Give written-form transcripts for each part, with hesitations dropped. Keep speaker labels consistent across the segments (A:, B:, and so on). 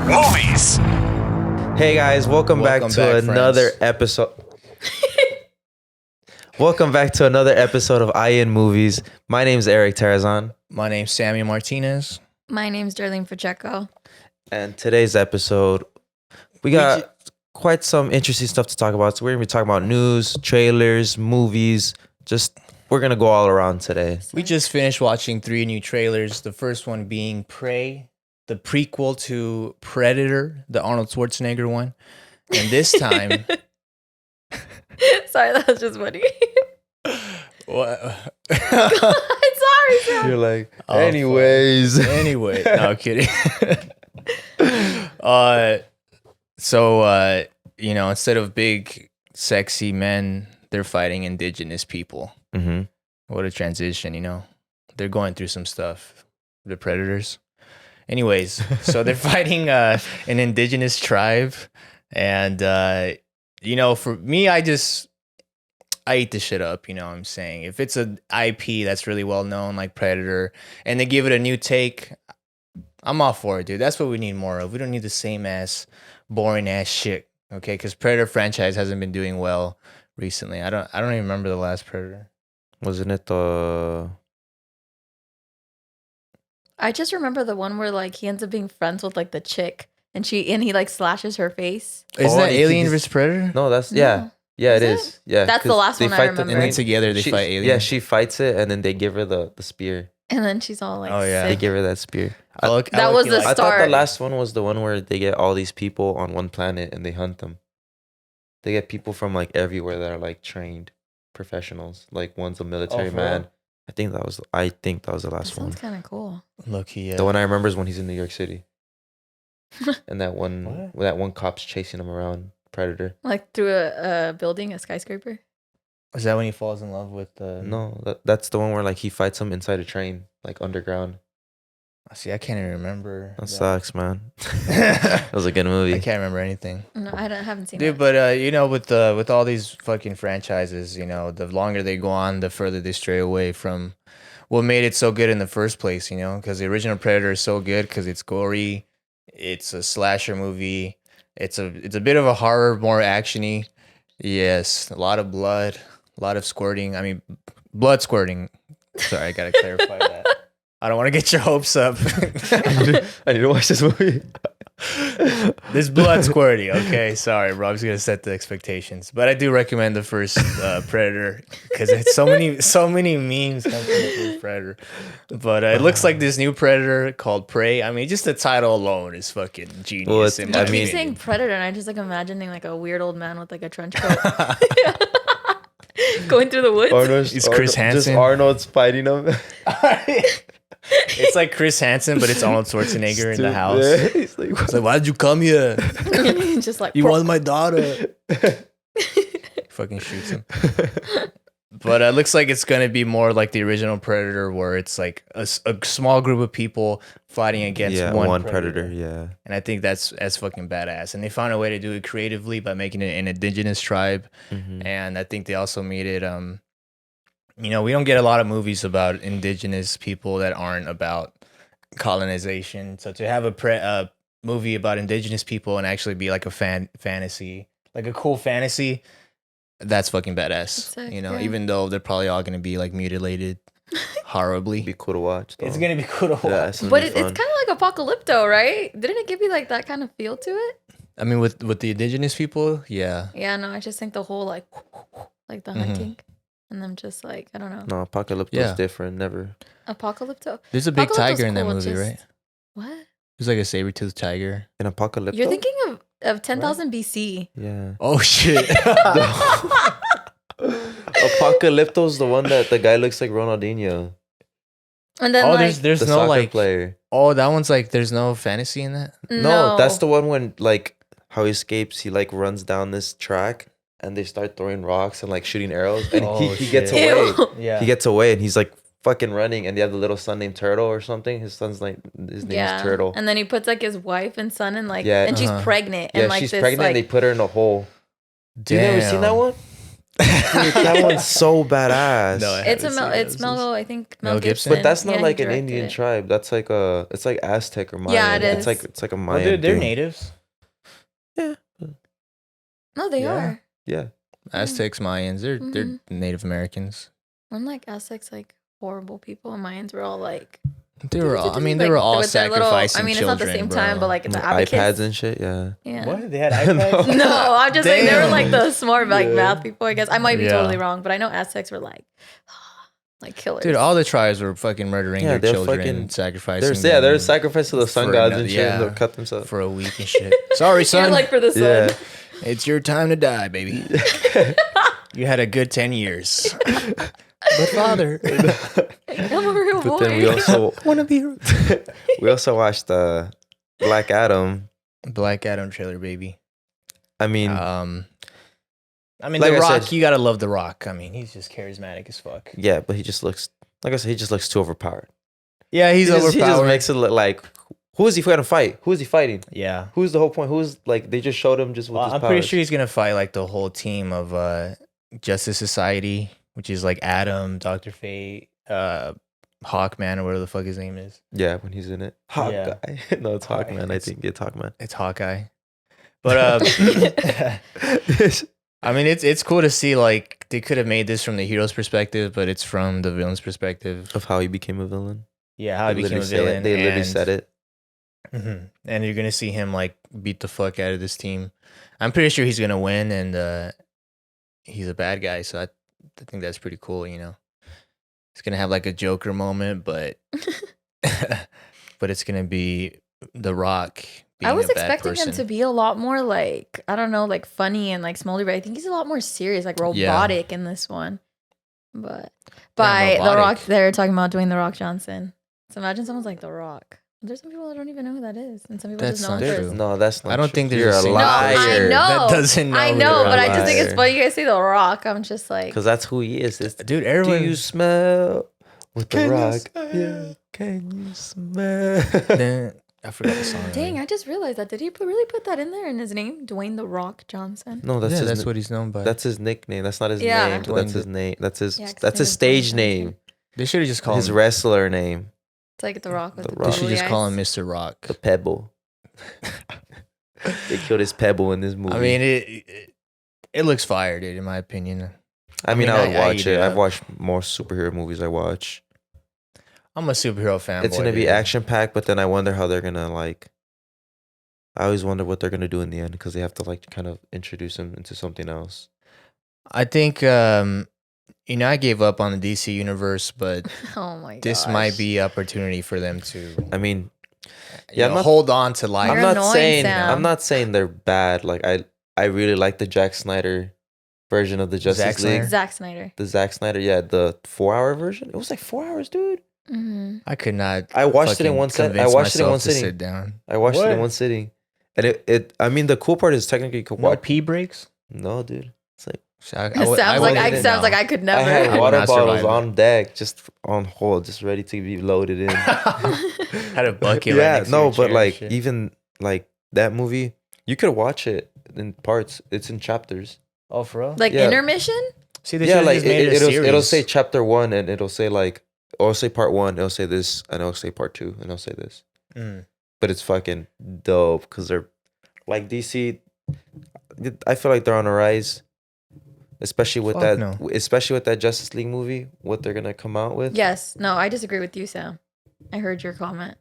A: Movies.
B: Hey guys, welcome back to another episode. Welcome back to another episode of I In Movies. My name's Erick Tarazon.
C: My name's Sammy Martinez.
D: My name's Darlene Pacheco.
B: And today's episode, we got quite some interesting stuff to talk about. So we're going to be talking about news, trailers, movies. We're going to go all around today.
C: We just finished watching 3 new trailers. The first one being Prey, the prequel to Predator, the Arnold Schwarzenegger one. And this time...
D: Sorry, that was just funny.
C: What?
D: Sorry, Sam.
B: You're like, anyways.
C: Anyway, no, I'm kidding. Instead of big, sexy men, they're fighting indigenous people.
B: Mm-hmm.
C: What a transition, They're going through some stuff. The Predators. Anyways, so they're fighting an indigenous tribe. And, for me, I eat this shit up, you know what I'm saying? If it's an IP that's really well known, like Predator, and they give it a new take, I'm all for it, dude. That's what we need more of. We don't need the same ass, boring ass shit, okay? Because Predator franchise hasn't been doing well recently. I don't even remember the last Predator.
B: Wasn't it the...
D: I just remember the one where he ends up being friends with the chick and he slashes her face.
C: Isn't that
B: he
C: Alien
B: just-
C: vs. Predator?
B: No, that's...
D: No.
B: Yeah. Yeah,
D: Is
B: it
D: it?
B: is. Yeah,
D: That's the
B: 'cause
D: last
B: they
D: one I
B: fight
D: remember.
C: And then together they
B: she-
C: fight aliens.
B: Yeah, she fights it, and then they give her the spear.
D: And then she's all
C: Oh, yeah.
B: They
D: sick.
B: give her that spear.
D: That was the
B: I thought the
D: start.
B: last one was the one where they get all these people on one planet and they hunt them. They get people from everywhere that are trained professionals. One's a military
C: for
B: man.
C: real?
B: I think that was the
D: That
B: last one.
D: sounds kind of cool.
C: Look, yeah.
B: The one I remember is when he's in New York City. And that
C: What?
B: one cop's chasing him around, Predator.
D: Through a building, a skyscraper.
C: Is that when he falls in love with the...
B: No, that's the one where he fights him inside a train, underground.
C: See, I can't even remember.
B: That sucks, man. That was a good movie.
C: I can't remember anything.
D: No, haven't seen
C: Dude,
D: it.
C: but with all these fucking franchises, the longer they go on, the further they stray away from what made it so good in the first place, because the original Predator is so good because it's gory, it's a slasher movie, it's a bit of a horror, more actiony. Yes, a lot of blood, a lot of squirting. I mean, blood squirting. Sorry, I gotta clarify that. I don't want to get your hopes up.
B: I need to watch this movie.
C: There's blood squirting. Okay, sorry, bro. I was gonna set the expectations, but I do recommend the first Predator because it's so many memes come from the first Predator. But it looks like this new Predator called Prey. I mean, just the title alone is fucking genius.
B: Well, it's-
C: in
D: You
C: my
D: keep
C: opinion.
D: saying Predator, and I just imagining a weird old man with a trench coat going through the woods.
C: It's Chris Hansen.
B: Just Arnold's fighting him.
C: It's like Chris Hansen, but it's Arnold Schwarzenegger in the house.
B: Yeah. He's like,
C: It's like, why did you come here?
D: Just
C: You want my daughter? Fucking shoots him. But it looks like it's gonna be more like the original Predator, where it's a small group of people fighting against one
B: predator. Yeah.
C: And I think that's fucking badass. And they found a way to do it creatively by making it an indigenous tribe.
B: Mm-hmm.
C: And I think they also made it. We don't get a lot of movies about indigenous people that aren't about colonization. So to have a movie about indigenous people and actually be a fantasy, a cool fantasy, that's fucking badass.
D: Sick, yeah.
C: Even though they're probably all gonna be mutilated horribly.
B: It'd be cool to watch. Though.
C: It's gonna be cool to watch.
B: Yeah, it's gonna
D: But
B: be
D: it's
B: fun.
D: kind of like Apocalypto, right? Didn't it give you that kind of feel to it?
C: I mean, with the indigenous people, yeah.
D: Yeah, no, I just think the whole the hunting, and them just I don't know.
B: No, Apocalypse
C: Yeah.
B: is different. Never.
D: Apocalypto.
C: There's a big
D: Apocalypto's
C: tiger in that
D: cool,
C: movie,
D: just-
C: right?
D: What?
C: There's a saber-toothed tiger.
B: In Apocalypse.
D: You're thinking of 10,000 BC.
B: Yeah.
C: Oh shit!
B: Apocalypto's the one that the guy looks like Ronaldinho.
D: And then
C: there's
B: The
C: no
B: soccer player.
C: Oh, that one's there's no fantasy in that.
B: No, that's the one when how he escapes. He runs down this track and they start throwing rocks and shooting arrows and
C: Oh,
B: he gets
C: shit.
B: away.
D: Ew.
C: Yeah.
B: He gets away and he's fucking running and they have the little son named Turtle or something. His son's his name is Turtle.
D: And then he puts his wife and son in
B: Yeah.
D: and she's
C: Uh-huh.
D: pregnant.
B: Yeah,
D: And
B: she's
D: this,
B: pregnant and they put her in a hole. You never seen that one? That one's so badass.
C: No, I
D: It's
C: haven't seen
D: it's
C: those.
D: Mel. I think
C: Mel
D: Mel
C: Gibson?
D: Gibson.
B: But that's not
D: Yeah,
B: like
D: he
B: an
D: directed
B: Indian
D: it.
B: tribe. That's like it's like Aztec or Mayan.
D: Yeah, it is.
B: It's like a
C: Well,
B: Mayan
C: they're
B: thing.
C: natives.
B: Yeah.
D: No, they
C: Yeah.
D: are.
B: Yeah.
C: Aztecs, Mayans, they're Native Americans.
D: Unlike Aztecs, like horrible people, and Mayans were all like.
C: They were all. I mean, they
D: like,
C: were all
D: with their little-
C: sacrificing
D: I mean,
C: children.
D: it's not the same
C: bro.
D: time, but like the
B: iPads
D: abacus.
B: and shit. Yeah.
D: Yeah.
C: What? They had iPads?
B: No.
D: No, I'm just saying they were
C: Damn.
D: like the smart like
B: Yeah.
D: math people. I guess I might be
C: Yeah.
D: totally wrong, but I know Aztecs were like killers.
C: Dude, all the tribes were fucking murdering
B: Yeah,
C: their
B: they're
C: children,
B: fucking-
C: sacrificing.
B: They're
C: them
B: sacrificed to the sun
C: for
B: gods
C: another-
B: and shit, and
C: yeah.
B: they'll cut themselves.
C: for a week and shit. Sorry,
D: You're
C: son.
D: like for the sun.
B: Yeah.
C: It's your time to die, baby. You had a good 10 years. But father,
D: I'm a real boy.
B: But then we also
C: want to be
B: we also watched Black Adam.
C: Black Adam trailer, baby.
B: I mean,
C: I mean,
B: like
C: The
B: I
C: Rock.
B: said-
C: You gotta love The Rock. I mean, he's just charismatic as fuck.
B: yeah, but he just looks like I said. He just looks too overpowered.
C: Yeah, he's
B: He just
C: overpowered.
B: makes it look like who is he going to fight? Who is he fighting?
C: Yeah.
B: Who's the whole point? Who's like they just showed him just with
C: Well,
B: his
C: I'm
B: powers.
C: pretty sure he's gonna fight like the whole team of Justice Society, which is like Adam, Dr. Fate, Hawkman, or whatever the fuck his name is.
B: Yeah, when he's in it.
C: Yeah.
B: Hawkeye. No, it's Hawkman. I think it's Hawkman.
C: It's Hawkeye. But I mean, it's cool to see like they could have made this from the hero's perspective, but it's from the villain's perspective.
B: Of how he became a villain.
C: Yeah, how he
B: They
C: became a
B: literally say it.
C: villain.
B: They literally
C: and-
B: said it.
C: Mhm. And you're gonna see him like beat the fuck out of this team. I'm pretty sure he's gonna win, and he's a bad guy, so I think that's pretty cool. You know, he's gonna have like a Joker moment, but but it's gonna be The Rock. Being
D: I was
C: a bad
D: expecting him
C: person.
D: to be a lot more like I don't know, like funny and like smolder, but I think he's a lot more serious, like
C: Yeah.
D: robotic in this one. But by The
C: robotic.
D: Rock, they're talking about Dwayne The Rock Johnson. So imagine someone's like The Rock. There's some people that don't even know who that is, and some people
C: That's
D: just know
C: not
D: him
C: true.
D: for.
B: No, that's not
C: I don't
B: true.
C: think there's
B: You're
C: a
B: a
C: single
D: No,
B: liar.
D: I know.
C: That doesn't know.
D: I
C: who
D: know,
C: The
D: but I
C: Rock
D: just think
C: is.
D: it's funny. You guys say The Rock. I'm just like,
B: Because that's who he is. It's,
C: Dude,
B: do
C: everyone.
B: you smell with the
C: Can you
B: rock?
C: smell?
B: Yeah. Can you smell?
C: I forgot the song.
D: dang! I just realized that. Did he really put that in there in his name, Dwayne The Rock Johnson?
B: No, that's
C: Yeah,
B: his.
C: that's what he's known by.
B: That's his nickname. That's not his
D: Yeah.
B: name. But that's
C: Dwayne
B: his name. That's his.
D: Yeah, 'cause
B: that's
D: his
B: his
D: name is
B: stage
D: Dwayne
B: name.
C: They should have just called
B: His
C: him.
B: wrestler name.
D: It's like The Rock with
B: The
D: the,
B: Rock.
C: They should
D: googly
C: just call
D: eyes.
C: him Mr. Rock.
B: The Pebble. They killed his Pebble in this movie.
C: I mean, it looks fire, dude. In my opinion,
B: I would
C: I
B: watch
C: eat
B: it.
C: it
B: I've
C: up.
B: watched more superhero movies. I watch.
C: I'm a superhero fan.
B: It's gonna be action packed, but then I wonder how they're gonna like. I always wonder what they're gonna do in the end because they have to like kind of introduce him into something else.
C: I think I gave up on the DC universe, but
D: Oh my god!
C: this might be opportunity for them to
B: I mean,
C: yeah,
B: I'm not-
C: hold on to life.
D: You're
B: I'm not
D: annoying,
B: saying
D: Sam.
B: I'm not saying they're bad. Like I really like the Jack Snyder version of the Justice
C: Zack
B: League.
C: Snyder?
D: Zack Snyder.
B: The Zack Snyder, yeah, the 4-hour version. It was like 4 hours, dude.
D: Mm-hmm.
C: I could not.
B: I watched it in
C: fucking
B: one set. I
C: convince
B: watched it in
C: myself
B: one
C: to
B: sitting.
C: Sit down.
B: I watched it in
C: What?
B: one sitting, and it. I mean, the cool part is technically you could
C: No
B: watch.
C: pee breaks.
B: No, dude. It's like
D: Sounds like I could never.
B: I had
C: would
B: water
C: not
B: bottles
C: survive
B: on deck, just on hold, just ready to be loaded in.
C: Had a bucket.
B: Yeah,
C: right next to
B: no,
C: your
B: but
C: chair and
B: like
C: shit.
B: even like that movie, you could watch it in parts. It's in chapters.
C: Oh, for real?
D: Like
B: Yeah.
D: intermission?
C: See, they
B: Yeah,
C: should've
B: like
C: just made it a
B: it'll
C: series.
B: say chapter 1, and it'll say like, or it'll say part 1. It'll say this, and it'll say part 2, and it'll say this.
C: Mm.
B: But it's fucking dope because they're like DC. I feel like they're on a rise, especially with
C: Fuck
B: that,
C: no.
B: especially with that Justice League movie. What they're gonna come out with?
D: Yes. No, I disagree with you, Sam. I heard your comment.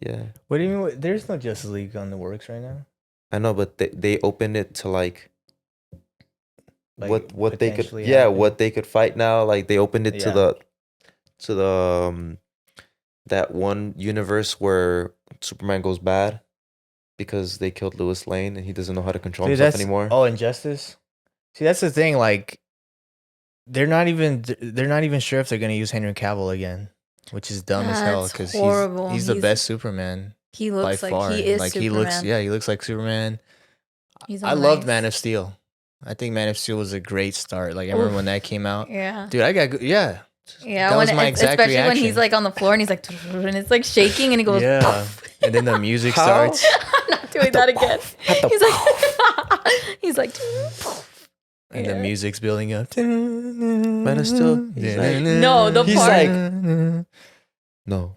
B: Yeah,
C: What do you mean? There's no Justice League on the works right now.
B: I know, but they opened it to like
C: Like,
B: what they could
C: potentially
B: what
C: happen?
B: they could fight now. Like they opened it
C: Yeah.
B: to the that one universe where Superman goes bad because they killed Lois Lane and he doesn't know how to control
C: Dude,
B: himself
C: that's
B: anymore.
C: Oh, Injustice. See, that's the thing. Like, they're not even sure if they're gonna use Henry Cavill again, which is dumb as hell
D: That's
C: because
D: horrible.
C: he's the
D: He's-
C: best Superman
D: He
C: by
D: looks like
C: far.
D: he is
C: like
D: Superman.
C: he looks like Superman.
D: He's
C: I
D: all
C: loved
D: nice.
C: Man of Steel. I think Man of Steel was a great start. Like I remember
D: Oof.
C: when that came out,
D: Yeah.
C: dude.
D: Yeah.
C: That was my exact
D: especially when he's
C: reaction.
D: like on the floor and he's like, and it's like shaking and he goes,
C: yeah. And then the music
B: How?
C: starts.
D: I'm not doing that again. He's like, he's like,
C: And the music's building up.
B: Man, it's still. He's like,
D: No, the
B: he's
D: part.
B: like, no.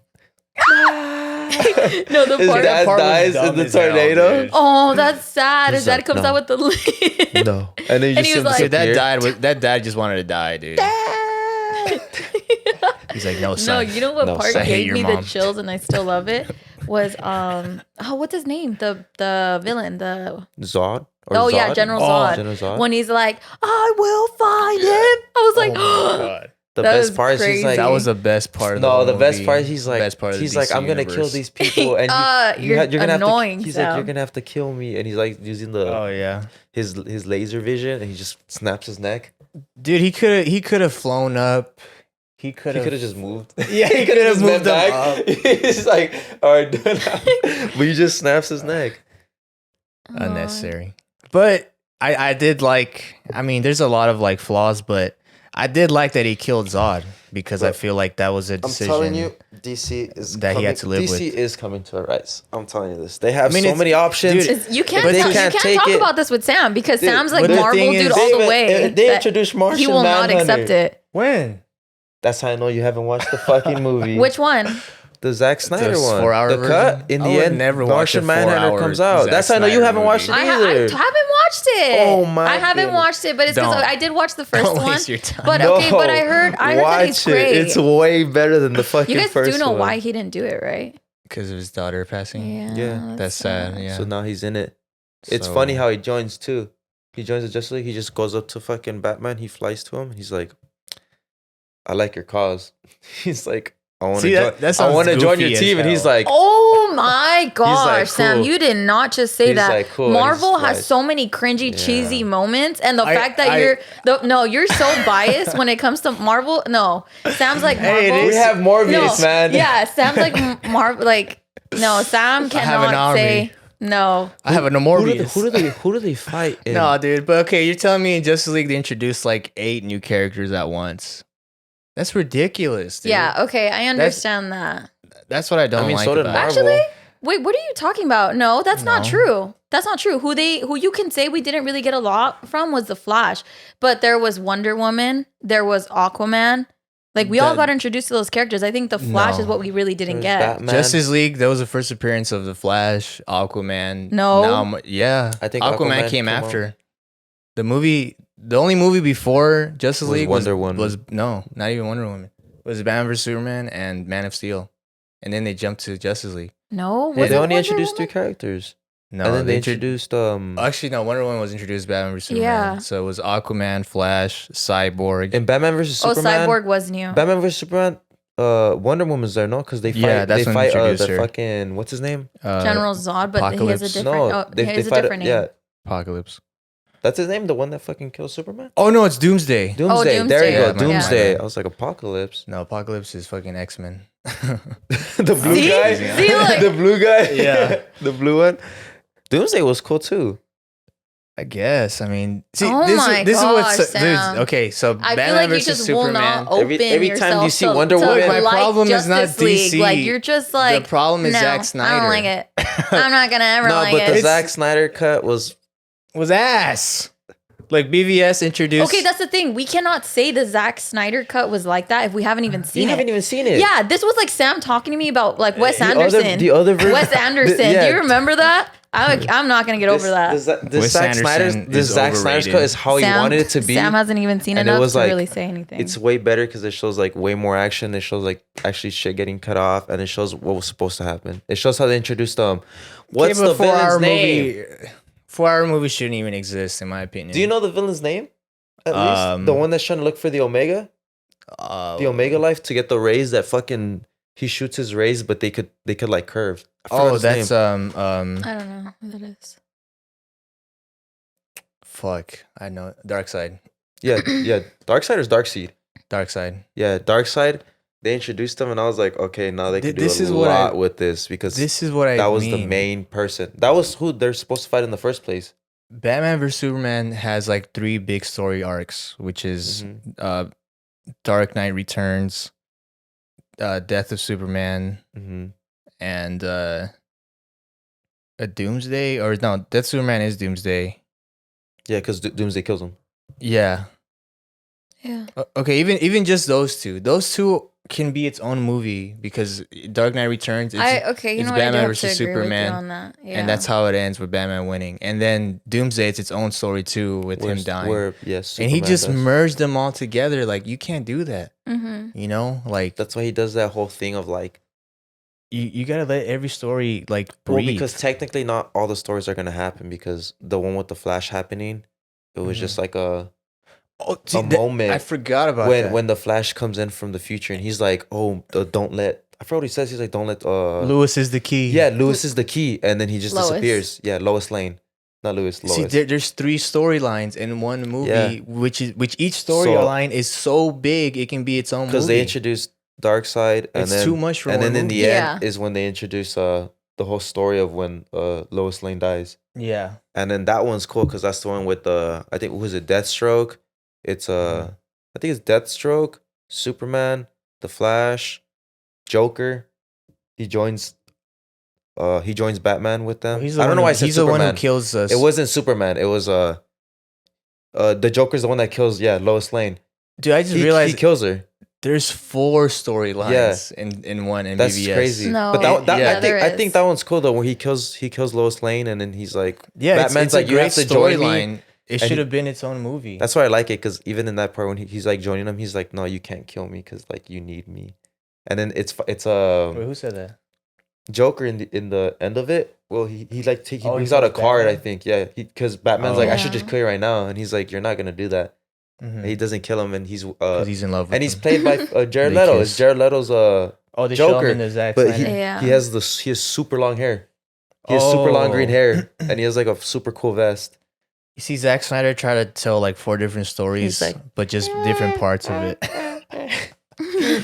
D: No, the
B: His
D: part.
B: dad
C: part was
B: dies
C: dumb
B: in the
C: as hell,
B: tornado.
C: dude.
D: Oh, that's sad.
B: He's
D: His dad
B: like,
D: comes
B: no.
D: out with the lid.
B: No. And then you
D: And
B: just
D: he
B: see
D: was
B: him
D: like,
B: disappear.
C: That dad just wanted to die, dude. He's like, no,
D: No,
C: son.
D: you know what
B: No,
D: part
B: son. I
C: hate
D: gave
C: your
D: me
C: mom.
D: the chills and I still love it was what's his name? The villain,
B: Zod? Or
D: oh yeah,
B: Zod?
D: General
C: Oh,
D: Zod.
B: General Zod?
D: When he's like, I will find him. I was like,
C: Oh my God.
B: The
D: that
B: best
D: was
B: part is he's
D: crazy.
B: like,
C: That was the best part of the
B: no,
C: whole
B: the best
C: movie.
B: part he's like,
C: Best part of the
B: he's like,
C: DC
B: I'm gonna kill
C: universe.
B: these people, and
D: You're
B: gonna
D: annoying,
B: have to. He's like,
D: Sam.
B: you're gonna have to kill me, and he's like using the
C: Oh yeah,
B: his laser vision, and he just snaps his neck.
C: dude. He could have flown up. He could
B: He could have
C: have
B: just moved.
C: Yeah, he could have
B: just
C: moved
B: bent
C: him up.
B: He's like, all right, do it now. But he just snaps his neck.
C: Unnecessary. But I did like. I mean, there's a lot of like flaws, but I did like that he killed Zod because I
B: Look,
C: feel like that was a
B: I'm
C: decision.
B: telling you, DC is
C: that he had to live
B: DC
C: with.
B: is coming to a rise. I'm telling you this. They have
C: I mean,
B: so
C: it's-
B: many options.
C: dude,
D: You can't,
B: But they
D: you
B: can't
D: can't
B: take
D: talk
B: it.
D: about this with Sam because
B: Dude,
D: Sam's like
C: but the
D: Marvel
C: thing
D: dude
C: is-
D: all the
B: They
D: way.
B: they introduced Martian
D: He will not
B: Manhunter.
D: accept it.
C: When
B: That's how I know you haven't watched the fucking movie.
D: Which one?
B: The Zack Snyder
C: The
B: one.
C: 4-hour
B: the cut
C: version?
B: in
C: I
B: the
C: would
B: end.
C: never watch
B: Martian
C: a
B: Manhunter
C: 4-hour
B: comes out.
C: Zack
B: That's how I know you
C: Snyder
B: haven't watched it
C: movie.
D: I
B: either.
D: haven't watched it.
B: Oh, my
D: I haven't
B: goodness.
D: watched it, but it's because
C: Don't.
D: I did watch the 1st
C: Don't
D: one.
C: waste your time.
D: But okay, but I heard that he's
B: watch
D: great.
B: it. It's way better than the fucking
D: You guys
B: first
D: do know
B: one.
D: why he didn't do it, right?
C: because of his daughter passing.
B: Yeah.
C: That's sad. Yeah.
B: So now he's in it. It's
C: So-
B: funny how he joins too. He joins the Justice League. He just goes up to fucking Batman. He flies to him. He's like, I like your cause. He's like, I want to
C: See,
B: join.
C: that
B: I
C: sounds
B: want to join
C: goofy
B: your
C: as
B: team. And he's
C: hell.
B: like,
D: Oh my gosh, Sam,
B: cool.
D: you did not just say
B: He's
D: that.
B: like, cool, and he
D: Marvel
B: just
D: has
B: flies.
D: so many cringy,
B: Yeah.
D: cheesy moments, and the
C: I-
D: fact that
C: I-
D: you're so biased when it comes to Marvel. No, Sam's like Marvel.
C: Hey, it is-
B: we have Morbius,
D: no,
B: man.
D: Yeah, Sam's like Marvel. Like no, Sam
C: have an
D: cannot
C: army.
D: say no.
C: I have a
B: Who
C: Morbius.
B: who do they fight? In?
C: No, dude. But okay, you're telling me in Justice League they introduced like 8 new characters at once. That's ridiculous, dude.
D: Yeah, okay, I understand that.
C: That's what I don't
B: I mean,
C: like
B: so did
C: about it.
B: Marvel.
D: Actually, wait, what are you talking about? No, that's not
C: No.
D: true. That's not true. Who you can say we didn't really get a lot from was the Flash, but there was Wonder Woman, there was Aquaman. Like we all
C: That-
D: got introduced to those characters. I think the Flash
C: No.
D: is what we really didn't
B: There's
D: get.
B: Batman.
C: Justice League, that was the first appearance of the Flash, Aquaman.
D: No.
C: Yeah.
B: I think
C: Aquaman
B: Aquaman
C: came
B: came
C: after. The only movie before Justice
B: Was
C: League
B: Wonder Woman.
C: was no, not even Wonder Woman. It was Batman vs Superman and Man of Steel, and then they jumped to Justice League.
D: No,
B: Yeah,
D: was
B: they
D: it
B: only
D: Wonder
B: introduced 3
D: Woman?
B: characters.
C: No,
B: And then they
C: intro-
B: introduced
C: Actually, no. Wonder Woman was introduced Batman vs Superman.
D: Yeah.
C: So it was Aquaman, Flash, Cyborg.
B: in Batman vs
D: Oh,
B: Superman.
D: Cyborg was new.
B: Batman vs Superman. Wonder Woman's there, no? Because they fight.
C: Yeah, that's
B: they
C: when
B: fight.
C: they introduced
B: The
C: her.
B: fucking what's his name?
D: General Zod, but he has a
C: Apocalypse.
D: different.
B: No,
D: he has a
B: fight.
D: different name.
B: Yeah,
C: Apocalypse.
B: that's his name. The one that fucking kills Superman.
C: Oh no, it's Doomsday.
B: Doomsday. There
D: Doomsday.
B: you
C: Yeah,
B: go.
C: my
B: Doomsday.
C: bad.
B: I was like Apocalypse.
C: No, Apocalypse is fucking X-Men.
B: The blue
D: See?
B: guy.
D: See, like-
B: the blue guy.
C: Yeah.
B: the blue one. Doomsday was cool too.
C: I guess. I mean, see,
D: Oh
C: this,
D: my
C: is, this
D: gosh,
C: is what.
D: Sam.
C: Okay, so
D: I
C: Batman
D: feel like you
C: versus
D: just will
C: Superman.
D: not open
B: Every time
D: yourself
B: you see
D: to,
B: Wonder
D: to
B: Woman-
C: My
D: like
C: problem is not
D: Justice League.
C: DC.
D: Like you're just like
C: The problem is
D: no,
C: Zack
D: I don't
C: Snyder.
D: like it. I'm not gonna ever
B: No,
D: like
B: but the
D: it.
B: Zack Snyder cut was.
C: was ass. Like BVS introduced.
D: Okay, that's the thing. We cannot say the Zack Snyder cut was like that if we haven't even seen
B: You
D: it.
B: haven't even seen it.
D: Yeah, this was like Sam talking to me about like Wes
B: The
D: Anderson.
B: the other version.
D: Wes Anderson.
B: yeah.
D: Do you remember that? I'm not gonna get over that.
B: This
C: Wes
B: Zack Snyder's
C: Anderson
B: this
C: is
B: Zack Snyder's
C: overrated.
B: cut is how he wanted it to be.
D: Sam hasn't even seen
B: and it
D: enough
B: was
D: to
B: like-
D: really say anything.
B: It's way better because it shows like way more action. It shows like actually shit getting cut off, and it shows what was supposed to happen. It shows how they introduced what's the villain's name?
C: 4-hour movie shouldn't even exist, in my opinion.
B: Do you know the villain's name? At least the one that's trying to look for the Omega, the Omega life to get the rays that fucking he shoots his rays, but they could like curve. I forgot
C: Oh,
B: his
C: that's
B: name.
D: I don't know who that is.
C: fuck. I know. Dark Side.
B: yeah. Darkseid or Darkseid?
C: Dark Side.
B: Yeah, Darkseid. They introduced him, and I was like, okay, now they could do
C: This
B: a
C: is what
B: lot with this because
C: This is what I
B: that was
C: mean.
B: the main person. That was who they're supposed to fight in the first place.
C: Batman vs Superman has like 3 big story arcs, which is
B: Mm-hmm.
C: Dark Knight Returns, Death of Superman,
B: Mm-hmm.
C: and a Doomsday. Or no, Death of Superman is Doomsday.
B: Yeah, because Doomsday kills him.
C: Yeah.
D: Yeah.
C: Okay, even just those two. Those two can be its own movie because Dark Knight Returns.
D: You
C: It's
D: know what? I do
C: Batman
D: have to
C: versus
D: agree with you
C: Superman,
D: on that. Yeah.
C: and that's how it ends with Batman winning. And then Doomsday, it's its own story too with him dying.
B: Yes,
C: And he
B: Superman
C: just
B: does.
C: merged them all together. Like you can't do that.
D: Mm-hmm.
C: You know, like
B: That's why he does that whole thing of like,
C: you gotta let every story like
B: well,
C: breathe.
B: because technically not all the stories are gonna happen, because the one with the Flash happening, it was just like a moment.
C: I forgot about
B: when
C: that.
B: when the Flash comes in from the future and he's like, oh, don't let, I forgot what he says. He's like, don't let
C: Lewis is the key.
B: Yeah, Lewis is the key, and then he just
D: Lois.
B: disappears. Yeah, Lois Lane, not Lewis. Lois.
C: See, there's 3 storylines in one movie,
B: Yeah.
C: which each storyline is so big it can be its own movie.
B: Because they introduced Darkseid, and
C: It's
B: then
C: too much for
B: and
C: one
B: then in
C: movie.
B: the
D: Yeah.
B: end is when they introduce the whole story of when Lois Lane dies,
C: Yeah.
B: and then that one's cool because that's the one with the, I think, who is it, Deathstroke. It's I think it's Deathstroke, Superman, the Flash, Joker. He joins Batman with them.
C: He's the
B: I don't
C: one
B: know
C: who-
B: why I said
C: he's the one
B: Superman.
C: who kills us.
B: It wasn't Superman. It was the Joker's the one that kills Lois Lane.
C: Dude, I just
B: He
C: realized
B: kills her.
C: there's 4 storylines in one MVVS.
B: That's crazy.
D: No,
B: But that
C: yeah,
B: I think
D: there
B: I
D: is.
B: think that one's cool though, where he kills Lois Lane, and then he's like,
C: Yeah,
B: Batman's
C: it's
B: like,
C: a
B: you
C: great
B: have to join me.
C: storyline. It
B: And
C: should have been its own movie.
B: That's why I like it, because even in that part when he's like joining him, he's like, no, you can't kill me because like you need me. And then it's
C: Wait, who said that?
B: Joker in the end of it. Well, he like he
C: Oh, he
B: brings out a
C: kills
B: card, I
C: Batman?
B: think. Yeah, because Batman's
C: Oh.
B: like, I should
D: Yeah.
B: just kill you right now, and he's like, you're not gonna do that.
C: Mhm.
B: And he doesn't kill him, and he's
C: 'Cause he's in love with
B: and he's
C: him.
B: played by Jared
C: They
B: Leto.
C: kiss.
B: It's Jared Leto's
C: Oh, they show
B: Joker,
C: him in the Zack
B: but
C: Snyder.
D: Yeah.
B: he has super long hair. He has super long green
C: Oh.
B: hair, and he has like a super cool vest.
C: You see Zack Snyder try to tell like 4 different stories,
B: He's like,
C: but just different parts of it.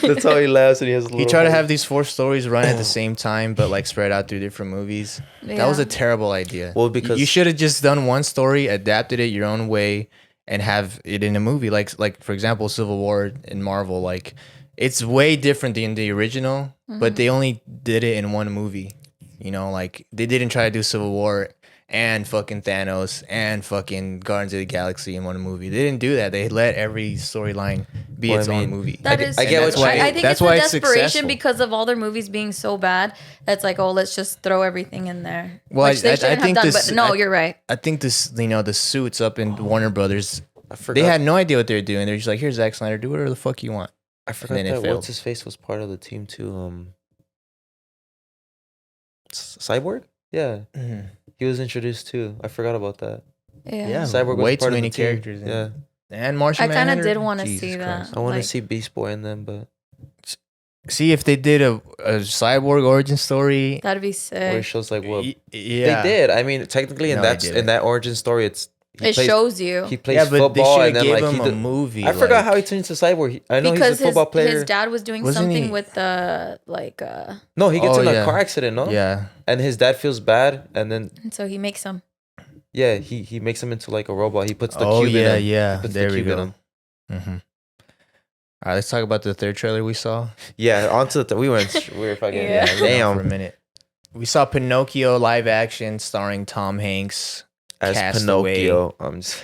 B: That's how he laughs, and he has.
C: He tried to have these 4 stories run at the same time, but like spread out through different movies. That was a terrible idea.
B: Well, because
C: you should have just done one story, adapted it your own way, and have it in a movie. Like for example, Civil War in Marvel. Like it's way different than the original, but they only did it in one movie. You know, like they didn't try to do Civil War and fucking Thanos and fucking Guardians of the Galaxy in one movie. They didn't do that. They let every storyline be
B: Well,
C: its
B: I
C: own
B: mean,
C: movie.
D: That
B: get-
D: is
B: I get
D: true.
B: what you mean.
D: I think
C: That's
D: it's
C: why
D: a
C: it's
D: desperation
C: successful.
D: because of all their movies being so bad. That's like, oh, let's just throw everything in there.
C: Well,
D: Which they
C: I
D: shouldn't have
C: think
D: done.
C: this-
D: But no,
C: I-
D: you're right.
C: I think this, the suits up in Warner Brothers,
B: I forgot.
C: they had no idea what they were doing. They're just like, here's Zack Snyder, do whatever the fuck you want.
B: I forgot
C: then it
B: that
C: failed.
B: what's his face was part of the team too. Cyborg. Yeah, he was introduced too. I forgot about that.
D: Yeah.
C: Yeah.
B: Cyborg was
C: way
B: part
C: too
B: of
C: many
B: the team.
C: characters in
B: Yeah,
C: it. And Martian
D: I kind of
C: Manhunter.
D: did want to
C: Jesus
D: see
C: Christ.
D: that.
B: I want to
D: Like,
B: see Beast Boy in them, but
C: See if they did a Cyborg origin story.
D: that'd be
B: where it
D: sick.
B: shows like what
C: Yeah.
B: they did. I mean, technically,
C: No, they didn't.
B: in that origin story, it's
D: It shows you.
B: he plays
C: Yeah, but they
B: football,
C: should
B: and
C: have
B: then
C: gave
B: like
C: him
B: he
C: a movie.
B: I forgot
C: like-
B: how he turned into Cyborg. I know
D: because
B: he's a football player.
D: his dad was doing
C: Wasn't
D: something
C: he-
D: with the like
B: No, he gets
C: Oh,
B: in a
C: yeah.
B: car accident, no?
C: Yeah.
B: And his dad feels bad, and then
D: and so he makes them.
B: yeah, he makes him into like a robot. He puts the
C: Oh
B: cube
C: yeah,
B: in him.
C: yeah.
B: Puts the
C: There we
B: cube in
C: go.
B: him.
C: Mm-hmm. All right, let's talk about the 3rd trailer we saw.
B: Yeah, onto the we were fucking
D: Yeah.
C: we went on for a
B: damn
C: minute. We saw Pinocchio live action starring Tom Hanks.
B: as
C: Castaway.
B: Pinocchio. I'm just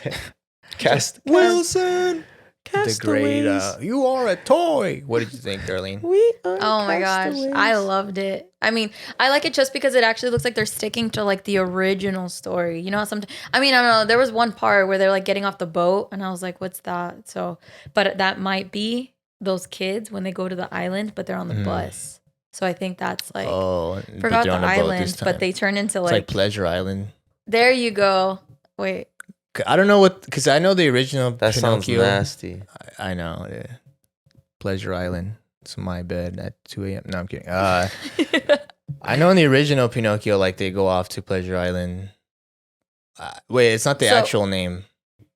B: cast
C: Wilson. The
B: Castaways.
C: great. You are a toy. What did you think, Darlene?
B: We are
D: Oh my gosh, I loved it. I mean, I like it just because it actually looks like they're sticking to like the original story. You know, sometimes I mean, I don't know. There was one part where they're like getting off the boat, and I was like, "What's that?" So, but that might be those kids when they go to the island, but they're on the bus. So I think that's like
C: Oh, but
D: forgot
C: they're
D: the
C: on a boat this
D: island, but
C: time.
D: they turn into
C: It's
D: like,
C: like Pleasure Island.
D: there you go. Wait,
C: I don't know what, because I know the original
B: That sounds
C: Pinocchio.
B: nasty.
C: I know. Yeah. Pleasure Island. It's my bed at 2 a.m. No, I'm kidding. I know in the original Pinocchio, like they go off to Pleasure Island. Wait, it's not the
D: So-
C: actual name.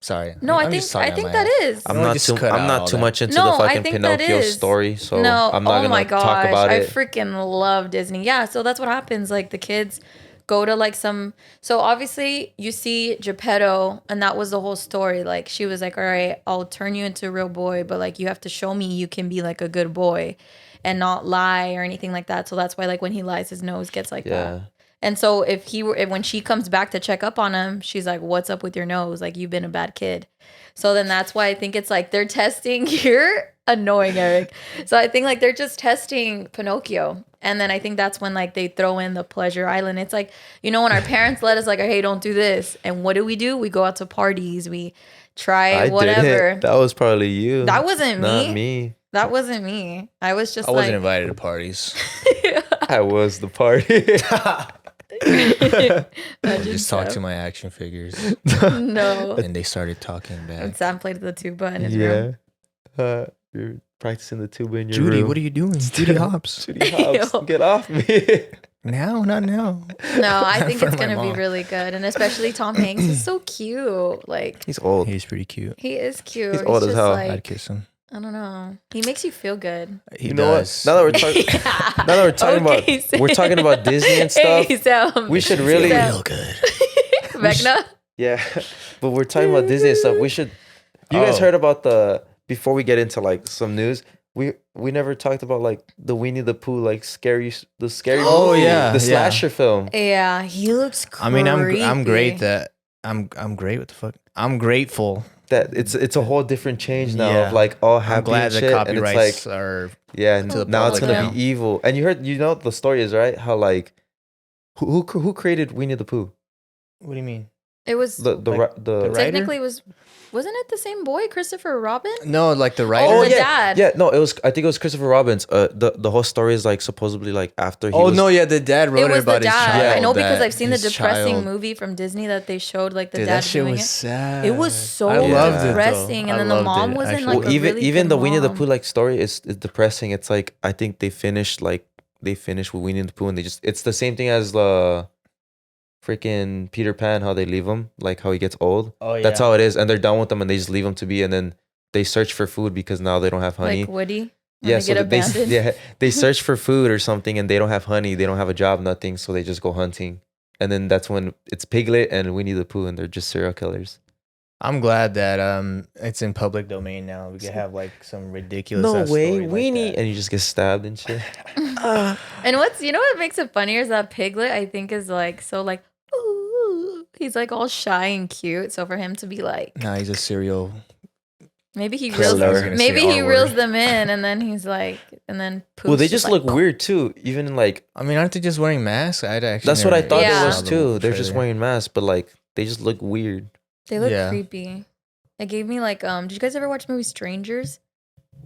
C: Sorry.
D: no,
C: I'm
D: I think
C: just talking
D: I
C: out
D: think
C: my
D: that
C: ass.
D: is.
B: I'm
C: No,
B: not
C: just
B: too
C: cut out
B: I'm not
C: all
B: too
C: that.
B: much into
D: No,
B: the
D: I
B: fucking
D: think that
B: Pinocchio
D: is.
B: story, so
D: No,
B: I'm not
D: oh
B: gonna
D: my gosh,
B: talk about
D: I
B: it.
D: freaking love Disney. Yeah, so that's what happens. Like the kids go to like some. So obviously you see Geppetto, and that was the whole story. Like she was like, "All right, I'll turn you into a real boy, but like you have to show me you can be like a good boy, and not lie or anything like that." So that's why like when he lies, his nose gets like
B: Yeah.
D: that. And so when she comes back to check up on him, she's like, "What's up with your nose? Like, you've been a bad kid." So then that's why I think it's like they're testing. You're annoying, Eric. So I think like they're just testing Pinocchio. And then I think that's when like they throw in the pleasure island. It's like, when our parents let us like, hey, don't do this. And what do? We go out to parties. We try whatever.
B: Didn't. That was probably you.
D: That wasn't me.
B: Not me.
D: That wasn't me. I was just
C: I wasn't invited to parties.
B: I was the party.
C: I just talked to my action figures.
D: No.
C: And they started talking back.
D: And Sam played the tuba in his room.
B: You're practicing the tuba in your
C: Judy,
B: room.
C: what are you doing? Judy Hops.
B: Judy Hops, get off me.
C: Now, not now.
D: No, I think
C: For
D: it's
C: my
D: gonna be
C: mom.
D: really good, and especially Tom Hanks is so cute. Like
B: He's old.
C: He's pretty cute.
D: he is cute.
B: He's old as
D: just
B: hell.
C: I'd
D: Like,
C: kiss him.
D: I don't know. He makes you feel good.
C: He
B: You know
C: does.
B: what? Now that we're talking,
D: Okay,
B: we're talking about Disney and stuff.
D: Hey, Sam.
B: We should really,
D: Sam.
C: Real good.
D: Vecna.
B: yeah. But we're talking about Disney and stuff. We should. You guys heard about before we get into like some news? We never talked about like the Winnie the Pooh like scary
C: Oh,
B: movie,
C: yeah,
B: the
C: yeah.
B: slasher film.
D: Yeah, he looks creepy.
C: I mean, I'm great that I'm great. What the fuck? I'm grateful.
B: That it's a whole different change now
C: Yeah.
B: of like all happy
C: I'm glad
B: and
C: the
B: shit, and it's
C: copyrights
B: like
C: are.
B: yeah,
C: to the
B: now it's
C: public
B: gonna
C: now.
B: be evil. And you know the story is right how like who created Winnie the Pooh?
C: What do you mean?
D: It was
B: The
C: writer?
D: technically wasn't it the same boy, Christopher Robin?
C: No, like the writer.
D: Oh,
B: yeah,
D: the dad.
B: yeah. No, I think it was Christopher Robbins. The whole story is like supposedly like after he was,
C: no, yeah, the dad wrote
D: It was
C: about
D: the
C: his
D: dad.
C: child.
D: I know because
C: that
D: I've seen the
C: his
D: depressing
C: child-
D: movie from Disney that they showed, like the
C: Dude,
D: dad
C: that shit
D: doing
C: was
D: it.
C: sad.
D: It was so
C: I loved it, though.
D: depressing, and
C: I
D: then the
C: loved
D: mom
C: it,
D: wasn't
C: actually.
D: like a
B: even
D: really
B: even
D: good
B: the Winnie the
D: mom.
B: Pooh like story is depressing. It's like I think they finished with Winnie the Pooh and it's the same thing as the freaking Peter Pan, how they leave him, like how he gets old.
C: Oh yeah.
B: That's how it is, and they're done with him and they just leave him to be, and then they search for food because now they don't have honey.
D: Like Woody. When
B: Yeah,
D: they
B: so
D: get abandoned.
B: they search for food or something and they don't have honey, they don't have a job, nothing, so they just go hunting. And then that's when it's Piglet and Winnie the Pooh and they're just serial killers.
C: I'm glad that it's in public domain now. We can have like some ridiculous.
B: No
C: ass
B: way,
C: story like
B: Winnie,
C: that.
B: and you just get stabbed and shit.
D: And what makes it funnier is that Piglet, I think, is like so like, ooh, he's like all shy and cute. So for him to be like,
C: Nah, he's a serial.
D: maybe he
B: Killer.
D: reels,
B: I was
C: gonna
D: maybe
C: say
D: he
C: R
D: reels
C: word.
D: them in, and then he's like, and then Pooh's
B: Well, they just
D: like,
B: look weird too. Even in like
C: I mean, aren't they just wearing masks? I'd actually.
B: that's what I
C: never
B: thought
D: Yeah.
B: it was
C: saw the
B: too. They're just
C: trailer.
B: wearing masks, but like they just look weird.
D: They look
C: Yeah.
D: creepy. It gave me like, did you guys ever watch the movie Strangers?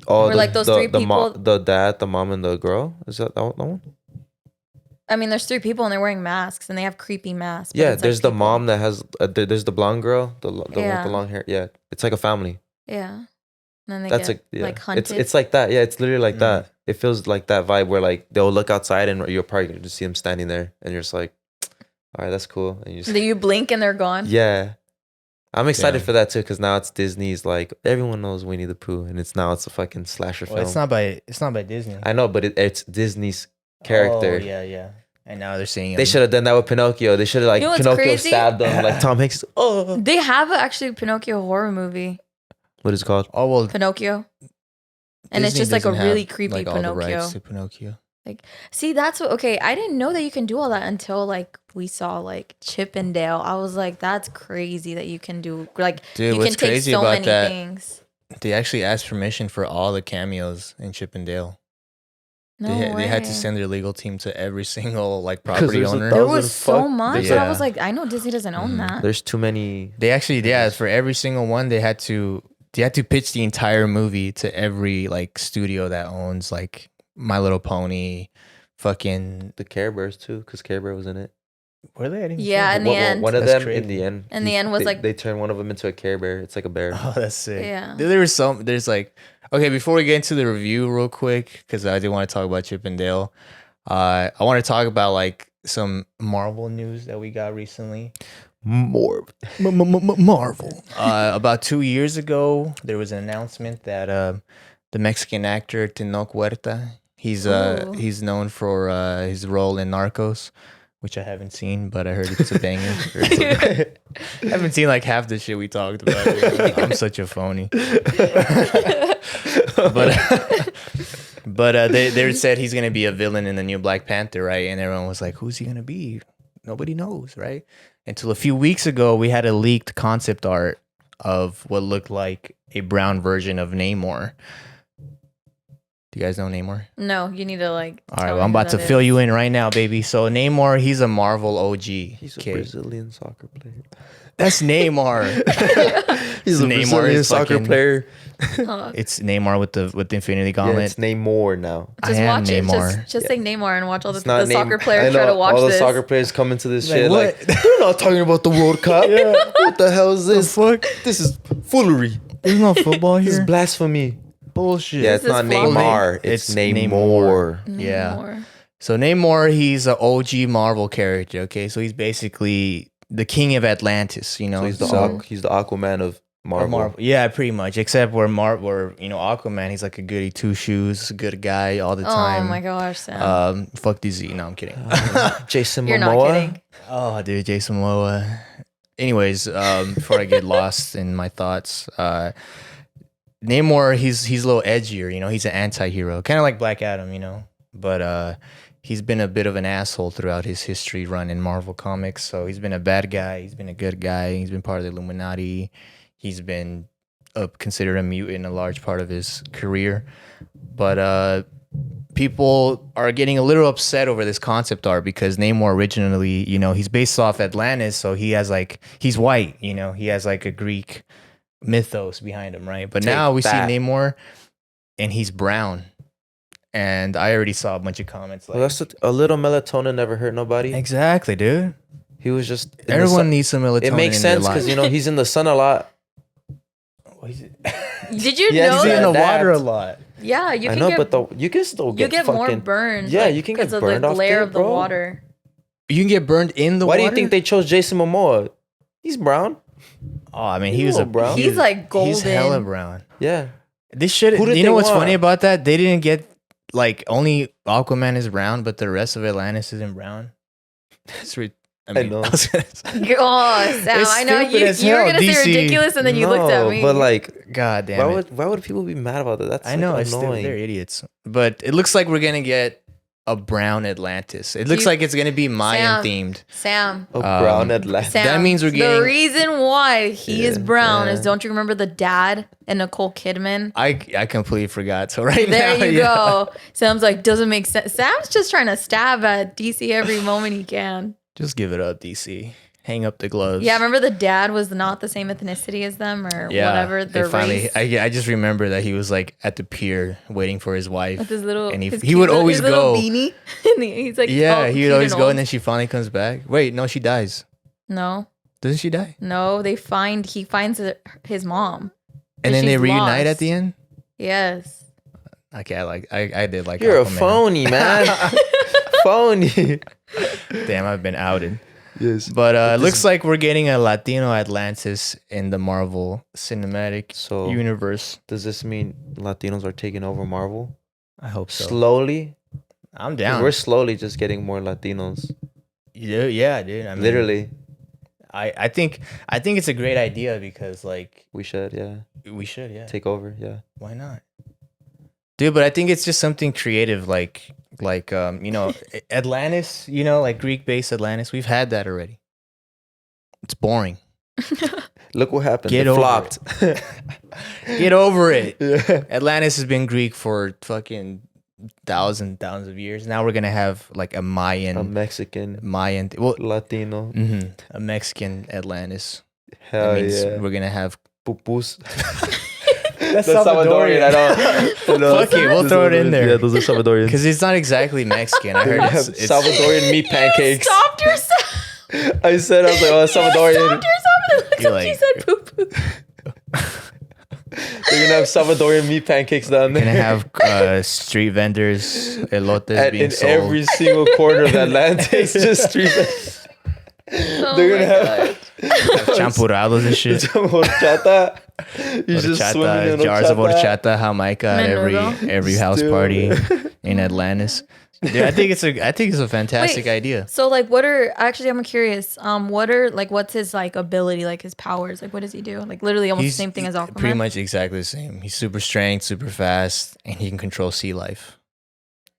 B: Oh,
D: Or like those three people-
B: the dad, the mom, and the girl. Is that one?
D: I mean, there's three people and they're wearing masks and they have creepy masks. but
B: Yeah,
D: it's, like,
B: there's the
D: people.
B: mom that has. There's the blonde girl, the one with
D: Yeah.
B: the long hair. Yeah, it's like a family.
D: Yeah. And then they
B: That's
D: get
B: like yeah.
D: like hunted.
B: It's like that. Yeah, it's literally like
C: Mm.
B: that. It feels like that vibe where like they'll look outside and you're probably gonna just see them standing there, and you're just like, all right, that's cool. And you just
D: Then you blink and they're gone.
B: yeah. I'm excited
C: Damn.
B: for that too because now it's Disney's like everyone knows Winnie the Pooh and it's a fucking slasher
C: Well,
B: film.
C: it's not by Disney.
B: I know, but it's Disney's character.
C: Oh, yeah. And now they're saying
B: They should have done that with Pinocchio. They should have like
D: You know what's
B: Pinocchio
D: crazy?
B: stabbed them like Tom Hanks. Oh,
D: They have actually Pinocchio horror movie,
B: what is it called?
C: Oh well,
D: Pinocchio. And it's
C: Disney
D: just like a
C: doesn't
D: really
C: have,
D: creepy
C: like, all the
D: Pinocchio.
C: rights to Pinocchio.
D: See, that's what, okay. I didn't know that you can do all that until like we saw like Chip and Dale. I was like, that's crazy that you can do like
C: Dude,
D: you
C: what's
D: can take
C: crazy
D: so
C: about
D: many
C: that?
D: things.
C: They actually asked permission for all the cameos in Chip and Dale.
D: No
C: They had
D: way.
C: to send their legal team to every single like
B: 'Cause
C: property
B: there's a
C: owner.
B: thou-
D: There
B: Those
D: was
B: are
D: so
B: fuck-
D: much.
C: Yeah.
D: I was like, I know Disney doesn't own
C: Mhm.
D: that.
B: There's too many.
C: They actually, yeah, for every single one, they had to pitch the entire movie to every like studio that owns like My Little Pony, fucking.
B: The Care Bears too, because Care Bear was in it.
C: Were they? I didn't see
D: Yeah,
C: them.
D: in the end.
B: One of
C: That's
B: them
C: crazy.
B: in the end.
D: In the end was,
B: they,
D: like-
B: they turned one of them into a Care Bear. It's like a bear.
C: Oh, that's sick.
D: Yeah.
C: There was there's like, okay, before we get into the review real quick, because I do want to talk about Chip and Dale. I want to talk about like some Marvel news that we got recently.
B: More.
C: Marvel. About 2 years ago, there was an announcement that the Mexican actor Tenoch Huerta, he's
D: Ooh.
C: he's known for his role in Narcos, which I haven't seen, but I heard it's a banger. I haven't seen like half the shit we talked about. I'm such a phony. But they said he's gonna be a villain in the new Black Panther, right? And everyone was like, "Who's he gonna be?" nobody knows, right? Until a few weeks ago, we had a leaked concept art of what looked like a brown version of Namor. Do you guys know Namor?
D: No, you need to like.
C: All right, well, I'm about to fill you in right now, baby. So Namor, he's a Marvel OG.
B: He's a Brazilian soccer player.
C: That's Neymar.
B: He's a Brazilian soccer player.
C: It's Neymar with the Infinity
B: Yeah,
C: Gauntlet.
B: it's Namor now.
D: Just
C: I am
D: watch it.
C: Neymar.
D: Just say Namor and watch all the
B: It's not
D: soccer
B: Neymar.
D: players
B: I know,
D: try to watch
B: all the
D: this.
B: soccer players come into this
C: Like,
B: shit
C: what?
B: like, they're not talking about the World Cup. What the hell is this?
C: fuck?
B: This is foolery.
C: There's no football
B: This is
C: here.
B: blasphemy.
C: Bullshit.
B: Yeah, it's
D: This is
B: not
D: flawless.
B: Neymar. It's Namor.
C: Yeah.
D: Namor.
C: So Namor, he's an OG Marvel character. Okay, so he's basically the king of Atlantis. You know,
B: So he's the Aquaman of Marvel.
C: Yeah, pretty much. Except where Aquaman, he's like a goody two shoes, good guy all the time.
D: Oh my gosh, Sam.
C: Fuck DZ. No, I'm kidding.
B: Jason
D: You're
B: Momoa.
D: not kidding.
C: Oh, dude, Jason Momoa. Anyways, before I get lost in my thoughts, Namor, he's a little edgier. You know, he's an anti-hero, kind of like Black Adam. You know, but he's been a bit of an asshole throughout his history run in Marvel Comics. So he's been a bad guy. He's been a good guy. He's been part of the Illuminati. He's been considered a mutant a large part of his career. But people are getting a little upset over this concept art because Namor originally, you know, he's based off Atlantis. So he's white, you know, he has like a Greek mythos behind him, right? But now we see Namor and he's brown. And I already saw a bunch of comments like,
B: Well, that's a little melatonin never hurt nobody.
C: exactly, dude.
B: He was just
C: Everyone needs some melatonin.
B: It makes sense because you know he's in the sun a lot.
D: Did you
B: Yeah,
D: know
C: He's in
D: that?
C: the water a lot.
D: Yeah, you
B: I
D: can
B: know,
D: get,
B: but you can still
D: you
B: get
D: get more
B: fucking
D: burned.
B: Yeah, you can get
D: because of
B: burned
D: the
B: off
D: glare
B: there,
D: of the
B: bro.
D: water.
C: You can get burned in the
B: Why
C: water.
B: do you think they chose Jason Momoa? He's brown.
C: Oh, I mean,
B: He's
C: he was
B: a
C: a
B: brown.
D: He's like
C: He's hella
D: golden.
C: brown.
B: Yeah.
C: This should.
B: Who did
C: You know
B: they
C: what's
B: want?
C: funny about that? They didn't get like only Aquaman is brown, but the rest of Atlantis isn't brown. That's I mean,
B: know.
C: I was gonna say-
D: Oh, Sam,
C: It's
D: I know
C: stupid
D: you
C: as
D: were
C: hell,
D: gonna
C: DC.
D: say ridiculous, and then you looked at me.
B: But like,
C: God damn it!
B: why would people be mad about that? That's
C: I know
B: like,
C: it's
B: annoying.
C: they're idiots, but it looks like we're gonna get a brown Atlantis. It looks
D: You-
C: like it's gonna be Mayan
D: Sam,
C: themed.
D: Sam,
B: Oh, brown Atlantis.
D: Sam.
C: That means we're
D: the
C: getting-
D: reason why he is
B: Yeah,
D: brown
B: yeah.
D: is, don't you remember the dad and Nicole Kidman?
C: I completely forgot. So right
D: There
C: now,
D: you
C: yeah.
D: go. Sam's like, doesn't make sense. Sam's just trying to stab at DC every moment he can.
C: Just give it up, DC. Hang up the gloves.
D: Yeah, remember the dad was not the same ethnicity as them or
C: Yeah,
D: whatever.
C: they
D: Their
C: finally.
D: race.
C: I just remember that he was like at the pier waiting for his wife.
D: With his little,
C: and
D: his
C: he would
D: cute
C: always
D: little
C: go.
D: beanie. And he's like,
C: Yeah,
D: all
C: he
D: cute
C: would always
D: and
C: go,
D: old.
C: and then she finally comes back. Wait, no, she dies.
D: No,
C: Doesn't she die?
D: no, he finds his mom.
C: And then they
D: she's
C: reunite
D: lost.
C: at the end.
D: Yes.
C: Okay, I did like.
B: You're a
C: Aquaman.
B: phony, man. Phony.
C: Damn, I've been outed.
B: Yes.
C: But it looks like we're getting a Latino Atlantis in the Marvel Cinematic
B: So
C: Universe.
B: does this mean Latinos are taking over Marvel
C: I hope so.
B: slowly?
C: I'm
B: 'Cause
C: down.
B: we're slowly just getting more Latinos.
C: Yeah, dude. I mean,
B: Literally,
C: I think it's a great idea because like
B: we should. Yeah,
C: we should. Yeah.
B: take over. Yeah.
C: Why not? Dude, but I think it's just something creative like you know, Atlantis, you know, like Greek-based Atlantis. We've had that already. It's boring.
B: Look what happened.
C: Get
B: It
C: over
B: flopped.
C: Get over it.
B: Yeah.
C: Atlantis has been Greek for fucking thousands of years. Now we're gonna have like a Mayan,
B: A Mexican,
C: well,
B: Latino.
C: a Mexican Atlantis.
B: Hell
C: That means
B: yeah.
C: we're gonna have.
B: Pupus.
C: That's
B: Salvadorian. I know.
C: Fuck it, we'll throw it in there.
B: Yeah, those are Salvadorian.
C: Because it's not exactly Mexican. I heard
B: We
C: it's,
B: have
C: it's
B: Salvadorian meat pancakes.
D: Stopped yourself.
B: I was like, oh, Salvadorian.
D: Stopped yourself. And it looks
C: You're
D: like you
C: like-
D: said poo poo.
B: They're gonna have Salvadorian meat pancakes down
C: We're
B: there.
C: gonna have street vendors, elotes being
B: In
C: sold.
B: every single corner of Atlantis, just street.
D: Oh
B: They're gonna
D: my
B: have
C: champurados and shit.
B: horchata. You just swimming
C: Horchata,
B: in
C: jars of
B: horchata.
C: horchata, jamaica at
D: Menudo.
C: every house
B: Dude.
C: party in Atlantis. Dude, I think it's a fantastic
D: Wait,
C: idea.
D: So like, I'm curious. What's his like ability, like his powers? Like, what does he do? Like, literally almost the same thing as Aquaman.
C: Pretty much exactly the same. He's super strength, super fast, and he can control sea life.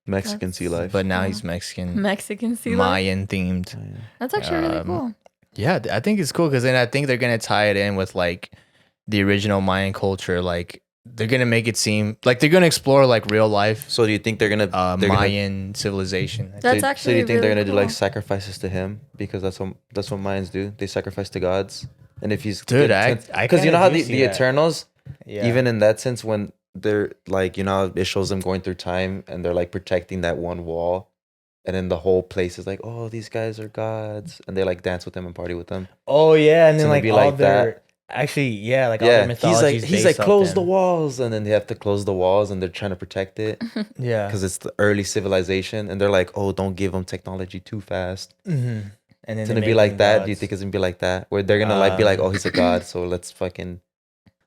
B: Mexican sea life.
C: but now
D: cool.
C: he's Mexican,
D: Mexican sea life.
C: Mayan themed.
B: Oh, yeah.
D: That's actually really
C: Um,
D: cool.
C: Yeah, I think it's cool because then I think they're gonna tie it in with like the original Mayan culture. Like they're gonna make it seem like they're gonna explore like real life
B: So do you think they're gonna
C: Mayan civilization.
D: That's
B: so
D: actually
B: do you think they're
D: really
B: gonna do like
D: cool.
B: sacrifices to him, because that's what Mayans do? They sacrifice to gods, and if he's
C: Dude, I
B: because you
C: kinda
B: know how
C: do
B: the
C: see that.
B: Eternals,
C: Yeah.
B: even in that sense, when they're like, you know, it shows them going through time and they're like protecting that one wall, and then the whole place is like, oh, these guys are gods, and they like dance with them and party with them.
C: Oh yeah, and
B: It's
C: then
B: gonna
C: like
B: be
C: all
B: like
C: their
B: that.
C: actually like all their
B: Yeah,
C: mythology.
B: he's like close the walls, and then they have to close the walls, and they're trying to protect it
C: Yeah.
B: because it's the early civilization, and they're like, oh, don't give them technology too fast.
C: Mm-hmm. And then
B: It's
C: they
B: gonna be
C: make
B: like
C: them
B: that. Do you
C: gods.
B: think it's gonna be like that, where they're gonna like be like, oh, he's a god, so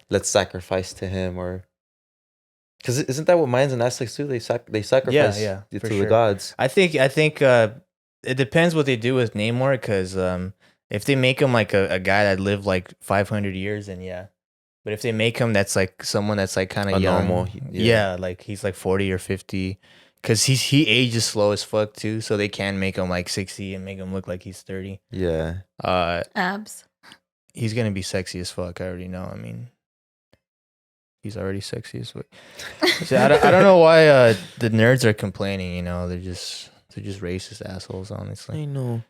B: let's sacrifice to him, or because isn't that what Mayans and Aztecs do? They sacrifice
C: yeah,
B: to
C: for
B: the
C: sure.
B: gods.
C: I think it depends what they do with Namor because if they make him like a guy that lived like 500 years, then yeah. But if they make him that's like someone that's like kind
B: A
C: of young,
B: normal,
C: yeah, like he's like 40 or 50, because he ages slow as fuck too, so they can make him like 60 and make him look like he's 30.
B: Yeah.
D: Abs.
C: He's gonna be sexy as fuck. I already know. I mean, he's already sexy as fuck. So I don't know why the nerds are complaining. You know, they're just racist assholes, honestly.
B: I know.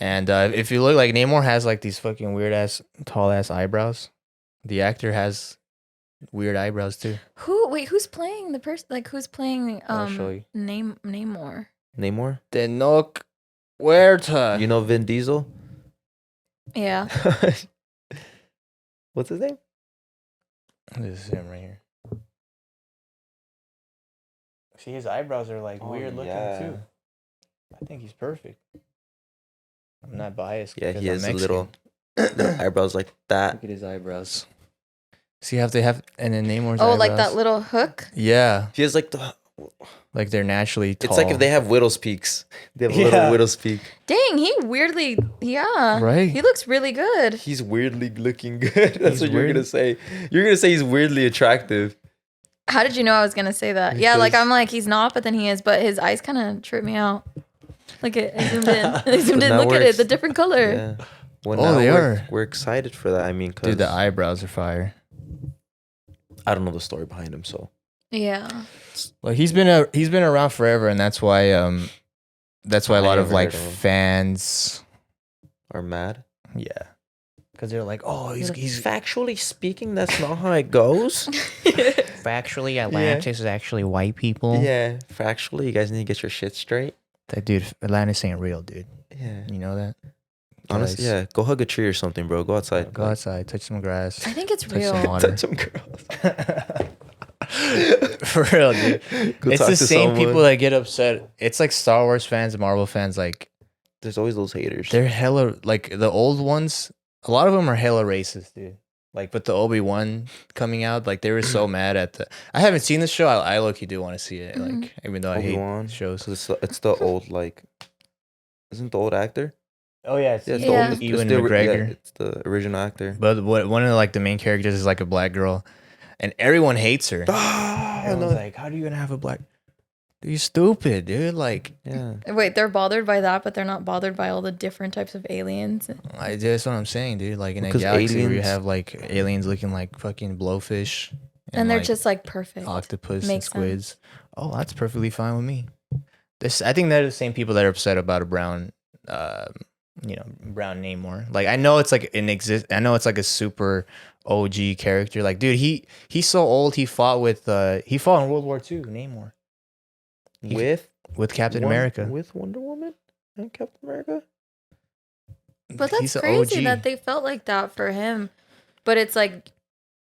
C: And if you look, like Namor has like these fucking weird ass tall ass eyebrows. The actor has weird eyebrows too.
D: Who's playing the person? Like who's playing
C: I'll show you.
D: Namor?
B: Namor.
C: Tenoch Huerta.
B: You know Vin Diesel.
D: Yeah.
B: What's his name?
C: This is him right here. See, his eyebrows are like
B: Oh,
C: weird looking
B: yeah.
C: too. I think he's perfect. I'm not biased.
B: Yeah,
C: because
B: he
C: I'm
B: has a
C: Mexican.
B: little eyebrows like that.
C: Look at his eyebrows. See how they have, and then Namor's
D: Oh,
C: eyebrows.
D: like that little hook?
C: Yeah,
B: He has like the.
C: like they're naturally tall.
B: It's like if they have widow's peaks. They have a
C: Yeah.
B: little widow's peak.
D: Dang, he weirdly, yeah.
C: Right.
D: He looks really good.
B: He's weirdly looking good. That's
C: He's
B: what you're
C: weird.
B: gonna say. You're gonna say he's weirdly attractive.
D: How did you know I was gonna say that? Yeah, like
B: Because-
D: I'm like he's not, but then he is. But his eyes kind of trip me out. Look at I zoomed in. I zoomed in.
B: that
D: Look at it,
B: works.
D: the different color.
B: Yeah. Well,
C: Oh,
B: now
C: they
B: we're,
C: are.
B: We're excited for that. I mean, cause
C: Dude, the eyebrows are fire.
B: I don't know the story behind him, so
D: Yeah.
C: Well, he's been around forever, and that's why a
B: I
C: lot of
B: never
C: like
B: heard of him.
C: fans,
B: are mad.
C: yeah, because they're like, oh, he's
B: factually speaking, that's not how it goes.
C: factually Atlantis is actually white people.
B: Yeah, factually, you guys need to get your shit straight.
C: That dude, Atlantis ain't real, dude.
B: Yeah,
C: You know that?
B: honestly,
C: Guys,
B: yeah. Go hug a tree or something, bro. Go outside.
C: Go outside, touch some grass.
D: I think it's
C: Touch
D: real.
C: some water.
B: Touch some girls.
C: For real, dude.
B: Go
C: It's
B: talk
C: the
B: to
C: same
B: someone.
C: people that get upset. It's like Star Wars fans, Marvel fans. Like
B: There's always those haters.
C: they're hella like the old ones. A lot of them are hella racist, dude. Like with the Obi-Wan coming out, like they were so mad at the. I haven't seen this show. I low-key do want to see it.
D: Mhm.
C: Like even though I
B: Obi-Wan?
C: hate shows.
B: 'Cause it's the old like. Isn't the old actor?
C: Oh yeah, it's
B: Yeah, it's
D: Yeah.
B: the old. It's
C: Ewan
B: the,
C: McGregor.
B: it's the original actor.
C: But one of like the main characters is like a black girl, and everyone hates her.
B: Ah,
C: Everyone's
B: no.
C: like, "How do you gonna have a black? Dude, you stupid, dude!" Like,
B: Yeah.
D: Wait, they're bothered by that, but they're not bothered by all the different types of aliens.
C: that's what I'm saying, dude. Like in a
B: Because
C: galaxy where you
B: aliens-
C: have like aliens looking like fucking blowfish,
D: And they're
C: like,
D: just like perfect.
C: octopus and
D: Makes
C: squids. Oh, that's perfectly fine with me. I think they're the same people that are upset about a brown, brown Namor. Like I know it's like I know it's like a super OG character. Like, dude, he's so old. He fought in World War II. Namor with Captain America.
B: With Wonder Woman and Captain America.
D: But that's
C: He's a
D: crazy
C: OG.
D: that they felt like that for him. But it's like,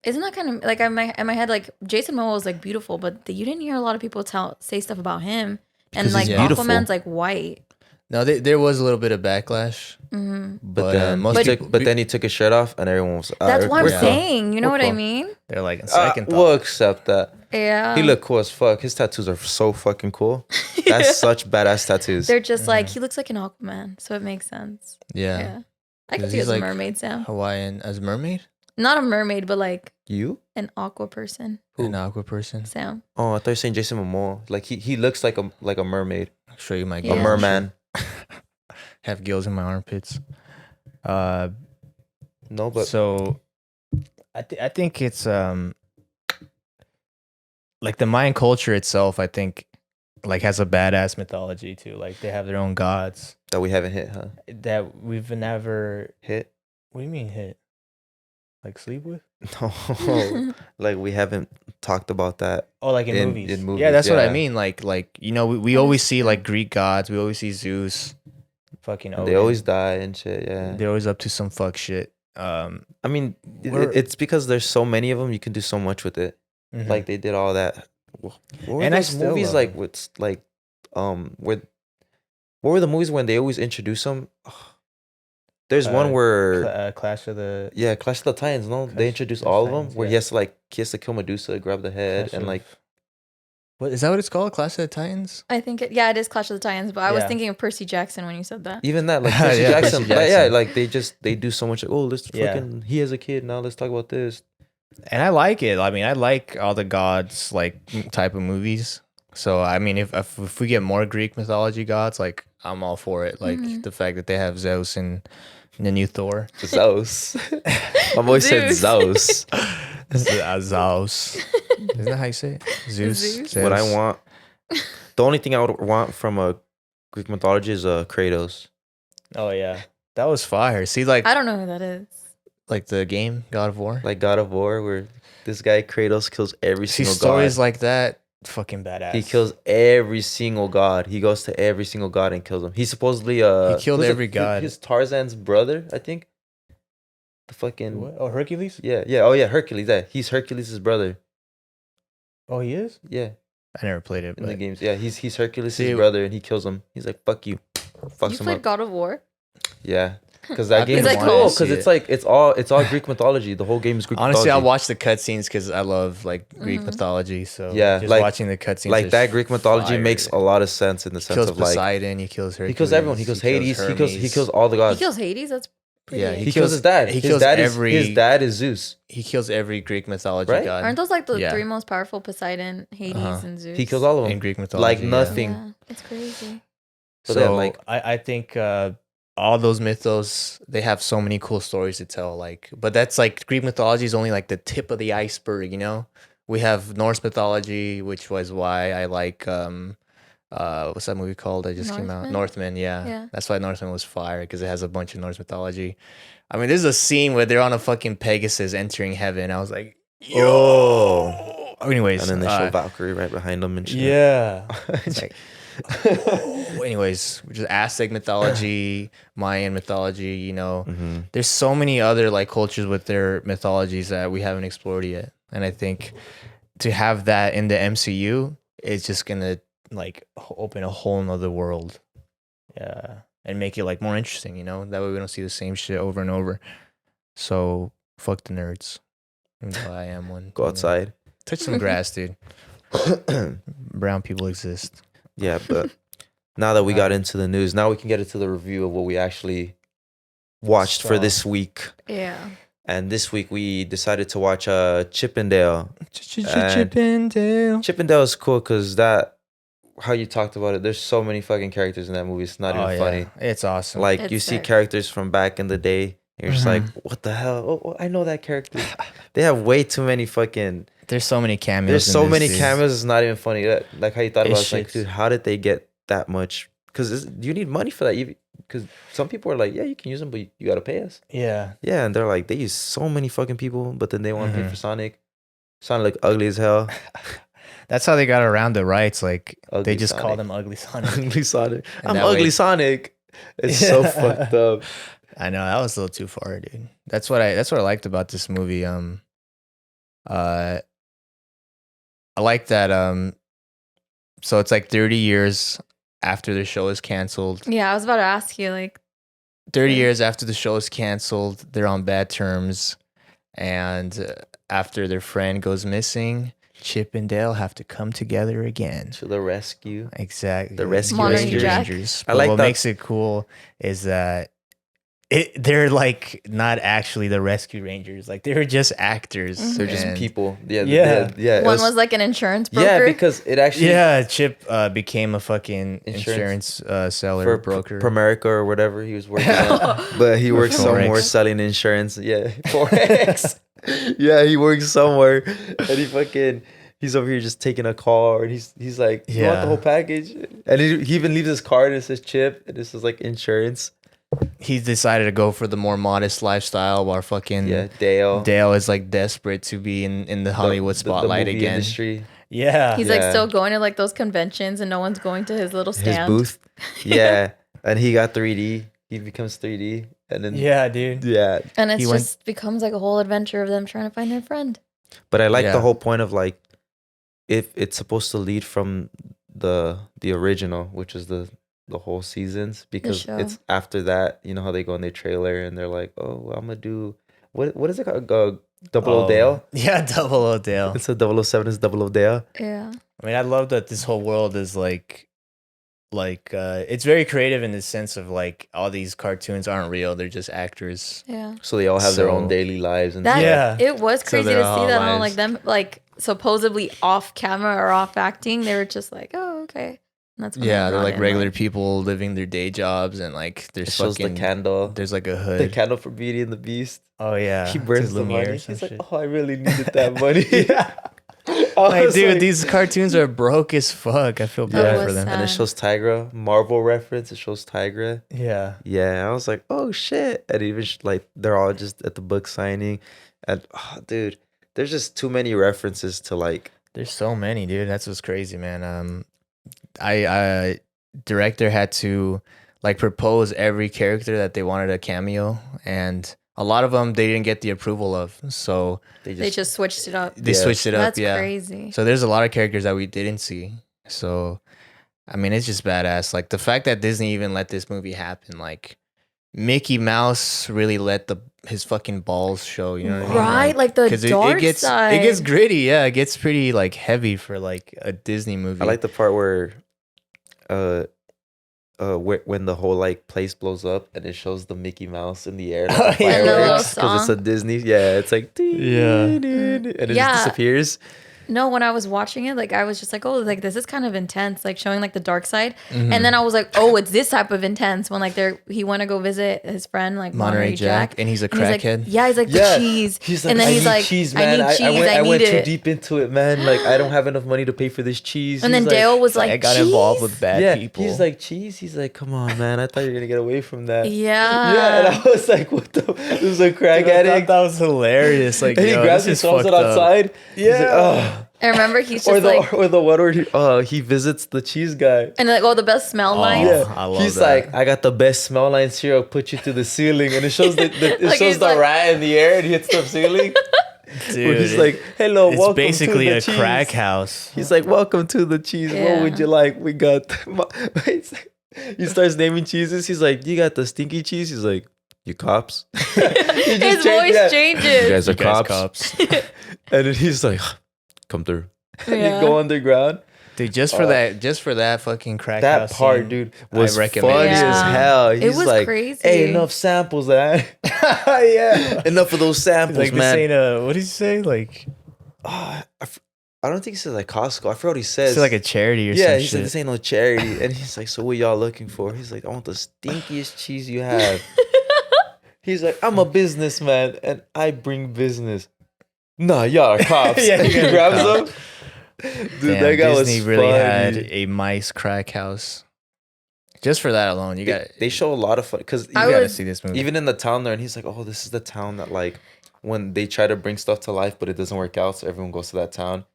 D: isn't that kind of like in my head, like Jason Momoa was like beautiful, but you didn't hear a lot of people say stuff about him. And
B: Because
D: like
B: he's beautiful.
D: Aquaman's like white.
C: No, there was a little bit of backlash,
D: Hmm.
C: but,
B: then
C: most people,
B: but then he took his shirt off and everyone was.
D: That's why I'm
B: we're cool.
D: saying. You know
B: We're
D: what I
B: cool.
D: mean?
C: they're like in second
B: We'll
C: thought.
B: accept that.
D: Yeah.
B: He looked cool as fuck. His tattoos are so fucking cool. That's such badass tattoos.
D: They're just like, he looks like an Aquaman, so it makes sense.
C: Yeah.
D: Yeah. I could
C: 'Cause
D: see
C: he's
D: as a
C: like
D: mermaid, Sam.
C: Hawaiian as a mermaid.
D: Not a mermaid, but like
B: You?
D: an aqua person.
C: An aqua person.
D: Sam.
B: Oh, I thought you were saying Jason Momoa. Like he looks like a mermaid.
C: I'll show you my
D: Yeah.
B: A
C: gills.
B: merman.
C: Have gills in my armpits.
B: No, but
C: So I think it's like the Mayan culture itself, I think like has a badass mythology too. Like they have their own gods
B: that we haven't hit, huh?
C: that we've never
B: Hit?
C: What do you mean hit? Like sleep with?
B: No. Like we haven't talked about that.
C: Oh, like in
B: In
C: movies.
B: movies,
C: Yeah, that's what I
B: yeah.
C: mean. Like you know, we always see like Greek gods. We always see Zeus, fucking
B: And
C: Odin.
B: they always die and shit, yeah.
C: They're always up to some fuck shit.
B: I mean,
C: We're-
B: it's because there's so many of them, you can do so much with it.
C: Mhm.
B: Like they did all that. What were
C: And I
B: those
C: still
B: movies
C: love
B: like
C: them.
B: with like what were the movies when they always introduce them? There's one where
C: Clash of the
B: yeah, Clash of the Titans. No,
C: Clash-
B: they introduce
C: Clash
B: all
C: of
B: of them
C: Titans,
B: where
C: yeah.
B: he has to kill Medusa, grab the head,
C: Clash
B: and
C: of-
B: like
C: What is that? What it's called? Clash of the Titans.
D: I think it is Clash of the Titans, but I was
C: Yeah.
D: thinking of Percy Jackson when you said that.
B: even that like Percy
C: Yeah,
B: Jackson.
C: Percy
B: Like, yeah,
C: Jackson.
B: like they do so much. Oh, let's
C: Yeah.
B: fucking he has a kid now. Let's talk about this.
C: And I like it. I mean, I like all the gods like type of movies. So I mean, if we get more Greek mythology gods, like I'm all for it. Like the fact that they have Zeus and the new Thor.
B: Zeus. My boy said
D: Zeus.
B: Zeus.
C: Zeus. Isn't that how you say it? Zeus.
D: Zeus.
B: What I
C: Zeus.
B: want, the only thing I would want from a Greek mythology is Kratos.
C: Oh yeah, that was fire. See, like
D: I don't know who that is.
C: like the game God of War.
B: Like God of War, where this guy Kratos kills every
C: See
B: single
C: stories
B: god.
C: like that, fucking badass.
B: He kills every single god. He goes to every single god and kills them. He supposedly
C: He killed
B: who's it?
C: every god.
B: He's Tarzan's brother, I think. The fucking
C: What? Oh, Hercules.
B: yeah. Oh yeah, Hercules. Yeah, he's Hercules' brother.
C: Oh, he is.
B: Yeah,
C: I never played it.
B: in the
C: But
B: games. Yeah, he's Hercules'
C: See-
B: brother, and he kills him. He's like, "Fuck you," fucks
D: You
B: him
D: played
B: up.
D: God of War?
B: Yeah, because that
C: I've
B: game
C: been
B: is
D: wanting
B: cool.
D: to
B: Because
C: see
B: it's
C: it.
B: like it's all Greek mythology. The whole game is Greek
C: honestly,
B: mythology.
C: I'll watch the cutscenes because I love like Greek
D: Mhm.
C: mythology. So
B: Yeah,
C: just
B: like-
C: watching the cutscenes,
B: like
C: is
B: that Greek mythology
C: fire.
B: makes a lot of sense in the
C: He
B: sense
C: kills
B: of like
C: Poseidon. He kills Hercules.
B: he kills everyone. He kills Hades. He kills
C: Hermes.
B: all the
D: He
B: gods.
D: kills Hades? That's pretty.
C: Yeah,
B: He kills his dad.
C: he
B: His
C: kills
B: dad
C: every-
B: his dad is Zeus.
C: He kills every Greek mythology
B: Right?
C: god.
D: Aren't those like the
C: Yeah.
D: three most powerful? Poseidon, Hades,
C: Uh-huh.
D: and Zeus.
B: He kills all of
C: in
B: them.
C: Greek mythology?
B: Like
C: yeah.
B: nothing.
D: Yeah, it's crazy.
B: So
C: So
B: they have, like-
C: I think all those mythos, they have so many cool stories to tell. Like, but that's like Greek mythology is only like the tip of the iceberg. You know, we have Norse mythology, which was why I like what's that movie called that just came out?
D: Northman?
C: Northman. Yeah,
D: Yeah.
C: that's why Northman was fire because it has a bunch of Norse mythology. I mean, there's a scene where they're on a fucking Pegasus entering heaven. I was like, yo. Anyways,
B: And then they show Valkyrie right behind him and shit.
C: yeah. It's like, anyways, which is Aztec mythology, Mayan mythology, you know.
B: Mhm.
C: There's so many other like cultures with their mythologies that we haven't explored yet. And I think to have that in the MCU is just gonna like open a whole nother world. Yeah. And make it like more interesting, you know? That way we don't see the same shit over and over. So fuck the nerds. Even though I am one.
B: Go
C: you know.
B: outside.
C: Touch some grass, dude. Brown people exist.
B: Yeah, but now that we got into the news, now we can get into the review of what we actually watched for
C: So-
B: this week.
D: Yeah.
B: And this week we decided to watch Chippendale.
C: Chippendale.
B: Chippendale is cool because how you talked about it, there's so many fucking characters in that movie. It's not even funny.
C: It's awesome.
B: Like
D: It's
B: you see
D: sick.
B: characters from back in the day. And you're just like, what the hell? Oh, I know that character. They have way too many fucking.
C: there's so many cameos.
B: There's
C: in
B: so
C: this,
B: many
C: dude.
B: cameos. It's not even funny. Like how you thought about it. It's like,
C: shit's-
B: dude, how did they get that much? Because you need money for that. Because some people are like, yeah, you can use them, but you got to pay us.
C: Yeah.
B: Yeah, and they're like, they use so many fucking people, but then they want to pay
C: Mhm.
B: for Sonic. Sonic look ugly as hell.
C: That's how they got around the rights. Like
B: Ugly
C: they just
B: Sonic.
C: called him Ugly Sonic.
B: Ugly Sonic.
C: And
B: I'm
C: that
B: ugly
C: way-
B: Sonic. It's so fucked up.
C: I know that was a little too far, dude. That's what I liked about this movie. I like that. So it's like 30 years after the show is canceled.
D: Yeah, I was about to ask you, like,
C: 30
D: Yeah.
C: years after the show is canceled, they're on bad terms, and after their friend goes missing, Chip and Dale have to come together again.
B: To the rescue.
C: Exactly.
B: The Rescue
D: Modern
B: Rangers.
D: Jack.
C: Rangers.
B: I
C: But
B: like
C: what
B: that-
C: makes it cool is that they're like not actually the rescue rangers. Like they were just actors.
B: They're just
C: and-
B: people. Yeah,
C: Yeah.
B: yeah. it
D: One was like an insurance broker.
B: yeah, because it actually
C: Yeah, Chip became a fucking
B: Insurance
C: insurance seller
B: for
C: broker.
B: Primerica or whatever he was working at, but he works somewhere
C: Forex.
B: selling insurance. Yeah, forex. Yeah, he works somewhere, and he's over here just taking a call, and he's like, you want
C: Yeah.
B: the whole package? And he even leaves his card and it says Chip, and this is like insurance.
C: He decided to go for the more modest lifestyle while fucking
B: Yeah, Dale.
C: Dale is like desperate to be in the Hollywood spotlight
B: movie
C: again.
B: Industry.
C: Yeah.
D: He's like
B: Yeah.
D: still going to like those conventions and no one's going to his little
B: His
D: stand.
B: booth. Yeah, and he got 3D. He becomes 3D, and then
C: Yeah, dude.
B: yeah.
D: And it
C: He
D: just becomes like a whole adventure of them trying to find their friend.
B: But I like
C: Yeah.
B: the whole point of like, if it's supposed to lead from the original, which is the whole seasons, because
D: show.
B: it's after that. You know how they go in their trailer and they're like, oh, well, I'm gonna do what is it called? Double O Dale.
C: Yeah, Double O Dale.
B: It's a 007 is Double O Dale.
D: Yeah.
C: I mean, I love that this whole world is like it's very creative in the sense of like all these cartoons aren't real; they're just actors.
D: Yeah.
B: So they all have their own
C: So-
B: daily lives and
D: That
C: Yeah.
D: it was
C: So
D: crazy
C: they're
D: to see
C: all
D: that how
C: lives.
D: like them like supposedly off camera or off acting, they were just like, oh, okay. And that's when they
C: Yeah, they're
D: brought
C: like
D: in,
C: regular people living their day jobs, and like
B: it
C: there's
B: shows the
C: fucking
B: candle.
C: there's like a
B: The
C: hood.
B: candle for Beauty and the Beast.
C: Oh yeah,
B: He
C: to
B: burns the
C: Lumiere or
B: money.
C: some
B: He's like,
C: shit.
B: oh, I really needed that money.
C: Yeah.
B: I
C: Like,
B: was
C: dude,
B: like-
C: these cartoons are broke as fuck. I feel
D: That
C: bad
D: was
C: for them.
D: sad.
B: And it shows Tigra. Marvel reference. It shows Tigra.
C: Yeah.
B: Yeah, I was like, oh shit. And even like they're all just at the book signing. And dude, there's just too many references to like
C: There's so many, dude. That's what's crazy, man. I director had to like propose every character that they wanted a cameo, and a lot of them they didn't get the approval of, so
D: They just switched it up.
C: they
B: Yeah.
C: switched it up.
D: That's
C: Yeah.
D: crazy.
C: So there's a lot of characters that we didn't see. So, I mean, it's just badass. Like the fact that Disney even let this movie happen, like Mickey Mouse really let his fucking balls show. You know what I mean?
D: Right? Like the
C: 'cause
D: dark
C: it gets
D: side.
C: it gets gritty. Yeah, it gets pretty like heavy for like a Disney movie.
B: I like the part where when the whole like place blows up and it shows the Mickey Mouse in the air like,
C: Oh,
B: the
C: yeah. And the little
B: fireworks, because it's a
D: song.
B: Disney. Yeah, it's like
C: Yeah.
B: and it
D: Yeah.
B: just disappears.
D: No, when I was watching it, like I was just like, oh, like this is kind of intense, like showing like the dark side.
C: Mhm.
D: And then I was like, oh, it's this type of intense when like he went to go visit his friend like
C: Monterey Jack, and he's a
D: And he's like,
C: crackhead.
D: yeah, he's like
B: Yeah.
D: the cheese.
B: He's like,
D: and then
B: I
D: he's
B: need
D: like,
B: cheese,
D: I
B: man.
D: need cheese.
B: I
D: I
B: went
D: need
B: too
D: it.
B: deep into it, man. Like I don't have enough money to pay for this cheese.
D: And
B: He's
D: then
B: like,
D: Dale was like,
C: I got
D: cheese?
C: involved with bad
B: yeah,
C: people.
B: he's like cheese. He's like, come on, man. I thought you were gonna get away from that.
D: Yeah.
B: Yeah, and I was like, what the? This is a crack
C: Dude, I thought
B: addict.
C: that was hilarious. Like,
B: And he
C: yo,
B: grabs
C: this
B: it,
C: is
B: throws it
C: fucked up.
B: outside. He's like,
C: Yeah.
B: oh.
D: I remember he's
B: Or
D: just like,
B: the one where he visits the cheese guy.
D: and like, oh, the best smell
C: Oh,
D: lines.
C: yeah. I love
B: He's
C: that.
B: like, I got the best smell line cereal. Put you to the ceiling, and it shows it
D: Like,
B: shows
D: he's
B: the
D: like-
B: rat in the air, and he hits the ceiling.
C: Dude,
B: Where he's like, "Hello,
C: it's
B: welcome
C: basically
B: to the
C: a
B: cheese."
C: crack house.
B: He's like, "Welcome to the cheese. What
D: Yeah.
B: would you like? We got." He starts naming cheeses. He's like, "You got the stinky cheese." He's like, "You cops." He just
D: His voice
B: yeah.
D: changes.
B: You guys are
C: You guys
B: cops. And then he's like, "Come through." And
D: Yeah.
B: you go underground.
C: Dude, just for that fucking crack
B: That
C: house
B: part,
C: scene,
B: dude,
C: I
B: was
C: recommend
B: funny
C: it.
B: as
D: Yeah.
B: hell.
D: It
B: He's
D: was
B: like,
D: crazy.
B: "Hey, enough samples, man.
C: yeah.
B: Enough of those samples,
C: Like this
B: man."
C: ain't a, what did he say? Like,
B: I don't think he said like Costco. I forgot what he says.
C: it's like a charity or
B: yeah,
C: some
B: he said
C: shit.
B: this ain't no charity, and he's like, "So what y'all looking for?" He's like, "I want the stinkiest cheese you have." He's like, "I'm a businessman and I bring business." Nah, y'all are cops.
C: Yeah,
B: he
C: you guys are
B: grabs
C: cops.
B: them. Dude,
C: Damn,
B: that guy
C: Disney
B: was
C: really
B: funny.
C: had a mice crack house. Just for that alone, you got
B: They show a lot of fun because
C: you
D: I
C: gotta
D: would-
C: see this movie.
B: even in the town there, and he's like, "Oh, this is the town that like when they try to bring stuff to life, but it doesn't work out, so everyone goes to that town."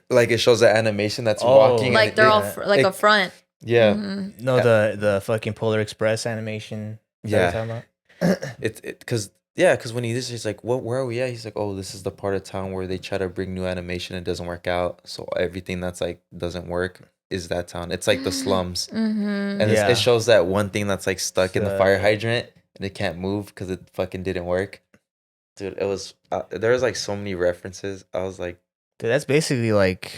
B: Like it shows the animation that's
C: Oh.
B: walking, and
D: Like
B: it-
D: they're
B: it-
D: all like
B: it-
D: a front.
B: yeah,
D: Mhm.
C: no, the fucking Polar Express animation. Is that what
B: Yeah.
C: you're talking about?
B: because when he's like, "What? Where are we at?" He's like, "Oh, this is the part of town where they try to bring new animation and it doesn't work out. So everything that's like doesn't work is that town. It's like the slums,
D: Mhm.
B: and
C: Yeah.
B: it shows that one thing that's like stuck in the fire
C: The-
B: hydrant and it can't move because it fucking didn't work." Dude, it was there was like so many references. I was like,
C: Dude, that's basically like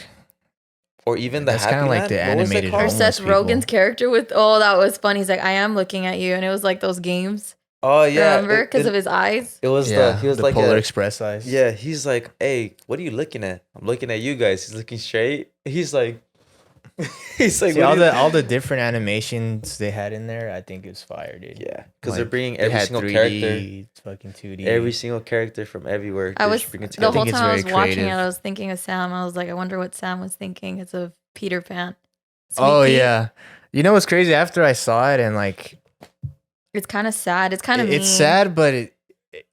B: or even the
C: That's
B: Happy
C: kinda like
B: Man?
C: the
B: What was that
C: animated
D: Or
B: called?
C: homeless
D: Seth
C: people.
D: Rogen's character with, oh, that was funny. He's like, I am looking at you. And it was like those games.
B: Oh yeah,
D: Remember? Because of his eyes.
B: it was
C: Yeah,
B: he was
C: the
B: like
C: Polar Express eyes.
B: yeah, he's like, hey, what are you looking at? I'm looking at you guys. He's looking straight. He's like, he's like,
C: See,
B: what
C: all
B: are you-"
C: all the different animations they had in there, I think it's fire, dude.
B: Yeah, because they're
C: Like,
B: bringing
C: they
B: every
C: had
B: single
C: 3D,
B: character,
C: fucking 2D.
B: every single character from everywhere.
D: I
B: They're
D: was
B: just bringing it
D: the
B: together.
D: whole
C: think it's
D: time I was
C: very
D: watching it,
C: creative.
D: I was thinking of Sam. I was like, I wonder what Sam was thinking. It's of Peter Pan. Sweet
C: Oh
D: Pea.
C: yeah, you know what's crazy? After I saw it and like,
D: It's kind of sad. It's kind of
C: it's sad, but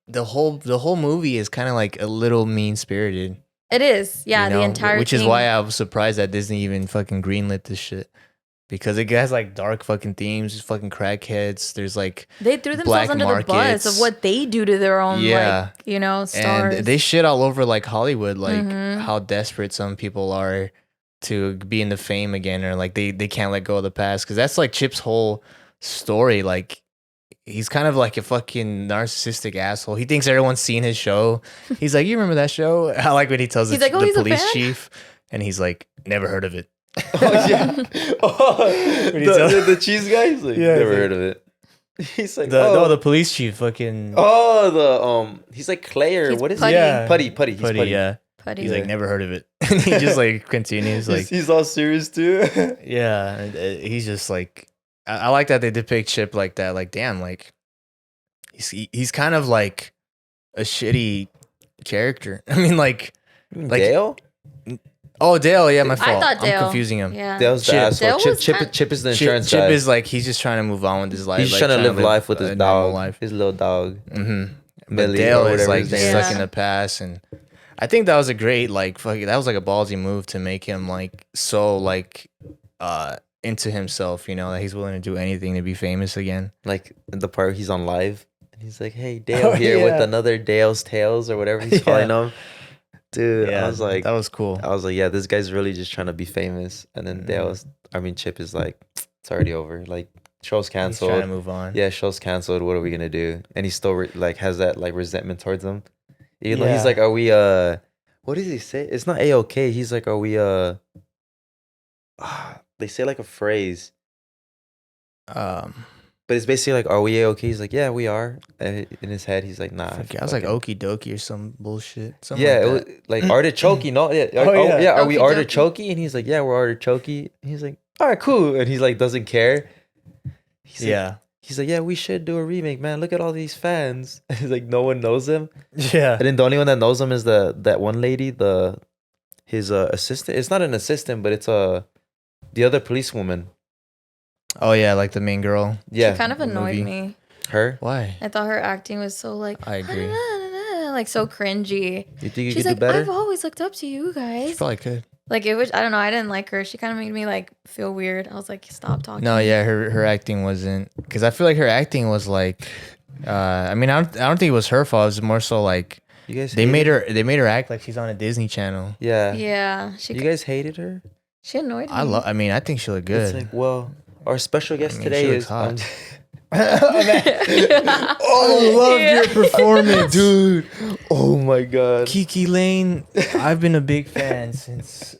C: the whole movie is kind of like a little mean spirited.
D: It is. Yeah,
C: you
D: the
C: know?
D: entire
C: Which
D: thing.
C: is why I was surprised that Disney even fucking greenlit this shit. Because it has like dark fucking themes, fucking crackheads. There's like
D: They threw themselves
C: black
D: under the bus
C: markets.
D: of what they do to their own,
C: Yeah.
D: like, you know, stars.
C: and they shit all over like Hollywood, like
D: Mhm.
C: how desperate some people are to be in the fame again, or like they can't let go of the past. Because that's like Chip's whole story. Like he's kind of like a fucking narcissistic asshole. He thinks everyone's seen his show. He's like, you remember that show? I like when he tells
D: He's
C: the,
D: like, "Oh,
C: the
D: he's a
C: police
D: fan?"
C: chief, and he's like, never heard of it.
B: Oh yeah, oh,
C: When he tells-
B: the cheese guy. He's like,
C: Yeah,
B: never
C: he's
B: heard of it. He's like,
C: The police chief, fucking
B: he's like Clay or
D: He's
B: what is
D: Putty.
B: he?
C: Yeah.
B: Putty. He's
C: Putty,
B: Putty.
C: yeah.
D: Putty.
C: He's
B: Yeah.
C: like, never heard of it, and he just like continues like.
B: He's all serious too.
C: Yeah, and, he's just like I like that they depict Chip like that. Like, damn, like he's kind of like a shitty character. I mean, like
B: Dale?
C: oh Dale, yeah, my
D: I
C: fault.
D: thought Dale.
C: I'm confusing him.
D: Yeah.
B: Dale's the
C: Chip.
B: asshole.
D: Dale was
B: Chip is the insurance
C: Chip
B: guy.
C: is like he's just trying to move on with his life.
B: He's
C: like,
B: trying to live life with
C: a
B: his
C: normal
B: dog,
C: life.
B: his little dog.
C: Mm-hmm. But
B: Millie
C: Dale
B: or
C: is
B: whatever
C: like
B: his
C: just
B: name
C: stuck
D: is.
C: in the past, and I think that was a great like fucking that was like a ballsy move to make him like so like into himself, you know, that he's willing to do anything to be famous again.
B: Like the part he's on live, and he's like, "Hey, Dale here
C: yeah.
B: with another Dale's Tales or whatever he's calling them." Dude,
C: Yeah,
B: I was like,
C: that was cool.
B: yeah, this guy's really just trying to be famous. And then Chip is like, it's already over. Like, show's
C: He's trying to
B: canceled.
C: move on.
B: Yeah, show's canceled. What are we gonna do? And he still like has that like resentment towards them. Even though he's
C: Yeah.
B: like, are we what does he say? It's not A-OK. He's like, are we they say like a phrase, but it's basically like, are we A-OK? He's like, yeah, we are. And in his head, he's like, nah.
C: I was like okie dokie or some bullshit. Something
B: Yeah,
C: like
B: it was like artichoke, no? Yeah,
C: Oh, yeah.
B: Are we
D: Okie dokie.
B: artichoke? And he's like, yeah, we're artichoke. And he's like, all right, cool. And he's like, doesn't care. He's like,
C: yeah.
B: He's like, yeah, we should do a remake, man. Look at all these fans. He's like, no one knows him.
C: Yeah.
B: And then the only one that knows him is that one lady, his assistant. It's not an assistant, but it's the other policewoman.
C: Oh yeah, like the main girl.
B: Yeah,
D: She kind of
C: the
D: annoyed
C: movie.
D: me.
B: her.
C: Why?
D: I thought her acting was so like,
C: I agree.
D: like so cringy.
B: You think you
D: She's
B: could
D: like,
B: do better?
D: I've always looked up to you
C: She
D: guys.
C: probably could.
D: Like it was, I don't know. I didn't like her. She kind of made me like feel weird. I was like, stop talking.
C: No, yeah, her acting wasn't because I feel like her acting was like, I mean, I don't think it was her fault. It was more so like
B: You guys.
C: they
B: hated-
C: made her act like she's on a Disney Channel.
B: Yeah.
D: Yeah,
B: You guys hated her.
D: she annoyed me.
C: I mean, I think she looked good.
B: It's like, well, our special guest
C: mean,
B: today
C: she looks
B: is.
C: hot.
B: Oh, love
D: Yeah.
B: your performance, dude. Oh my god.
C: Kiki Lane, I've been a big fan since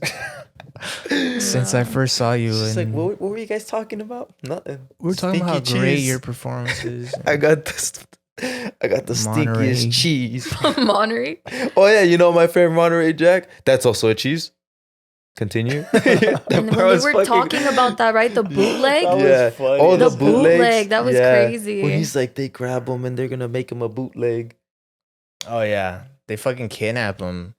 C: I first saw you.
B: She's like,
C: and
B: what were you guys talking about? Nothing.
C: we were talking about how
B: Stinky
C: great
B: cheese.
C: your performance is.
B: I got the
C: Monterey.
B: stinkiest cheese.
D: Monterey.
B: Oh yeah, you know my favorite Monterey Jack? That's also a cheese. Continue. That
D: And
B: part
D: when we
B: was
D: were
B: fucking-
D: talking about that, right? The bootleg.
C: That was
B: Yeah.
C: funny.
B: Oh, the
D: The
B: bootlegs.
D: bootleg, that was crazy.
B: When he's like, they grab him and they're gonna make him a bootleg.
C: Oh yeah, they fucking kidnap him.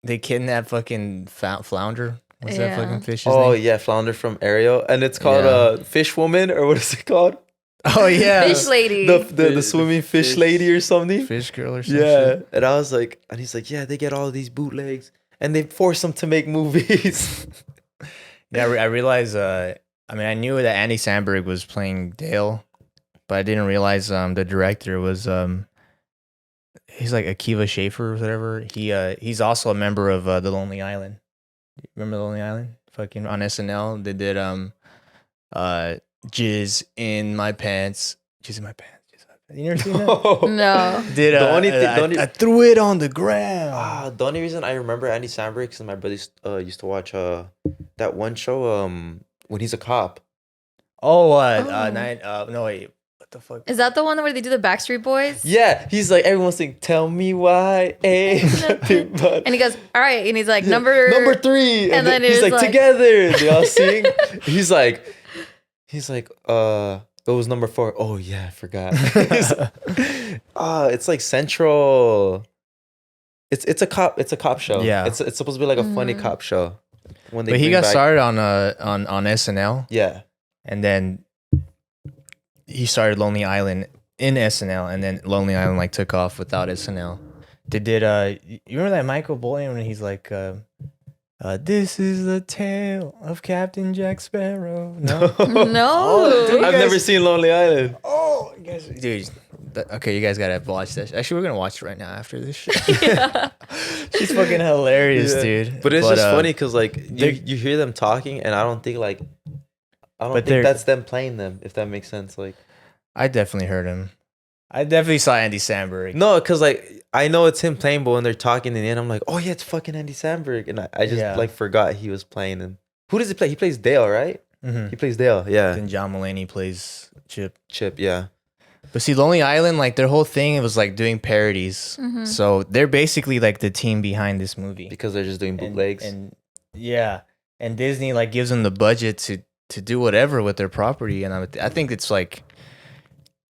C: They kidnap fucking Flounder. What's that
D: Yeah.
C: fucking fish's
B: Oh
C: name?
B: yeah, Flounder from Ariel, and it's called
C: Yeah.
B: Fish Woman, or what is it called?
C: Oh yeah,
D: Fish lady.
B: The swimming fish
C: fish-
B: lady or something.
C: fish girl or some
B: Yeah,
C: shit.
B: and I was like, and he's like, yeah, they get all these bootlegs, and they force them to make movies.
C: Yeah, I realized. I mean, I knew that Andy Samberg was playing Dale, but I didn't realize the director was he's like Akiva Schaffer or whatever. He's also a member of The Lonely Island. Remember The Lonely Island? Fucking on SNL, they did Jizz in My Pants. Jizz in My Pants. You never seen that?
D: No.
C: Did
B: The only thing-
C: I,
B: the only-
C: I threw it on the ground.
B: The only reason I remember Andy Samberg because my brother used to watch that one show when he's a cop.
C: Oh,
D: Oh.
C: night. No wait, the fuck?
D: Is that the one where they do the Backstreet Boys?
B: Yeah, he's like everyone's saying, "Tell me why."
D: And he goes, "All right," and he's like, "Number
B: 3," and then
D: it
B: he's
D: was
B: like, "Together." They all sing. He's like, it was number 4. Oh yeah, I forgot. It's like Central. It's a cop show.
C: Yeah.
B: It's supposed to be like a funny cop show. When
C: But he
B: bring
C: got
B: back-
C: started on SNL,
B: Yeah.
C: and then he started Lonely Island in SNL, and then Lonely Island like took off without SNL. They did you remember that Michael Bolton when he's like this is the tale of Captain Jack Sparrow? No.
D: No.
C: dude.
B: I've never seen Lonely Island.
C: Oh, you guys, dude. Okay, you guys gotta watch this. Actually, we're gonna watch it right now after this shit.
D: Yeah.
C: She's fucking hilarious,
B: Yeah.
C: dude.
B: But it's just funny because like you hear them talking, and I don't think that's them playing them. If that makes sense, like
C: I definitely heard him. I definitely saw Andy Samberg.
B: no, because like I know it's him playing, but when they're talking in the end, I'm like, oh yeah, it's fucking Andy Samberg, and I just like forgot he was playing him. Who does he play? He plays Dale, right?
C: Mm-hmm.
B: He plays Dale, yeah.
C: Then John Mulaney plays Chip.
B: Chip, yeah.
C: But see, Lonely Island, like their whole thing, it was like doing parodies.
D: Mhm.
C: So they're basically like the team behind this movie.
B: Because they're just doing bootlegs.
C: And yeah, and Disney like gives them the budget to do whatever with their property, and I think it's like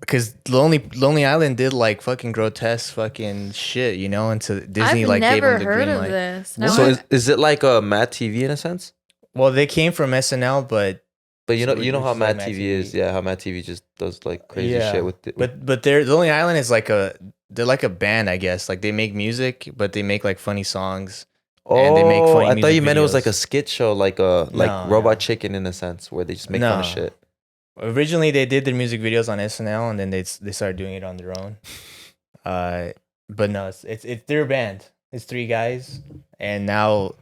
C: because Lonely Island did like fucking grotesque fucking shit, you know, and so Disney
D: I've
C: like gave
D: never
C: them the
D: heard
C: green
D: of
C: light.
D: this. No,
B: So is it like a Mad TV in a sense?
C: Well, they came from SNL, but
B: But
C: So
B: you know
C: which
B: how
C: is
B: Mad
C: like Mad
B: TV
C: TV.
B: is, yeah. How Mad TV just does like crazy
C: Yeah.
B: shit with it.
C: but the Lonely Island is like they're like a band, I guess. Like they make music, but they make like funny songs. And they make funny
B: I thought
C: music
B: you meant it was like a
C: videos.
B: skit show, like
C: No,
B: Robot
C: no.
B: Chicken in a sense, where they just make fun of
C: No.
B: shit.
C: Originally, they did their music videos on SNL, and then they started doing it on their own. But no, it's their band. It's 3 guys, and now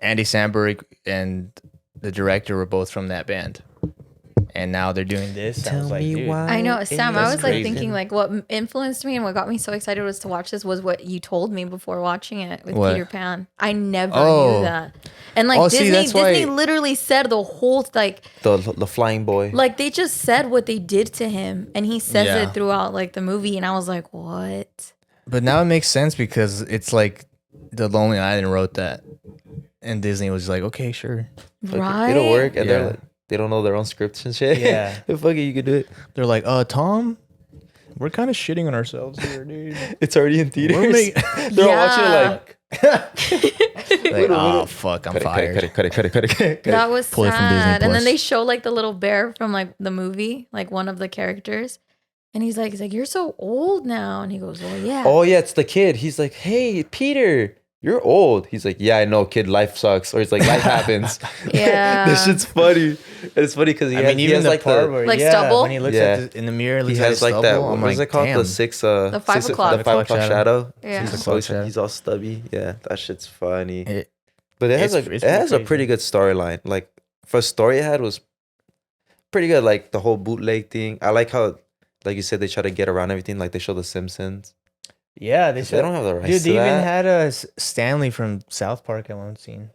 C: Andy Samberg and the director were both from that band, and now they're doing this. I was like, dude,
D: I know, Sam. I
C: That's
D: was like
C: crazy.
D: thinking, like, what influenced me and what got me so excited was to watch this was what you told me before watching it with
C: What?
D: Peter Pan. I never
C: Oh.
D: knew that, and like
C: Oh, see,
D: Disney,
C: that's why-
D: Disney literally said the whole
B: The flying boy.
D: like they just said what they did to him, and he says
C: Yeah.
D: it throughout like the movie, and I was like, what?
C: But now it makes sense because it's like the Lonely Island wrote that, and Disney was like, okay, sure.
B: Fuck it,
D: Right?
B: it'll work, and they're
C: Yeah.
B: like, they don't know their own scripts and shit.
C: Yeah.
B: Fuck it, you can do it.
C: They're like, Tom, we're kind of shitting on ourselves here, dude.
B: It's already in theaters.
C: We're make-
B: They're
D: Yeah.
B: watching it like
C: Like, oh fuck, I'm fired.
B: cut it.
D: That was
C: Pull it from Disney
D: sad. And then
C: Plus.
D: they show like the little bear from like the movie, like one of the characters. And he's like, you're so old now. And he goes, well, yeah.
B: Oh yeah, it's the kid. He's like, hey, Peter, you're old. He's like, yeah, I know, kid. Life sucks, or it's like life happens.
D: Yeah.
B: This shit's funny. It's funny because he has
C: the
B: like
C: part where,
D: Like stubble?
C: when he looks
B: Yeah.
C: in the mirror,
B: he
C: looks at
B: has
C: his
B: like that.
C: stubble, I'm
B: What is
C: like,
B: it called?
C: damn.
B: The 5
D: The 5 o'clock.
B: The 5 o'clock shadow.
D: Yeah.
C: 6
B: So
C: o'clock shadow.
B: he's all stubby. Yeah, that shit's funny.
C: It-
B: But it has
C: it's
B: it has a
C: crazy.
B: pretty good storyline. Like for story it had was pretty good. Like the whole bootleg thing. I like how, like you said, they try to get around everything. Like they show The Simpsons.
C: Yeah,
B: They don't have the rights
C: Dude,
B: to
C: they even
B: that.
C: had Stanley from South Park at one scene.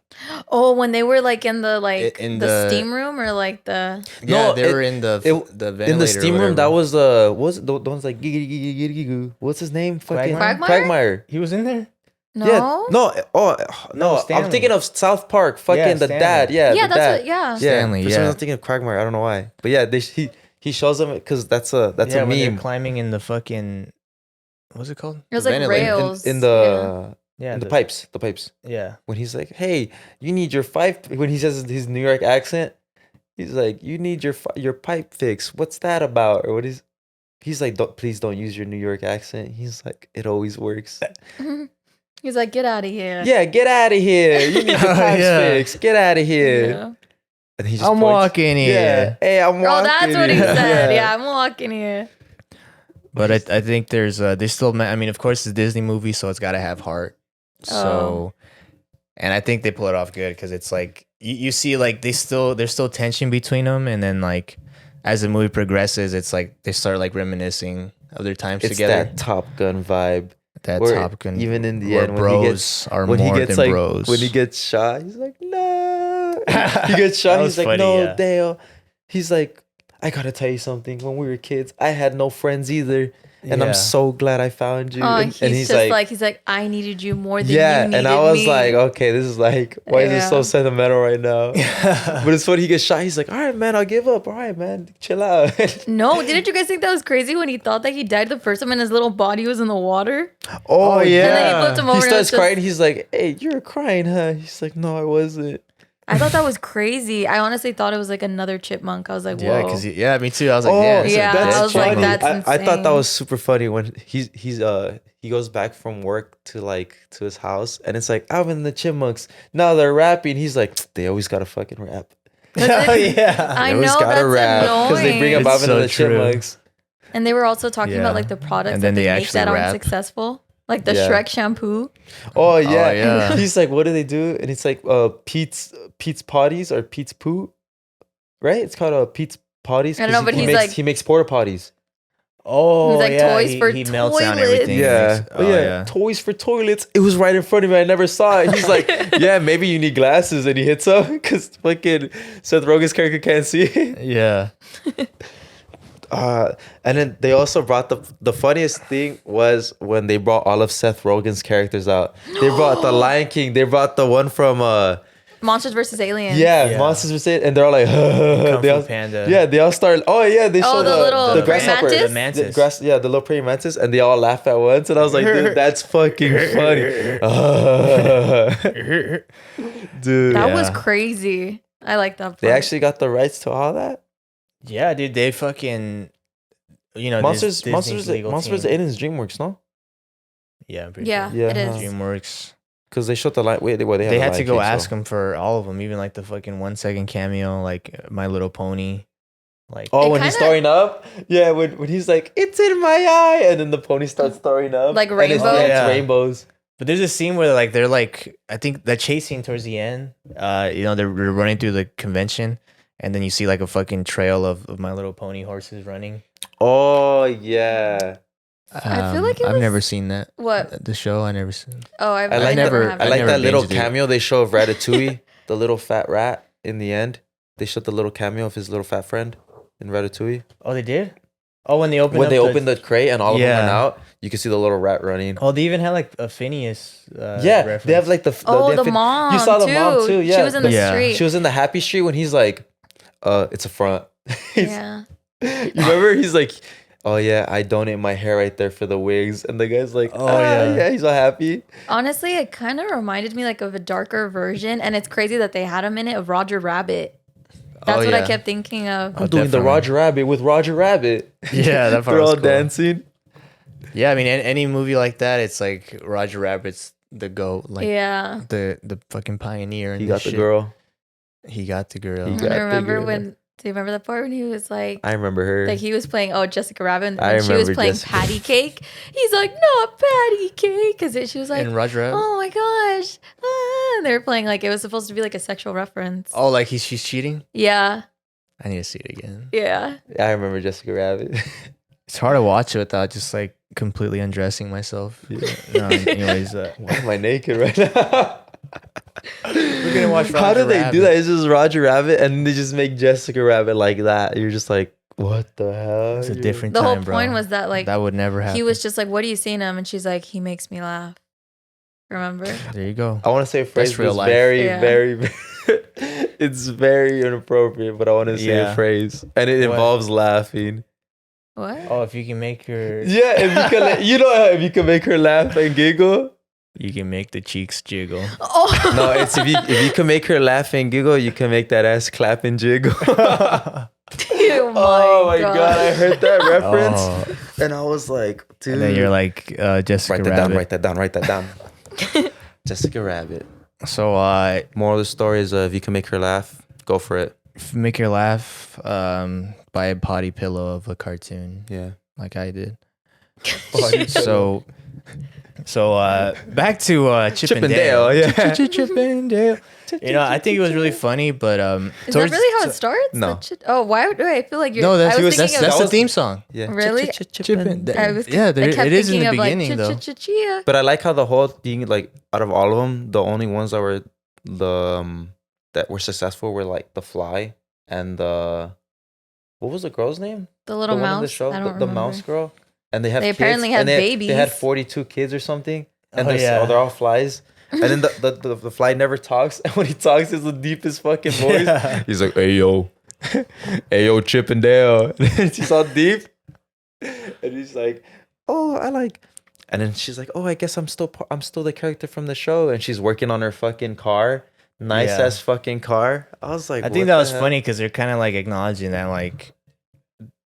D: Oh, when they were like in the like
C: In
D: the
C: the-
D: steam room or like the
C: Yeah,
B: No,
C: they were in the ventilator
B: in the steam
C: or
B: room. That
C: whatever.
B: was the ones like goo. What's his name? Fucking
C: Quagmire?
B: Quagmire.
C: He was in there.
D: no.
B: Yeah. No. Oh no. I'm
C: Stanley.
B: thinking of South Park. Fucking
C: Yeah,
B: the
C: Stanley.
B: dad. Yeah.
D: Yeah,
B: the
D: that's
B: dad.
D: what. Yeah.
C: Stanley,
B: For some reason
C: yeah.
B: I'm thinking of Quagmire. I don't know why. But yeah, he shows them because that's a
C: Yeah,
B: a
C: when they're
B: meme
C: climbing in the fucking, what's it called?
D: It was
C: The
D: like
C: ventilator.
D: rails.
B: in the
C: Yeah,
B: in the pipes. The pipes.
C: Yeah.
B: When he's like, "Hey, you need your when he says his New York accent, he's like, "You need your pipe fix. What's that about?" Or what is? He's like, "Please don't use your New York accent." He's like, "It always works."
D: He's like, get out of here.
B: Yeah, get out of here. You need your pipes
C: Yeah.
B: fixed. Get out of here.
D: Yeah.
B: And he just
C: I'm
B: points.
C: walking
B: Yeah.
C: here.
B: Hey, I'm walking.
D: Oh, that's what he
B: here.
D: said. Yeah, I'm walking here.
C: But I think there's still, I mean, of course, it's a Disney movie, so it's got to have heart. So, and I think they pull it off good because it's like, you see, like, there's still tension between them. And then, like, as the movie progresses, it's like they start, like, reminiscing of their times
B: It's
C: together.
B: that Top Gun vibe.
C: That
B: Where
C: Top Gun.
B: even in the
C: where
B: end,
C: bros are more than
B: like
C: bros.
B: when he gets shot, he's like, no. He gets shot.
C: That
B: He's
C: was
B: like,
C: funny,
B: no,
C: yeah.
B: Dale. He's like, I gotta tell you something. When we were kids, I had no friends either. And
C: Yeah.
B: I'm so glad I found you.
D: Oh,
B: And
D: he's just like, he's like, I needed you more than
B: yeah,
D: you needed
B: and I was
D: me.
B: like, okay, this is like, why is this so
D: Yeah.
B: sentimental right now? But it's funny, he gets shot. He's like, all right, man, I'll give up. All right, man, chill out.
D: No, didn't you guys think that was crazy when he thought that he died the first time and his little body was in the water?
B: Oh, yeah.
D: And then he flipped him over
B: He
D: and
B: starts
D: it's just-
B: crying. He's like, hey, you're crying, huh? He's like, no, I wasn't.
D: I thought that was crazy. I honestly thought it was like another chipmunk. I was like,
C: Yeah,
D: whoa.
C: because me too. I was like,
B: Oh,
C: yeah,
D: yeah,
C: that's
D: I was like,
C: funny.
D: that's
B: I thought that
D: insane.
B: was super funny when he goes back from work to his house and it's like Alvin and the Chipmunks. Now they're rapping. He's like, they always gotta fucking rap.
C: Oh yeah.
D: I
B: They always
D: know
B: gotta
D: that's
B: because they bring
D: annoying.
B: up
C: It's
B: Alvin and
C: so
B: the
C: true.
B: Chipmunks.
D: And they were also talking
C: Yeah.
D: about like the products
C: And
D: that
C: then
D: they
C: they
D: make
C: actually
D: that aren't
C: rap.
D: successful. Like the
B: Yeah.
D: Shrek shampoo.
B: Oh yeah.
C: yeah.
B: He's like, what do they do? And it's like Pete's potties or Pete's poo, right? It's called Pete's potties.
D: I don't know,
B: 'cause
D: but
B: he
D: he's
B: makes,
D: like-
B: he makes porta potties.
C: Oh,
D: He's like,
C: yeah.
D: toys for
C: he melts down
D: toilets.
C: everything.
B: Yeah.
C: Oh, yeah.
B: Toys for toilets. It was right in front of me. I never saw it. He's like, yeah, maybe you need glasses. And he hits him because fucking Seth Rogen's character can't see it.
C: Yeah.
B: And then they also brought the funniest thing was when they brought all of Seth Rogen's characters out. They brought the Lion King. They brought the one from
D: Monsters versus Aliens.
B: yeah, Monsters vs. And they're all like
C: Kung
B: they
C: Fu
B: all,
C: Panda.
B: yeah, they all start. Oh yeah, they show
D: the little
B: the
D: praying
B: grasshopper,
D: mantis?
C: The mantis.
B: the little praying mantis, and they all laugh at once. And I was like, dude, that's fucking funny, dude.
D: That was
C: Yeah.
D: crazy. I like that.
B: They
D: part.
B: actually got the rights to all that.
C: Yeah, dude, they fucking,
B: Monsters,
C: Disney's
B: Monsters,
C: legal
B: Monsters
C: team.
B: Aliens DreamWorks, no?
C: Yeah, I'm pretty
D: Yeah,
C: sure.
B: Yeah,
D: it
B: huh.
D: is.
C: DreamWorks.
B: Because they showed the light. Wait, they
C: They
B: the
C: had to
B: Lion
C: go
B: King,
C: ask
B: so-
C: them for all of them, even like the fucking 1 second cameo, like My Little Pony. Like,
B: Oh,
D: It
B: when he's
D: kinda-
B: throwing up? Yeah, when he's like, it's in my eye. And then the pony starts throwing up.
D: Like
B: And it's-
D: rainbow?
B: yeah, it's
C: Yeah.
B: rainbows.
C: but there's a scene where they're like, I think the chase scene towards the end, they're running through the convention, and then you see like a fucking trail of My Little Pony horses running.
B: Oh, yeah.
D: I feel like it
C: I've
D: was-
C: never seen that.
D: What?
C: The show, I never seen.
D: Oh,
B: I
D: I
B: like
D: never
C: never-
D: have
B: I
D: it.
B: like
C: never
B: that little
C: binged it.
B: cameo they show of Ratatouille, the little fat rat in the end. They showed the little cameo of his little fat friend in Ratatouille.
C: Oh, they did. Oh, when they opened
B: When
C: up
B: they opened the crate and all of them
C: Yeah.
B: went out, you can see the little rat running.
C: Oh, they even had like a Phineas.
B: Yeah,
C: reference.
B: they have like the
D: Oh,
B: they have
D: the mom.
B: You saw the mom too. Yeah,
D: She was in the
C: Yeah.
D: street.
B: She was in the happy street when he's like, it's a front.
D: Yeah.
B: You remember? He's like, oh yeah, I donate my hair right there for the wigs, and the guy's like,
C: Oh,
B: oh
C: yeah.
B: yeah, he's all happy.
D: Honestly, it kind of reminded me like of a darker version, and it's crazy that they had him in it of Roger Rabbit. That's
C: Oh,
D: what I
C: yeah.
D: kept thinking of.
B: I'm doing the
C: definitely.
B: Roger Rabbit with Roger Rabbit.
C: Yeah, that part
B: They're
C: was
B: all
C: cool.
B: dancing.
C: Yeah, I mean, any movie like that, it's like Roger Rabbit's the goat, like
D: Yeah.
C: the fucking pioneer. And
B: He
C: this
B: got the
C: shit.
B: girl.
C: He got the girl.
B: He
D: And
B: got
D: I
B: the
D: remember
B: girl.
D: when. Do you remember that part when he was like,
B: I remember her.
D: like he was playing Jessica Rabbit, and
B: I
D: when she was
B: remember
D: playing
B: Jessica.
D: patty cake, he's like, not patty cake, because she was like,
C: and Roger Rabbit.
D: oh my gosh, and they were playing like it was supposed to be like a sexual reference.
C: Oh, like she's cheating.
D: Yeah,
C: I need to see it again.
D: yeah.
B: I remember Jessica Rabbit.
C: It's hard to watch it without just like completely undressing myself. No, anyways,
B: Why am I naked right now?
C: we're gonna watch.
B: How do
C: Roger
B: they
C: Rabbit.
B: do that? It's just Roger Rabbit, and they just make Jessica Rabbit like that. You're just like, what the hell?
C: It's a different
D: The
C: time,
D: whole
C: bro.
D: point was that like
C: that would never happen.
D: he was just like, what do you see in him? And she's like, he makes me laugh. Remember?
C: There you go.
B: I want to say a phrase,
C: That's
B: but
C: real
B: it's
C: life.
B: very,
D: Yeah.
B: very, it's very inappropriate. But I want to say
C: Yeah.
B: a phrase, and it
C: What?
B: involves laughing.
D: What?
C: Oh, if you can make her,
B: Yeah, if you can, if you can make her laugh and giggle.
C: you can make the cheeks jiggle.
D: Oh
B: No, it's if you can make her laugh and giggle, you can make that ass clap and jiggle. Oh my god, I heard that reference,
C: Oh,
B: and I was like, dude.
C: and then you're like Jessica
B: write that
C: Rabbit.
B: down, write that down, write that down. Jessica Rabbit.
C: So
B: Moral of the story is if you can make her laugh, go for it.
C: make her laugh. Buy a potty pillow of a cartoon,
B: Yeah.
C: like I did.
B: Potty
C: So, back to Chip and
B: Chippendale,
C: Dale.
B: yeah.
C: Chippendale. You know, I think it was really funny, but
D: Is that really how it starts?
B: No.
D: That shit- Oh, why do I feel like you're?
C: No,
D: I was
C: that's
D: thinking
C: that's
D: of,
C: the
B: was-
C: theme song.
B: Yeah.
D: Really?
C: Chippendale.
D: I was,
C: Yeah, there,
D: I kept
C: it is in
D: thinking
C: the
D: of,
C: beginning
D: like,
C: though.
D: Chia.
B: But I like how the whole thing, like, out of all of them, the only ones that were that were successful were like the Fly and the what was the girl's name?
D: The little
B: The one in the
D: mouse.
B: show,
D: I don't
B: the
D: remember.
B: mouse girl, and they have
D: They
B: kids,
D: apparently had
B: and they
D: babies.
B: They had 42 kids or something, and
C: Oh, yeah.
B: they're all flies. And then the fly never talks, and when he talks, it's the deepest fucking voice.
C: Yeah.
B: He's like, "Hey yo, hey yo, Chip and Dale." And she's all deep, and he's like, "Oh, I like." And then she's like, "Oh, I guess I'm still the character from the show." And she's working on her fucking car, nice
C: Yeah.
B: ass fucking car. I was like,
C: I think
B: what
C: that
B: the
C: was
B: hell?
C: funny because they're kind of like acknowledging that like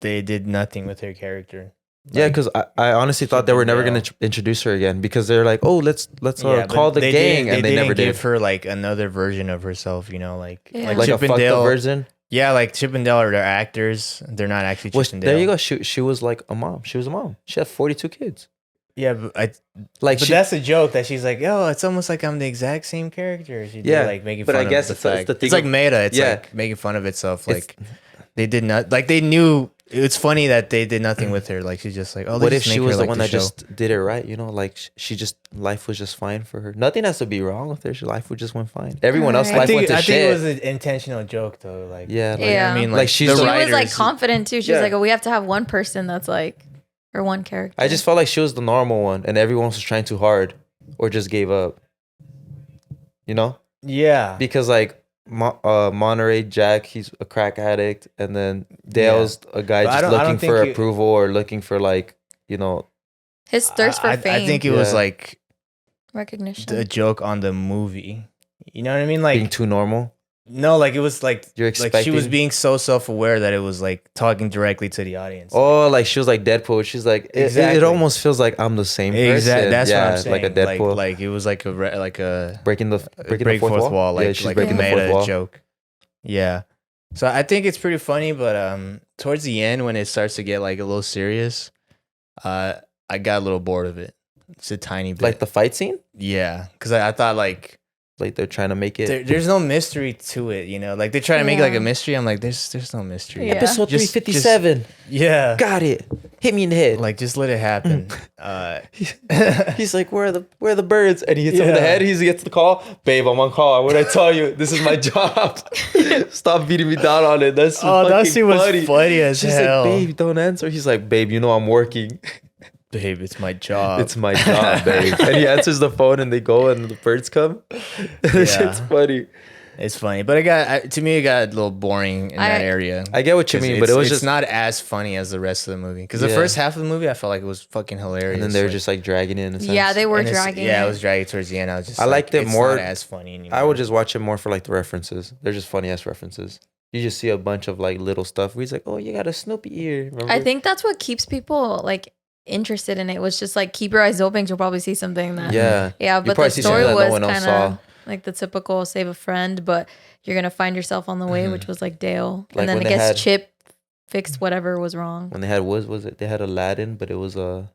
C: they did nothing with her character.
B: Yeah, because I honestly thought they were never gonna introduce her again because they're like, oh, let's
C: but
B: call the gang, and they never
C: didn't give
B: did.
C: her like another version of herself, you know, like
D: Yeah.
B: Like a
C: Chip and
B: fucked up
C: Dale.
B: version.
C: Yeah, like Chip and Dale are their actors. They're not actually
B: Well,
C: Chip and Dale.
B: there you go. She was like a mom. She was a mom. She had 42 kids.
C: Yeah, but
B: Like
C: that's a joke that she's like, oh, it's almost like I'm the exact same character. She
B: Yeah,
C: did, like making
B: but
C: fun
B: I guess
C: of
B: it's
C: the
B: the
C: fact.
B: thing
C: It's like
B: of-
C: meta. It's
B: Yeah.
C: like making fun of itself.
B: It's-
C: Like they did not. Like they knew. It's funny that they did nothing with her. Like she's just like, oh,
B: what if
C: just
B: she
C: make
B: was
C: her
B: the
C: like
B: one
C: the
B: that
C: show.
B: just did it right? You know, like she just life was just fine for her. Nothing has to be wrong with her. Life would just went fine. Everyone else
D: Right.
B: life went to
C: I
B: shit.
C: think it was an intentional joke though. Like
B: Yeah, like-
D: Yeah.
C: I mean,
B: Like,
C: like
B: she's
C: the
B: the-
D: She was like
C: writers-
D: confident too. She
B: Yeah.
D: was like, oh, we have to have one person that's like, or one character.
B: I just felt like she was the normal one, and everyone was trying too hard, or just gave up. You know,
C: Yeah.
B: because like Monterey Jack, he's a crack addict, and then Dale's a guy
C: But I
B: just
C: don't
B: looking for
C: think
B: approval or looking for like, you know,
D: His thirst for fame,
C: I think it was
B: Yeah.
C: like
D: recognition.
C: a joke on the movie. You know what I mean? Like
B: being too normal.
C: no, like it was like
B: You're
C: like she was
B: expecting-
C: being so self-aware that it was like talking directly to the audience.
B: Oh, like she was like Deadpool. She's like, it
C: Exactly.
B: almost feels like I'm the same person.
C: Exactly. That's
B: yeah,
C: what I'm saying.
B: like a Deadpool.
C: Like it was like a
B: breaking the
C: break fourth wall. Like
B: yeah, she's
C: like
B: breaking
C: a
B: the fourth
C: meta
B: wall.
C: joke. Yeah. So I think it's pretty funny, but towards the end when it starts to get like a little serious, I got a little bored of it. It's a tiny bit.
B: Like the fight scene,
C: yeah, because I thought like
B: like they're trying to make it.
C: there's no mystery to it, you know. Like they try to make it like
D: Yeah.
C: a mystery. I'm like, there's no mystery.
D: Yeah.
B: Episode
C: Just-
B: 357.
C: Yeah.
B: Got it. Hit me in the head.
C: Like just let it happen.
B: He's like, where are the birds? And he hits him in the
C: Yeah.
B: head. He gets the call. Babe, I'm on call. What did I tell you? This is my job. Stop beating me down on it. That's so
C: Oh, that
B: fucking
C: scene was
B: funny.
C: funny as
B: She's
C: hell.
B: like, babe, don't answer. He's like, babe, you know I'm working.
C: Babe, it's my job.
B: It's my job, babe. And he answers the phone and they go and the birds come. This
C: Yeah.
B: shit's funny.
C: It's funny, but to me, it got a little boring in that area.
B: I get what you
C: 'Cause
B: mean, but it was
C: it's
B: just
C: not as funny as the rest of the movie. Because the
B: Yeah.
C: first half of the movie, I felt like it was fucking hilarious.
B: and then they were
C: like-
B: just like dragging it in a sense.
D: Yeah, they were
C: and it's-
D: dragging.
C: Yeah,
D: it
C: it was dragging towards the end. I was just.
B: I
C: like,
B: liked it
C: it's
B: more-
C: Not as funny anymore.
B: I would just watch it more for like the references. They're just funny ass references. You just see a bunch of like little stuff where he's like, oh, you got a Snoopy ear. Remember?
D: I think that's what keeps people like interested in it. Was just like keep your eyes open. You'll probably see something that.
B: Yeah.
D: Yeah,
B: You
D: but
B: probably
D: the
B: see
D: story
B: something that no
D: was
B: one else
D: kind
B: saw.
D: of like the typical save a friend, but you're gonna find yourself on the way, which was like Dale,
B: Like
D: and then
B: when
D: I
B: they
D: guess
B: had-
D: Chip fixed whatever was wrong.
B: When they had was it? They had Aladdin, but it was a.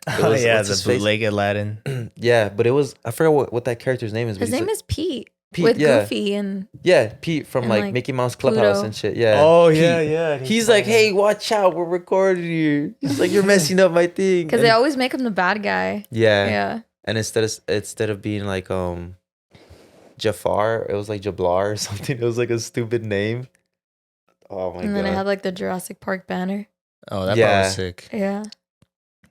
C: Oh
B: was-
C: yeah,
B: what's
C: the
B: his face?
C: bootleg Aladdin.
B: Yeah, but it was I forgot what that character's name is. But
D: His
B: he's
D: name
B: like-
D: is Pete,
B: Pete.
D: with
B: Yeah,
D: Goofy and
B: yeah, Pete from
D: and,
B: like,
D: like,
B: Mickey Mouse Clubhouse
D: Pluto.
B: and shit. Yeah.
C: Oh
B: Pete.
C: yeah, yeah.
B: He's like, hey, watch out, we're recording you. He's like, you're messing up my thing.
D: because
B: And-
D: they always make him the bad guy.
B: yeah.
D: Yeah,
B: And instead of being like Jafar, it was like Jablar or something. It was like a stupid name. Oh my
D: and
B: god.
D: then it had like the Jurassic Park banner.
C: Oh, that part
B: Yeah.
C: was sick.
D: Yeah,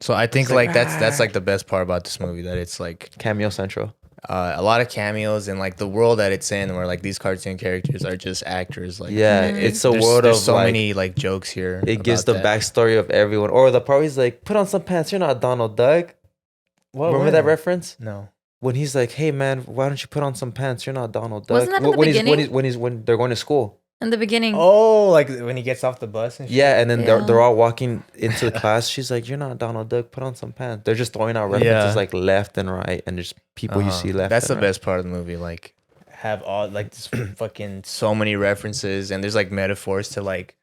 C: So I think
B: It's like,
C: like that's like the best part about this movie, that it's like
B: Cameo Central.
C: a lot of cameos and like the world that it's in, where like these cartoon characters are just actors. Like
B: Yeah,
D: Mhm.
B: it's a
C: there's,
B: world
C: there's
B: of
C: so
B: like,
C: many like jokes here.
B: it gives the
C: about that.
B: backstory of everyone. Or the part he's like, put on some pants. You're not Donald Duck.
C: What,
B: Remember that reference?
C: No.
B: When he's like, hey man, why don't you put on some pants? You're not Donald Duck.
D: Wasn't that in the
B: when
D: beginning?
B: when they're going to school.
D: in the beginning.
C: Oh, like when he gets off the bus and shit?
B: Yeah, and then
D: Yeah.
B: they're all walking into the class. She's like, "You're not Donald Duck. Put on some pants." They're just throwing out references
C: Yeah.
B: like left and right, and there's people you see left.
C: That's the
B: and right.
C: best part of the movie. Like have all like this fucking so many references, and there's like metaphors to like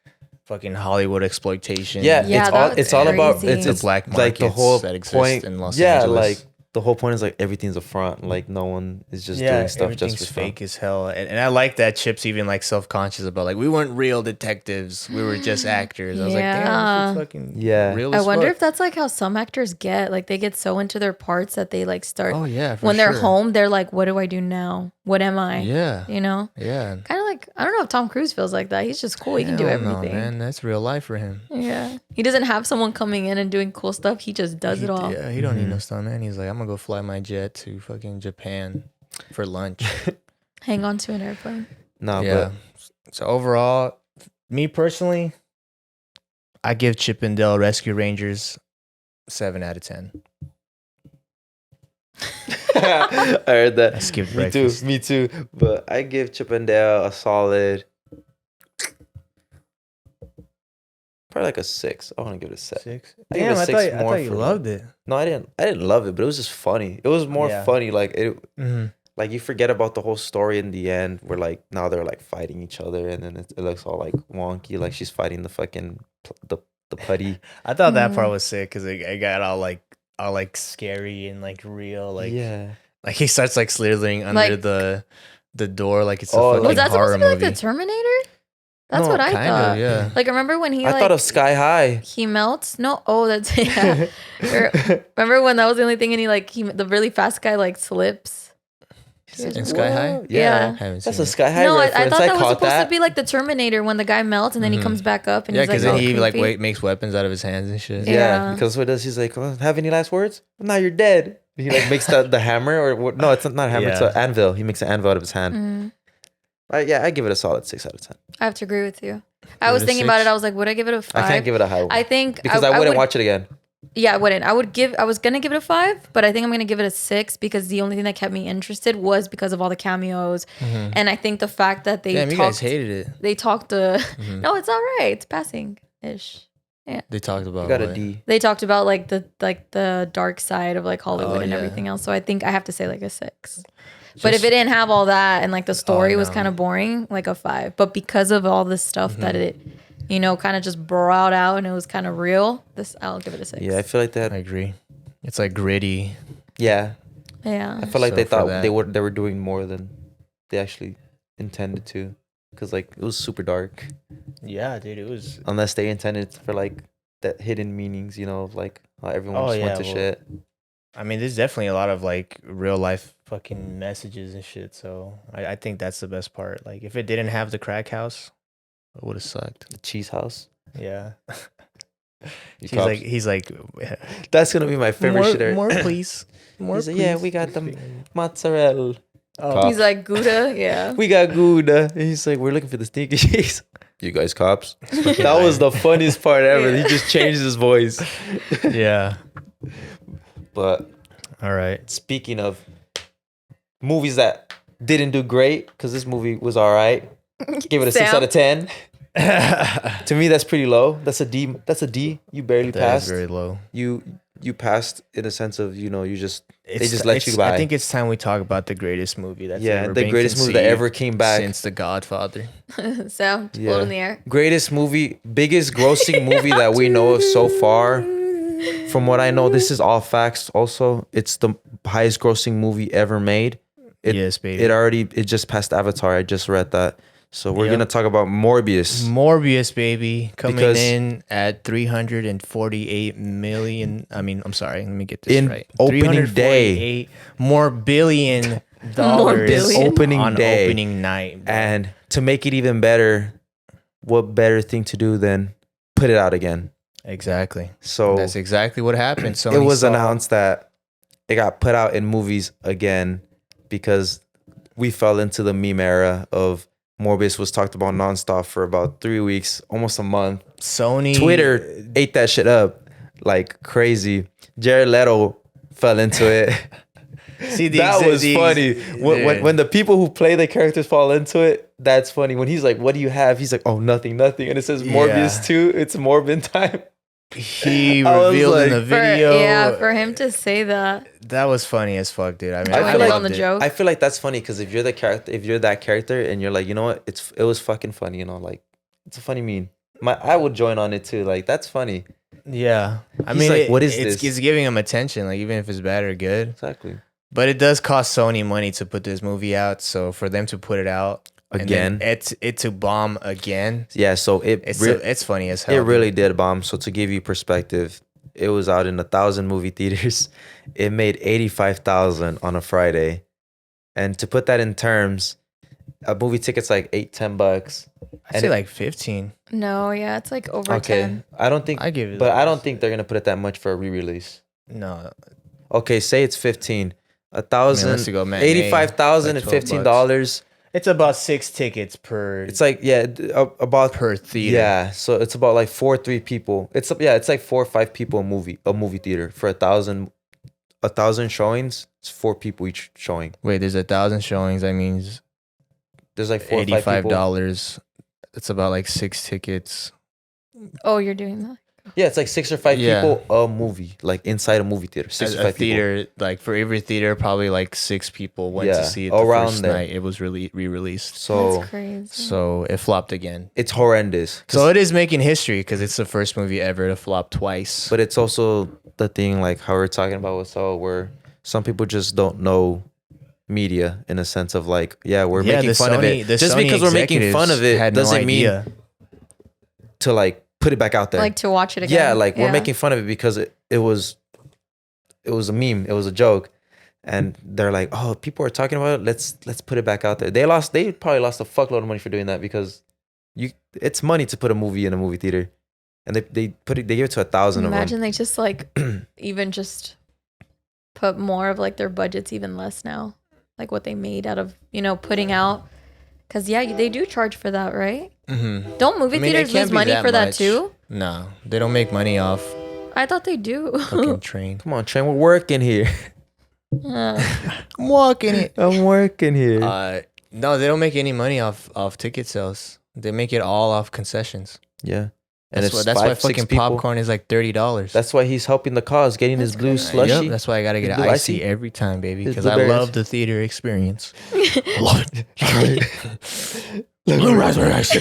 C: fucking Hollywood exploitation.
B: Yeah,
D: Yeah,
B: it's
D: that
B: all
D: was
B: it's all about
D: crazy.
B: it's,
C: The
B: it's
C: black
B: like the
C: markets
B: whole
C: that exist
B: point
C: in Los
B: yeah,
C: Angeles.
B: like the whole point is like everything's a front. Like no one is just doing stuff just
C: everything's
B: for fun.
C: fake as hell. And I like that Chip's even like self-conscious about like we weren't real detectives, we were just actors. I was like, damn,
D: Yeah.
C: this is fucking
B: Yeah.
C: real
D: I
C: as
D: wonder
C: fuck.
D: if that's like how some actors get. Like they get so into their parts that they like start
C: Oh yeah, for
D: when they're
C: sure.
D: home. They're like, "What do I do now?" what am I?
C: Yeah.
D: You know?
C: Yeah.
D: Kind of like, I don't know if Tom Cruise feels like that. He's just cool. He can do
C: Hell no,
D: everything.
C: man. That's real life for him.
D: Yeah. He doesn't have someone coming in and doing cool stuff. He just does it all.
C: Yeah, he don't need no stunt, man. He's like, I'm gonna go fly my jet to fucking Japan for lunch.
D: Hang on to an airplane.
B: No,
C: Yeah. So overall, me personally, I give Chip and Dale Rescue Rangers 7 out of 10.
B: I heard that.
C: I skipped
B: Me
C: breakfast.
B: too. Me too. But I give Chip and Dale a solid, probably like a 6. I want to give it a 7.
C: 6.
B: I give it
C: Damn,
B: a
C: I
B: 6
C: thought
B: more
C: you
B: for
C: loved it.
B: No, I didn't. I didn't love it, but it was just funny. It was more
C: Yeah.
B: funny. Like it.
C: Mm-hmm.
B: Like you forget about the whole story in the end, where like now they're like fighting each other, and then it looks all like wonky. Like she's fighting the fucking the putty.
C: I thought that part was sick because it got all like scary and like real. Like
B: yeah.
C: like he starts like slithering under
D: Like-
C: the door like it's a
B: Oh,
C: fucking
D: Was that supposed
C: horror
D: to be like
C: movie.
D: the Terminator? That's
B: No,
D: what I
C: Kind
D: thought.
C: of, yeah.
D: Like, remember when he
B: I
D: like
B: thought of Sky High.
D: he melts? No, oh, that's yeah. Remember when that was the only thing, and the really fast guy like slips.
C: In Sky High?
B: What?
D: Yeah.
C: Haven't
B: That's
C: seen
B: a
C: it.
B: Sky High
D: No, I
B: reference.
D: thought that was
B: caught
D: supposed
B: that.
D: to be like the Terminator when the guy melts and then he
C: Mhm.
D: comes back up and
C: Yeah,
D: he's like,
C: because then
D: all
C: he like
D: creepy.
C: makes weapons out of his hands and shit.
D: Yeah.
B: Yeah, because what does he's like? "Oh, have any last words? Now you're dead." He like makes the hammer or what? No, it's not a hammer. It's
C: Yeah.
B: an anvil. He makes an anvil out of his hand.
D: Mhm.
B: Yeah, I give it a solid 6 out of 10.
D: I have to agree with you.
C: Give
D: I was
C: it a
D: thinking about
C: 6?
D: it. I was like, would I give it a 5?
B: I can't give it a high one.
D: I think
B: because I wouldn't
D: would-
B: watch it again.
D: Yeah, I wouldn't. I was gonna give it a 5, but I think I'm gonna give it a 6 because the only thing that kept me interested was because of all the cameos,
C: Mhm.
D: and I think the fact that they
C: Damn, you guys
D: talked.
C: hated it.
D: They talked.
C: Mhm.
D: No, it's all right. It's passing ish.
C: They talked about
B: You got a
C: what?
B: D.
D: They talked about like the dark side of like Hollywood
C: Oh,
D: and
C: yeah.
D: everything else. So I think I have to say like a 6. But if it didn't have all that and like the story was
C: no.
D: kind of boring, like a 5. But because of all this stuff that it, kind of just brought out and it was kind of real, I'll give it a 6.
B: Yeah, I feel like
C: I
B: that.
C: agree. It's like gritty.
B: Yeah,
D: Yeah.
B: I feel like
C: So
B: they
C: for
B: thought
C: that-
B: they were doing more than they actually intended to, because like it was super dark.
C: Yeah, dude, it was.
B: Unless they intended for like that hidden meanings, of like how everyone
C: Oh,
B: just
C: yeah,
B: went to
C: well,
B: shit.
C: I mean, there's definitely a lot of like real life fucking messages and shit. So I think that's the best part. Like, if it didn't have the crack house, it would have sucked.
B: The cheese house.
C: Yeah.
B: You
C: He's like,
B: that's gonna be my favorite
C: more,
B: shit. ever.
C: more, please. More,
B: He's like, yeah,
C: please."
B: we got the mozzarella.
C: Oh,
D: He's like Gouda, yeah.
B: We got Gouda. And he's like, we're looking for the sneaky cheese. You guys cops. That was the funniest part ever.
D: Yeah.
B: He just changed his voice.
C: yeah.
B: But
C: All right.
B: speaking of movies that didn't do great, because this movie was all right. Give it a 6
D: Sam?
B: out of 10. To me, that's pretty low. That's a D. That's a D. You barely
C: That is
B: passed.
C: very low.
B: You passed in a sense of you just
C: It's-
B: just let
C: it's-
B: you by.
C: I think it's time we talk about the greatest movie that's
B: yeah,
C: ever
B: the
C: been
B: greatest movie that
C: conceived
B: ever came back.
C: since The Godfather.
D: Sam,
B: Yeah.
D: float in the air.
B: Greatest movie, biggest grossing movie that we know of so far. From what I know, this is all facts. Also, it's the highest grossing movie ever made.
C: Yes, baby.
B: It just passed Avatar. I just read that. So we're
C: Yep.
B: gonna talk about Morbius.
C: Morbius, baby, coming
B: Because-
C: in at 348 million. I mean, I'm sorry. Let me get this
B: In
C: right.
B: opening day.
C: 348 more billion dollars
D: billion?
B: Opening
C: on
B: day.
C: opening night. bro.
B: And to make it even better, what better thing to do than put it out again?
C: exactly.
B: So
C: That's exactly what happened. So
B: it was announced that it got put out in movies again because we fell into the meme era of Morbius was talked about nonstop for about 3 weeks, almost a month.
C: Sony
B: Twitter ate that shit up like crazy. Jared Leto fell into it.
C: See,
B: That was funny.
C: Yeah.
B: When the people who play the characters fall into it, that's funny. When he's like, "What do you have?" He's like, "Oh, nothing." And it says Morbius
C: Yeah.
B: 2. It's Morbin time.
C: he
B: I was
C: revealed in
B: like-
C: the video.
D: For him to say that.
C: That was funny as fuck, dude. I mean,
B: I
C: I
B: feel like-
C: loved
D: on the
C: it.
D: joke.
B: I feel like that's funny because if you're that character, and you're like, you know what, it was fucking funny, like it's a funny meme. I would join on it too. Like that's funny.
C: Yeah, I
B: He's
C: mean,
B: like, "What is
C: it's,
B: this?"
C: It's giving him attention, like even if it's bad or good.
B: Exactly.
C: But it does cost Sony money to put this movie out. So for them to put it out
B: Again.
C: and then it to bomb again,
B: Yeah. So
C: it's funny as hell.
B: it
C: dude.
B: really did bomb. So to give you perspective, it was out in 1,000 movie theaters. It made 85,000 on a Friday. And to put that in terms, a movie ticket's like $8-10.
C: I say like 15.
D: No, yeah, it's like over 10.
B: I don't think.
C: I give it.
B: But I don't think they're gonna put it that much for a re-release.
C: No.
B: Okay, say it's 15.
C: Unless you go matinee,
B: 85,000
C: like
B: and $15.
C: It's about 6 tickets per.
B: It's like about
C: per theater.
B: Yeah, so it's about like 3 people. It's like 4 or 5 people a movie theater for 1,000 showings. It's 4 people each showing.
C: Wait, there's 1,000 showings. That means
B: there's like 4 or 5 people.
C: $85. It's about like 6 tickets.
D: Oh, you're doing that?
B: Yeah, it's like 6 or 5 people a movie, like inside a movie theater. 6 or 5
C: theater,
B: people.
C: like for every theater, probably like 6 people went to see it the
B: around
C: first
B: there.
C: night it was re-released.
B: So
D: that's crazy.
C: So it flopped again.
B: It's horrendous.
C: So it is making history because it's the first movie ever to flop twice.
B: But it's also the thing, like how we're talking about with Saul, where some people just don't know media in a sense of like, we're making fun of it. Just because we're making fun of it doesn't mean to like put it back out there.
D: Like to watch it again.
B: Yeah, like we're making fun of it because it was a meme. It was a joke. And they're like, oh, people are talking about it. Let's put it back out there. They probably lost a fuckload of money for doing that because it's money to put a movie in a movie theater. And they give it to 1,000 of them.
D: Imagine they just like even just put more of like their budgets even less now. Like what they made out of, putting out. Because, they do charge for that, right?
C: Mm-hmm.
D: Don't movie theaters lose money for that too?
C: No, they don't make money off
D: I thought they do.
C: fucking Train.
B: Come on, Train, we're working here.
C: I'm walking it.
B: I'm working here.
C: No, they don't make any money off ticket sales. They make it all off concessions.
B: Yeah. And
C: that's why fucking popcorn is like $30.
B: That's why he's helping the cause, getting his blue slushy.
C: Yep, that's why I gotta get an icy every time, baby, because I love the theater experience.
B: Love it. Blue raspberry ice.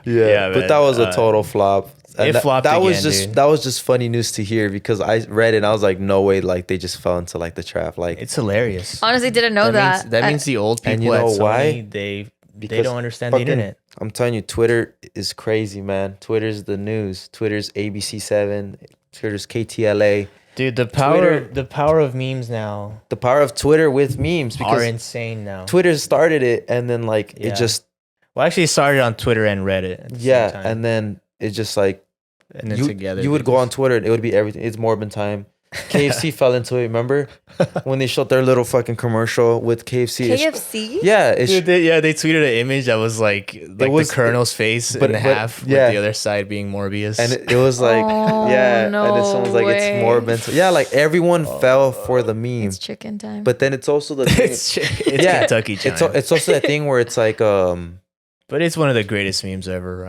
B: But that was a total flop. And
C: It flopped
B: that was
C: again,
B: just
C: dude.
B: that was just funny news to hear because I read it and I was like, no way, like they just fell into like the trap. Like
C: It's hilarious.
D: Honestly, didn't know that.
C: That means the old people
B: And you know
C: at Sony,
B: why?
C: they
B: Because
C: don't understand the
B: fucking-
C: internet.
B: I'm telling you, Twitter is crazy, man. Twitter's the news. Twitter's ABC7. Twitter's KTLA.
C: Dude, the power of memes now
B: The power of Twitter with memes
C: are
B: because
C: insane now.
B: Twitter started it and then like it just
C: Well, actually, it started on Twitter and Reddit. At the same time.
B: and then it just like
C: and then together
B: you would go on Twitter and it would be everything. It's Morbin time. KFC fell into it. Remember when they showed their little fucking commercial with KFC?
D: KFC?
B: Yeah,
C: Dude, they tweeted an image that was like
B: was-
C: the Colonel's face
B: but-
C: in
B: but-
C: half,
B: yeah.
C: with the other side being Morbius.
B: and it was like
D: Oh,
B: and
D: no
B: then someone's like it's
D: way.
B: Morbin. Yeah, like everyone fell for the meme.
D: It's chicken time.
B: But then it's also the thing,
C: it's Kentucky time.
B: it's also that thing where it's like
C: But it's one of the greatest memes ever.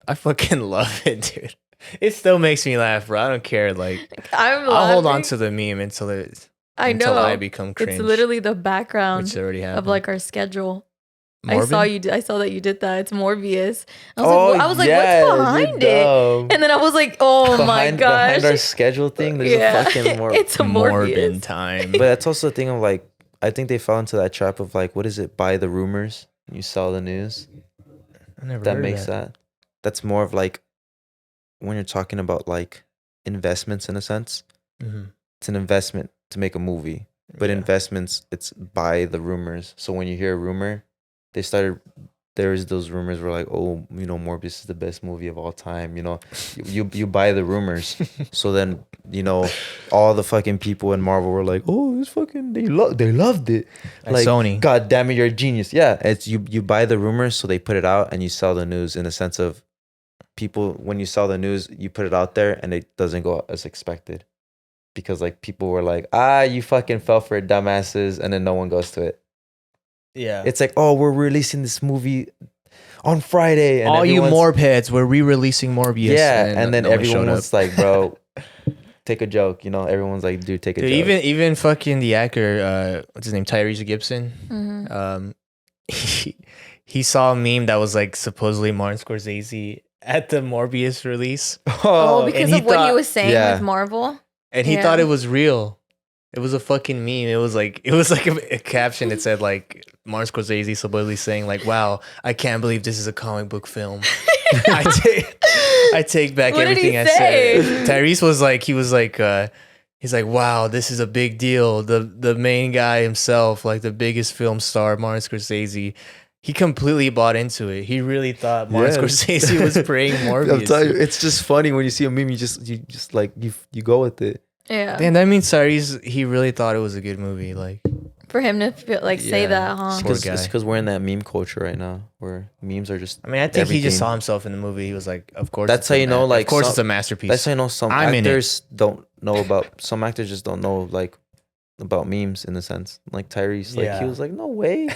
C: I fucking love it, dude. It still makes me laugh, bro. I don't care. Like I'll hold on to the meme until I become cringe.
D: It's literally the background
C: which already happened.
D: of like our schedule.
C: Morbin?
D: I saw that you did that. It's Morbius. I was like, what's behind it? And then I was like, oh my gosh.
B: Behind our schedule thing, there's a fucking
D: it's a
C: Morbin
D: Morbius.
C: time.
B: But that's also the thing of like, I think they fell into that trap of like, what is it? Buy the rumors. You sell the news.
C: I never
B: That
C: heard
B: makes
C: of
B: that. That's more of like when you're talking about like investments in a sense.
C: Mm-hmm.
B: It's an investment to make a movie, but investments, it's buy the rumors. So when you hear a rumor, there's those rumors where like, oh, Morbius is the best movie of all time. You buy the rumors. So then, all the fucking people in Marvel were like, oh, this fucking, they loved it.
C: Like Sony.
B: God damn it, you're a genius. Yeah, it's you buy the rumors, so they put it out and you sell the news in the sense of people, when you sell the news, you put it out there and it doesn't go as expected. Because like people were like, you fucking fell for it, dumbasses, and then no one goes to it.
C: Yeah.
B: It's like, oh, we're releasing this movie on Friday. And
C: all you Morbheads, we're re-releasing Morbius.
B: Yeah, and then
C: no one
B: everyone
C: showed
B: was like, bro, take a joke. Everyone's like, dude, take a joke.
C: Even fucking the actor, what's his name, Tyrese Gibson.
D: Mm-hmm.
C: He saw a meme that was like supposedly Martin Scorsese at the Morbius release.
D: Oh, because
C: and
D: of what he was saying
B: Yeah.
D: with Marvel.
C: And he thought it was real. It was a fucking meme. It was like a caption. It said like Martin Scorsese supposedly saying like, "Wow, I can't believe this is a comic book film." I take back
D: What did
C: everything
D: he
C: I
D: say?
C: said. Tyrese was like, he he's like, wow, this is a big deal. The main guy himself, like the biggest film star, Martin Scorsese, he completely bought into it. He really thought Martin Scorsese was praying Morbius.
B: I'm telling you, it's just funny when you see a meme. You just like you go with it.
D: Yeah.
C: Damn, that means he really thought it was a good movie. Like
D: For him to feel, like say
C: Yeah.
D: that, huh?
C: Poor
B: It's
C: guy.
B: because we're in that meme culture right now, where memes are just.
C: I mean, I think he
B: everything.
C: just saw himself in the movie. He was like, of course.
B: That's
C: it's
B: how
C: a
B: you know, like,
C: of course
B: some-
C: it's a masterpiece.
B: That's how you know some
C: I'm in it.
B: actors don't know about. Some actors just don't know like about memes in a sense. Like Tyrese, like
C: Yeah.
B: he was like, no way,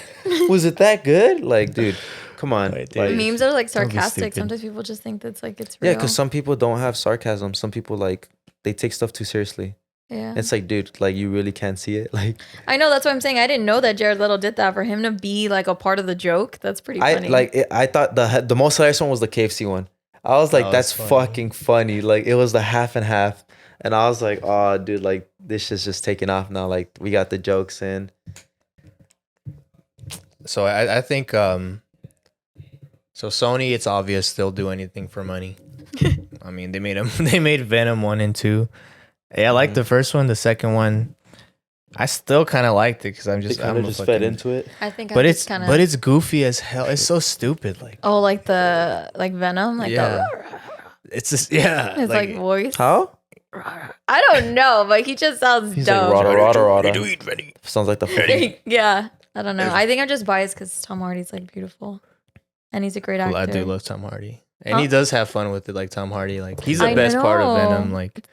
B: was it that good? Like, dude, come on.
C: Wait,
B: Like,
C: dude.
D: Memes are like
C: Don't be
D: sarcastic.
C: stupid.
D: Sometimes people just think that's like it's real.
B: yeah, because some people don't have sarcasm. Some people like they take stuff too seriously.
D: Yeah.
B: It's like, dude, like you really can't see it. Like
D: I know, that's what I'm saying. I didn't know that Jared Leto did that. For him to be like a part of the joke, that's pretty funny.
B: I thought the most hilarious one was the KFC one. I was like,
C: That was
B: that's
C: funny.
B: fucking funny. Like it was the half and half, and I was like, oh, dude, like this is just taking off now. Like we got the jokes in.
C: So I think so Sony, it's obvious they'll do anything for money. I mean, they made Venom 1 and 2. Yeah, I like the first one. The second one, I still kind of liked it because I'm
B: They
C: just
B: kind
C: I'm
B: of
C: a
B: just
C: fucking,
B: fed into it.
D: I think
C: But
D: I
C: it's
D: just kind of.
C: but it's goofy as hell. It's so stupid. Like
D: Oh, like the Venom, like
C: Yeah.
D: the
C: it's just
D: his like voice.
B: How?
D: I don't know, but he just sounds
B: He's like
D: dumb.
B: rada rada rada.
C: eat, Benny?
B: Sounds like the fucking.
D: Yeah, I don't know. I think I'm just biased because Tom Hardy's like beautiful, and he's a great actor.
C: I do love Tom Hardy, and
D: Huh?
C: he does have fun with it. Like Tom Hardy, like he's the
D: I
C: best part of
D: know.
C: Venom, like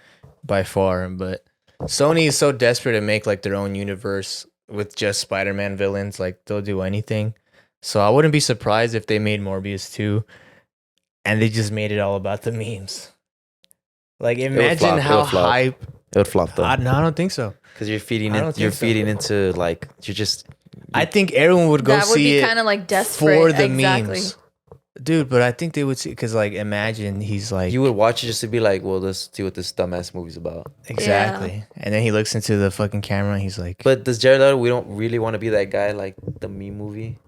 C: by far. But Sony is so desperate to make like their own universe with just Spider-Man villains. Like they'll do anything. So I wouldn't be surprised if they made Morbius 2 and they just made it all about the memes. Like imagine
B: flop. It
C: how
B: would flop.
C: hype.
B: It would flop though,
C: No, I don't think so.
B: because you're feeding
C: I
B: in.
C: don't
B: You're
C: think so.
B: feeding into like you're just.
C: I think everyone would go
D: That would
C: see
D: be
C: it
D: kind of like desperate
C: for the
D: exactly.
C: memes. Dude, but I think they would see because like imagine he's like
B: You would watch it just to be like, well, let's see what this dumbass movie's about.
C: exactly. And then he looks into the fucking camera and he's like
B: But does Jared Leto? We don't really want to be that guy like the meme movie.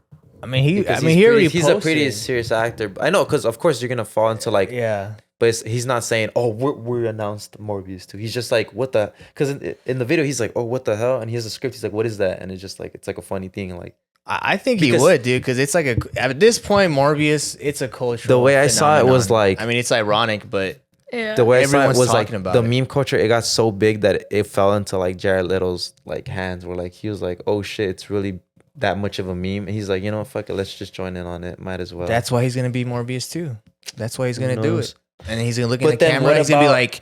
C: I mean he
B: Because
C: he already
B: he's a pretty
C: posted.
B: serious actor. I know, because of course you're gonna fall into like,
C: Yeah.
B: but he's not saying, oh, we announced Morbius too. He's just like, what the? Because in the video he's like, oh, what the hell? And he has a script. He's like, what is that? And it's just like it's like a funny thing. Like
C: I think he
B: Because-
C: would, dude, because it's like at this point, Morbius, it's a cultural.
B: The way I saw it was
C: phenomenon.
B: like-
C: I mean, it's ironic, but
D: Yeah.
B: the way I saw it
C: Everyone's
B: was like
C: talking about
B: the
C: it.
B: meme culture. It got so big that it fell into like Jared Leto's like hands. Where like he was like, oh shit, it's really that much of a meme. And he's like, you know what, fuck it, let's just join in on it. Might as well.
C: that's why he's gonna be Morbius too. That's why he's gonna do
B: knows?
C: it, and he's gonna look in
B: But
C: the
B: then
C: camera.
B: what
C: And he's gonna be
B: about-
C: like,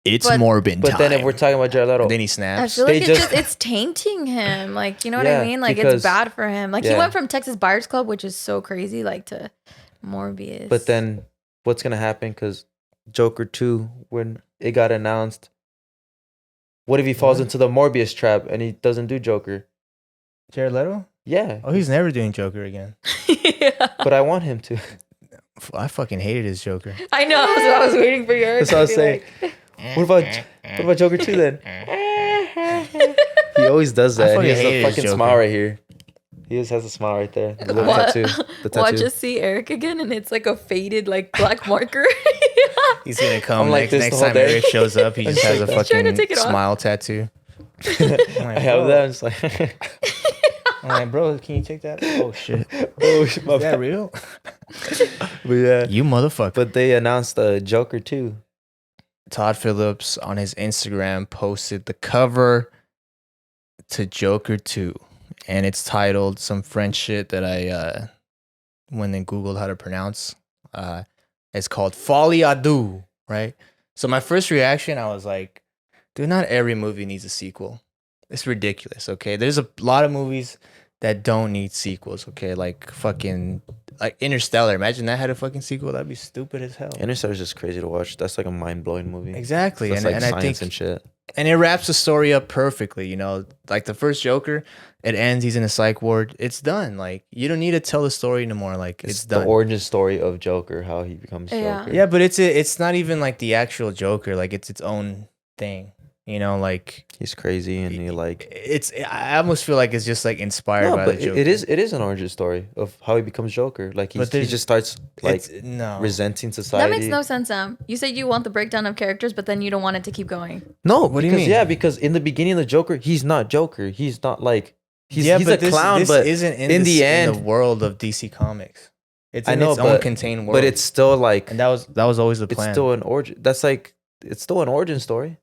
C: "It's
D: But-
C: Morbin
B: But
C: time."
B: then if we're talking about Jared Leto,
C: and then he
D: I
C: snaps.
D: feel
B: They
D: like
B: just-
D: it's tainting him. Like, you know what
B: Yeah,
D: I mean? Like
B: because-
D: it's bad for him. Like he
B: yeah.
D: went from Texas Buyers Club, which is so crazy, like to Morbius.
B: but then what's gonna happen? Because Joker 2, when it got announced, what if he falls
C: What?
B: into the Morbius trap and he doesn't do Joker?
C: Jared Leto?
B: Yeah,
C: Oh, he's never doing Joker again.
D: yeah.
B: but I want him to.
C: I fucking hated his Joker.
D: I know. So I was waiting for yours.
B: That's what I was saying. What about Joker 2 then? He always does
C: I
B: that. And he
C: fucking
B: has a
C: hated his
B: fucking
C: Joker.
B: smile right here. He just has a smile right there. The little
D: What?
B: tattoo. The tattoo.
D: Watch us see Eric again, and it's like a faded, like black marker.
C: He's gonna come
B: I'm like
C: next
B: this the
C: next
B: whole
C: time
B: day.
C: Eric shows up. He just has a
D: He's trying to
C: fucking
D: take it off.
C: smile tattoo.
B: I have that. I'm just like,
C: I'm like, bro, can you take that? Oh shit,
B: oh, shit, my
C: is that
B: bad.
C: real?
B: But yeah.
C: You motherfucker.
B: But they announced Joker 2.
C: Todd Phillips on his Instagram posted the cover to Joker 2, and it's titled some French shit that I went and Googled how to pronounce. It's called Folie à Deux, right? So my first reaction, I was like, dude, not every movie needs a sequel. It's ridiculous, okay? There's a lot of movies that don't need sequels, okay? Like fucking like Interstellar. Imagine that had a fucking sequel. That'd be stupid as hell.
B: Interstellar is just crazy to watch. That's like a mind blowing movie.
C: Exactly.
B: That's
C: And,
B: like
C: and
B: science
C: I think
B: and shit.
C: and it wraps the story up perfectly, you know, like the first Joker, it ends, he's in a psych ward, it's done. Like you don't need to tell the story anymore. Like it's
B: the
C: done.
B: origin story of Joker, how he becomes
D: Yeah.
B: Joker.
C: Yeah, but it's not even like the actual Joker. Like it's its own thing. You know, like
B: He's crazy and he like.
C: I almost feel like it's just like inspired
B: No,
C: by
B: but
C: the Joker.
B: it is an origin story of how he becomes Joker. Like he just starts like
C: no
B: resenting society.
D: That makes no sense, Sam. You said you want the breakdown of characters, but then you don't want it to keep going.
B: No,
C: What do you mean?
B: Yeah, because in the beginning of the Joker, he's not Joker. He's not like he's
C: but
B: a clown.
C: This
B: but
C: isn't
B: in the end,
C: in the world of DC Comics. It's
B: I
C: in
B: know,
C: its own contained world.
B: but it's still like,
C: and that was always the plan.
B: It's still an origin. That's like it's still an origin story.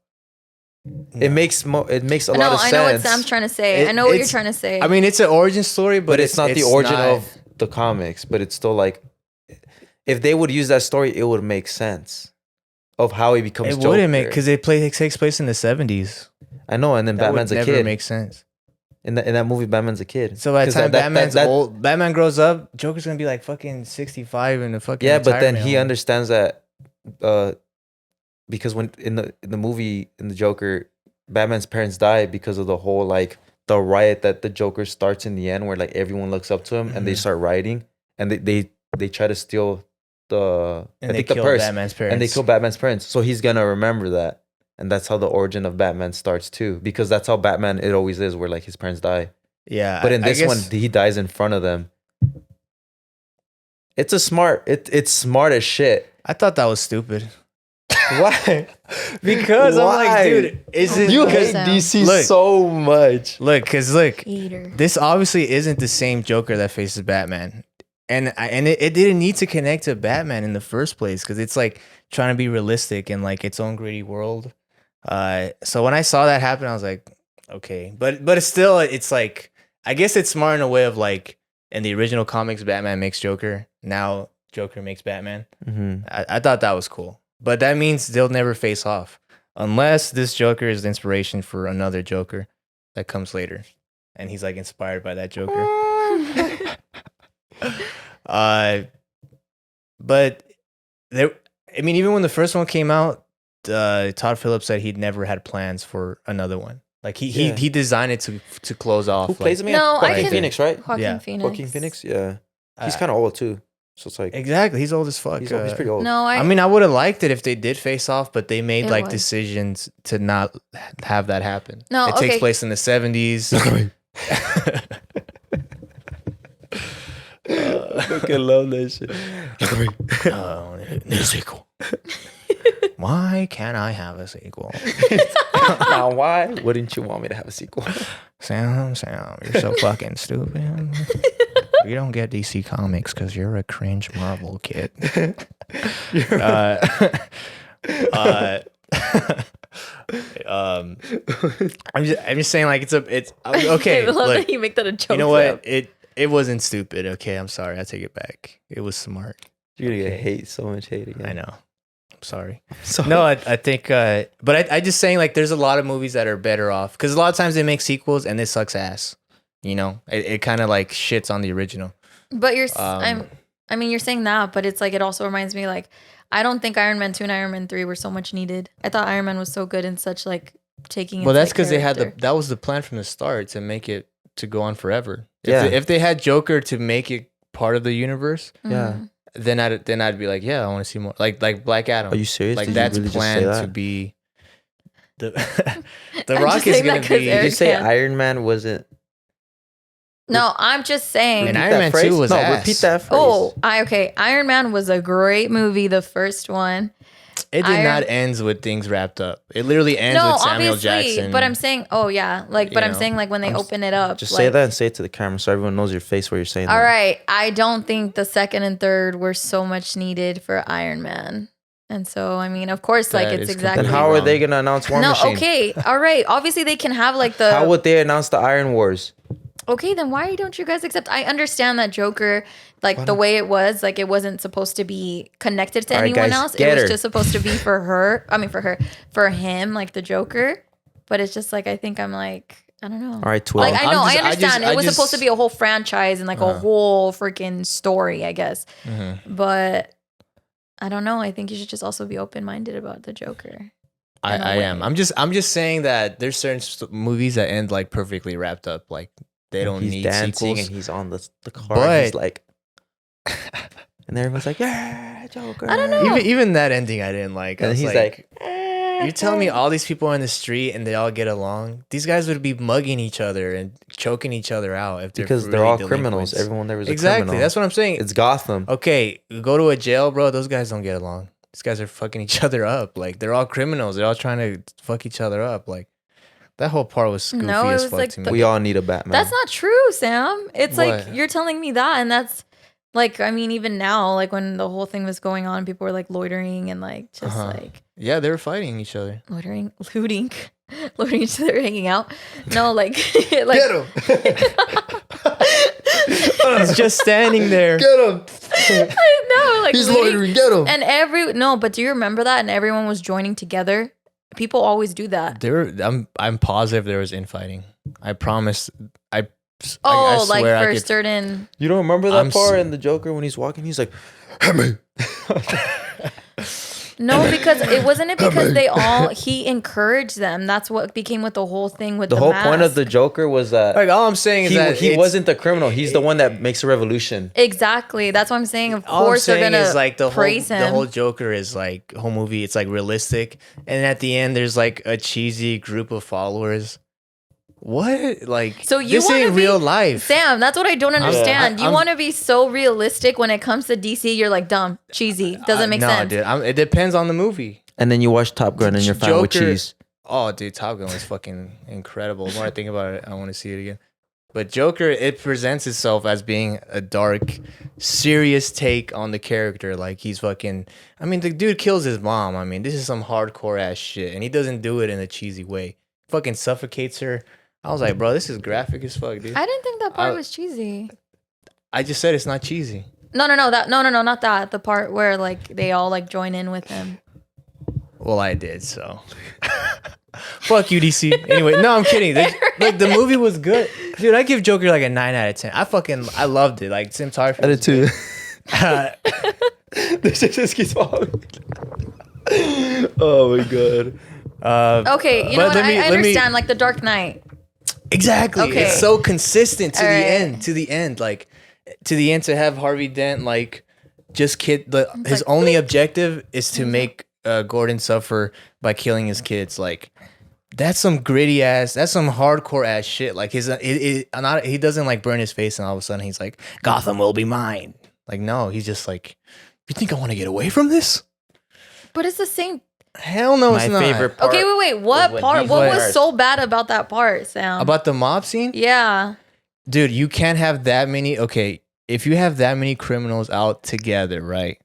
C: No.
B: It makes a lot of sense.
D: I know what Sam's trying to say. I know what you're trying to say.
C: I mean, it's an origin story,
B: but it's not the origin of the comics. But it's still like, if they would use that story, it would make sense of how he becomes.
C: It wouldn't make because it takes place in the 70s.
B: I know, and then
C: That
B: Batman's
C: would
B: a
C: never
B: kid.
C: Make sense.
B: In that movie, Batman's a kid.
C: So by the time Batman's old, Batman grows up, Joker's gonna be like fucking 65 in the fucking
B: but then he
C: home.
B: understands that because when in the movie in the Joker, Batman's parents die because of the whole like the riot that the Joker starts in the end, where like everyone looks up to him and they start rioting and they try to steal the the purse
C: Batman's parents.
B: and they kill Batman's parents. So he's gonna remember that. And that's how the origin of Batman starts too, because that's how Batman it always is, where like his parents die.
C: Yeah,
B: but in this one, he dies in front of them. It's it's smart as shit.
C: I thought that was stupid.
B: Why?
C: Because I'm like, dude, is it
B: you hate DC so much?
C: Look, this obviously isn't the same Joker that faces Batman. And it didn't need to connect to Batman in the first place because it's like trying to be realistic in like its own gritty world. So when I saw that happen, I was like, okay, but it's still, it's like, I guess it's smart in a way of like, in the original comics, Batman makes Joker. Now Joker makes Batman.
B: Mm-hmm.
C: I thought that was cool, but that means they'll never face off unless this Joker is the inspiration for another Joker that comes later, and he's like inspired by that Joker. But there, I mean, even when the first one came out, Todd Phillips said he'd never had plans for another one. Like he designed it to close off.
B: Who plays him? Joaquin Phoenix, right? Joaquin Phoenix. Yeah, he's kind of old too. So it's like
C: exactly, he's old as fuck.
B: He's pretty old.
D: No,
C: I mean, I would have liked it if they did face off, but they made like
D: was.
C: decisions to not have that happen.
D: No,
C: it takes place in the 70s.
B: I fucking love that shit.
C: New sequel. Why can't I have a sequel?
B: Now, why wouldn't you want me to have a sequel?
C: Sam, you're so fucking stupid. You don't get DC Comics because you're a cringe Marvel kid. I'm just saying, like, it's okay.
D: I love
C: look,
D: that you make that a joke.
C: You know what? It wasn't stupid. Okay, I'm sorry. I take it back. It was smart.
B: You're gonna get so much hate again.
C: I know. I'm sorry. No, I think, but I just saying, like, there's a lot of movies that are better off because a lot of times they make sequels and this sucks ass. You know, it kind of like shits on the original.
D: But I mean, you're saying that, but it's like it also reminds me, like, I don't think Iron Man 2 and Iron Man 3 were so much needed. I thought Iron Man was so good and such like taking.
C: Well, that's because they had that was the plan from the start to make it to go on forever. If they had Joker to make it part of the universe, then I'd be like, yeah, I want to see more. Like Black Adam.
B: Are you serious?
C: Like
B: Did
C: that's
B: you really
C: planned to be the Rock is gonna be.
B: Did you say Iron Man wasn't?
D: No, I'm just saying.
C: And Iron Man 2 was ass.
B: Repeat that phrase.
D: Oh, okay. Iron Man was a great movie, the first one.
C: It did not end with things wrapped up. It literally ends with Samuel Jackson.
D: But I'm saying, I'm saying like when they open it up.
B: Just say that and say it to the camera so everyone knows your face where you're saying that.
D: All right. I don't think the second and third were so much needed for Iron Man. And so, I mean, of course, like it's exactly.
B: Then how are they going to announce War Machine?
D: No, okay. All right. Obviously, they can have like the.
B: How would they announce the Iron Wars?
D: Okay, then why don't you guys accept? I understand that Joker, like the way it was, like it wasn't supposed to be connected to anyone else. It was just supposed to be for her. I mean, for him, like the Joker. But it's just like I think I'm like I don't know.
B: All right, 12.
D: Like I understand it was supposed to be a whole franchise and like a whole freaking story, I guess.
C: Mm-hmm.
D: But I don't know. I think you should just also be open minded about the Joker.
C: I am. I'm just saying that there's certain movies that end like perfectly wrapped up, like. They don't need
B: dancing
C: sequels.
B: And he's on the car. But, he's like, and everyone's like, yeah, Joker.
D: I don't know.
C: Even that ending, I didn't like.
B: And he's like,
C: You're telling me all these people in the street and they all get along? These guys would be mugging each other and choking each other out if they're
B: Because they're all criminals. Everyone there was a criminal.
C: That's what I'm saying.
B: It's Gotham.
C: Okay, go to a jail, bro. Those guys don't get along. These guys are fucking each other up. Like, they're all criminals. They're all trying to fuck each other up. Like, that whole part was goofy as fuck to me.
B: We all need a Batman.
D: That's not true, Sam. It's like you're telling me that, and that's like, I mean, even now, like when the whole thing was going on, people were like loitering and like just like
C: they were fighting each other,
D: loitering each other, hanging out. No, like
B: get him.
C: He's just standing there.
B: Get him.
D: No, like
B: he's loitering. Get him.
D: And but do you remember that? And everyone was joining together. People always do that.
C: I'm positive there was infighting. I promise. I
D: like
C: swear
D: for certain.
B: You don't remember that part in the Joker when he's walking? He's like, "Hammy."
D: No, because he encouraged them. That's what became with the whole thing with the
B: whole
D: mask.
B: point of the Joker was that
C: like all I'm saying is that
B: he wasn't the criminal. He's the one that makes a revolution.
D: Exactly. That's what I'm saying. Of course they're gonna
C: like
D: praise him.
C: The whole Joker is like whole movie. It's like realistic, and at the end there's like a cheesy group of followers. What? Like,
D: so you
C: this ain't real life,
D: Sam. That's what I don't understand. You want to be so realistic when it comes to DC. You're like dumb, cheesy. Doesn't make sense.
C: Dude. It depends on the movie.
B: And then you watch Top Gun and you're fine with cheese.
C: Oh, dude, Top Gun was fucking incredible. The more I think about it, I want to see it again. But Joker, it presents itself as being a dark, serious take on the character. Like, he's fucking... I mean, the dude kills his mom. I mean, this is some hardcore ass shit. And he doesn't do it in a cheesy way. Fucking suffocates her. I was like, bro, this is graphic as fuck, dude.
D: I didn't think that part was cheesy.
C: I just said it's not cheesy.
D: No, not that. The part where like they all like join in with him.
C: Well, I did, so. Fuck you, DC. Anyway, no, I'm kidding. Like, the movie was good. Dude, I give Joker like a 9 out of 10. I loved it. Like, cinematography.
B: I did too. This just keeps following. Oh my god.
D: Okay, you know what? I understand. Like The Dark Knight.
C: Exactly.
D: Okay.
C: It's so consistent to
D: All
C: the
D: right.
C: end. To the end. Like, to the end to have Harvey Dent, like, just his only objective is to make Gordon suffer by killing his kids. Like, that's some gritty ass, that's some hardcore ass shit. Like, he doesn't like burn his face and all of a sudden he's like, Gotham will be mine. Like, no, he's just like, you think I want to get away from this?
D: But it's the same.
C: Hell no, it's not.
B: My favorite part.
D: Okay, wait. What part? What was so bad about that part, Sam?
C: About the mob scene?
D: Yeah.
C: Dude, you can't have that many. Okay, if you have that many criminals out together, right?